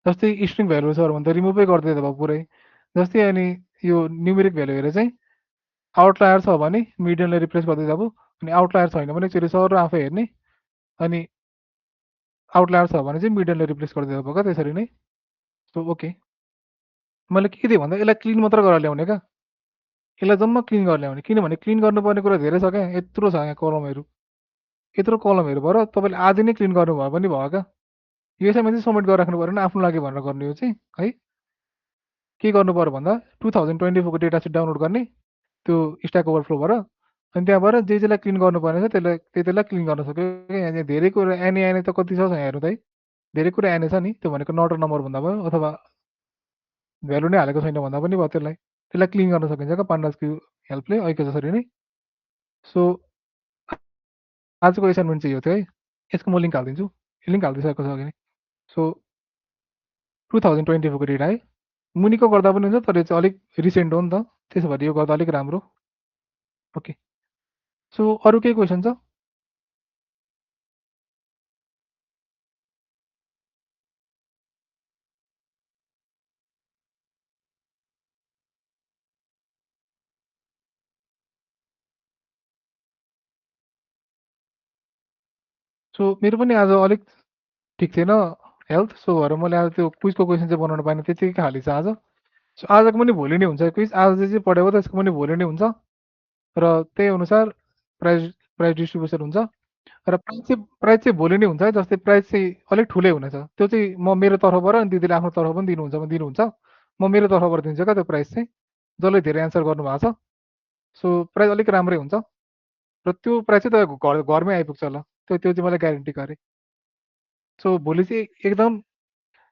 जस्तै स्ट्रिङ भ्यालु छ भने त रिमुभै गरिदिँदा भयो पुरै। जस्तै अनि यो न्युमेरिक भ्यालु हेरेर चाहिँ आउटलायर छ भने मिडियनले रिप्लेस गरिदिँदा भयो, अनि आउटलायर छैन भने एकचोटि सर आफै हेर्ने, अनि आउटलायर छ भने चाहिँ मिडियनले रिप्लेस गरिदिँदा भयो क्या त्यसरी नै। सो ओके, मैले के दिएँ भन्दा यसलाई क्लिन मात्र गरेर ल्याउने क्या, यसलाई जम्मा क्लिन गरेर ल्याउने, किनभने क्लिन गर्नुपर्ने कुरा धेरै छ क्या, यत्रो छ यहाँ कलमहरू, यत्रो कलमहरू भएर तपाईँले आज नै क्लिन गर्नुभयो पनि भयो क्या। यसैमा चाहिँ सब्मिट गरेर राख्नु पऱ्यो आफू लागि भनेर गर्ने हो चाहिँ है। के गर्नु पऱ्यो भन्दा 2024 को डेटा सिट डाउनलोड गर्ने त्यो स्ट्याक ओभरफ्लोबाट, अनि त्यहाँबाट जे जेलाई क्लिन गर्नुपर्ने छ त्यसलाई त्यसलाई क्लिन गर्न सक्यो। यहाँ धेरै कुरा एनए त कति छ हेर्नु त है, धेरै कुरा एनए छ नि, त्यो भनेको नट नम्बर भन्दा भयो अथवा भ्यालु नै हालेको छैन भन्दा पनि भयो, त्यसलाई क्लिन गर्न सकिन्छ क्या पान्डासको हेल्पले ऐके जसरी नै। सो आजको एसाइनमेन्ट चाहिँ यो थियो है, यसको म लिङ्क हालिदिन्छु, लिङ्क हालिदिइसकेको छ अघि नै। सो 2024 को डेटा है, मुनिको गर्दा पनि हुन्छ तर यो चाहिँ अलिक रिसेन्ट हो नि त, त्यसो भए यो गर्दा अलिक राम्रो। ओके, सो अरू केही क्वेसन छ? सो मेरो पनि आज अलिक ठिक थिएन हेल्थ, सो भएर मैले आज त्यो क्विजको क्वेसन चाहिँ बनाउनु पाएन, त्यति खाली छ आज। सो आजको पनि भोलि नै हुन्छ क्विज, आज चाहिँ पढेको त्यसको पनि भोलि नै हुन्छ र त्यही अनुसार प्राइज प्राइज डिस्ट्रिब्युसन हुन्छ र प्राइज चाहिँ भोलि नै हुन्छ है। जस्तै प्राइज चाहिँ अलिक ठुलै हुनेछ, त्यो चाहिँ म मेरो तर्फबाट अनि दिदीले आफ्नो तर्फ पनि दिनुहुन्छ भने दिनुहुन्छ, म मेरो तर्फबाट दिन्छु क्या त्यो प्राइज चाहिँ, जसले धेरै एन्सर गर्नुभएको छ। सो प्राइज अलिक राम्रै हुन्छ र त्यो प्राइज चाहिँ तपाईँको घरमै आइपुग्छ होला, त्यो त्यो चाहिँ मैले ग्यारेन्टी गरेँ। सो भोलि चाहिँ एकदम,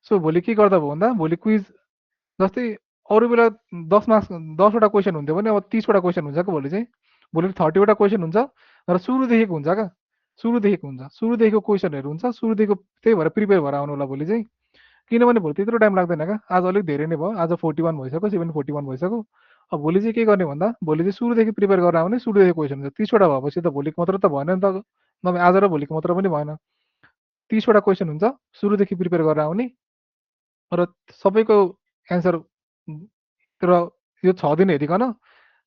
सो भोलि के गर्दा भयो भन्दा भोलि क्विज जस्तै अरू बेला 10 मार्क्स 10वटा क्वेसन हुन्थ्यो भने अब 30वटा क्वेसन हुन्छ क्या भोलि चाहिँ। भोलि 30वटा क्वेसन हुन्छ र सुरुदेखिको हुन्छ क्या, सुरुदेखिको हुन्छ, सुरुदेखिको क्वेसनहरू हुन्छ, सुरुदेखिको, त्यही भएर प्रिपेयर भएर आउनु होला भोलि चाहिँ, किनभने भोलि त्यत्रो टाइम लाग्दैन क्या, आज अलिक धेरै नै भयो, आज 41 भइसक्यो, 741 भइसक्यो। अब भोलि चाहिँ के गर्ने भन्दा भोलि चाहिँ सुरुदेखि प्रिपेयर गरेर आउने, सुरुदेखि क्वेसन हुन्छ, 30वटा भएपछि त भोलिको मात्र त भएन नि त, नभए आज र भोलिको मात्र पनि भएन, 30वटा क्वेसन हुन्छ, सुरुदेखि प्रिपेयर गरेर आउने र सबैको एन्सर र यो 6 दिन हेरिकन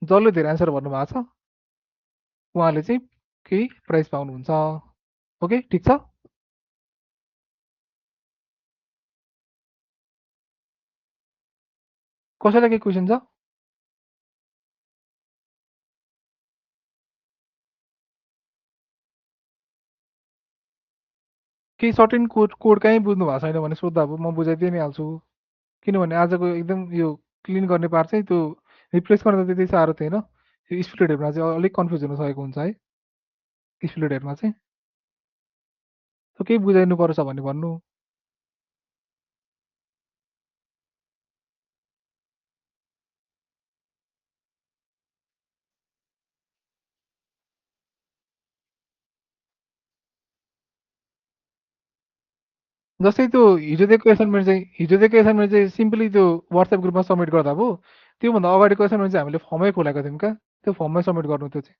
जसले धेरै एन्सर भन्नुभएको छ उहाँले चाहिँ केही प्राइज पाउनुहुन्छ। ओके, ठिक छ। कसैलाई केही क्वेसन छ? केही सर्टेन कोड कहीँ बुझ्नु भएको छैन भने सोद्धा अब म बुझाइदिइ नै हाल्छु, किनभने आजको एकदम यो क्लिन गर्ने पार्ट चाहिँ त्यो रिप्लेस गर्न त त्यति साह्रो थिएन, यो स्प्लिटहरूमा चाहिँ अलिक कन्फ्युज हुन सकेको हुन्छ है, स्प्लिटहरूमा चाहिँ। केही बुझाइनु पर्छ भने भन्नु। जस्तै त्यो हिजो दिएको एसाइनमेन्ट चाहिँ सिम्पली त्यो वाट्सएप ग्रुपमा सबमिट गर्दा भयो, त्योभन्दा अगाडिको एसाइनमेन्ट चाहिँ हामीले फर्मै खोलेको थियौँ क्या, त्यो फर्ममै सबमिट गर्नु त्यो चाहिँ।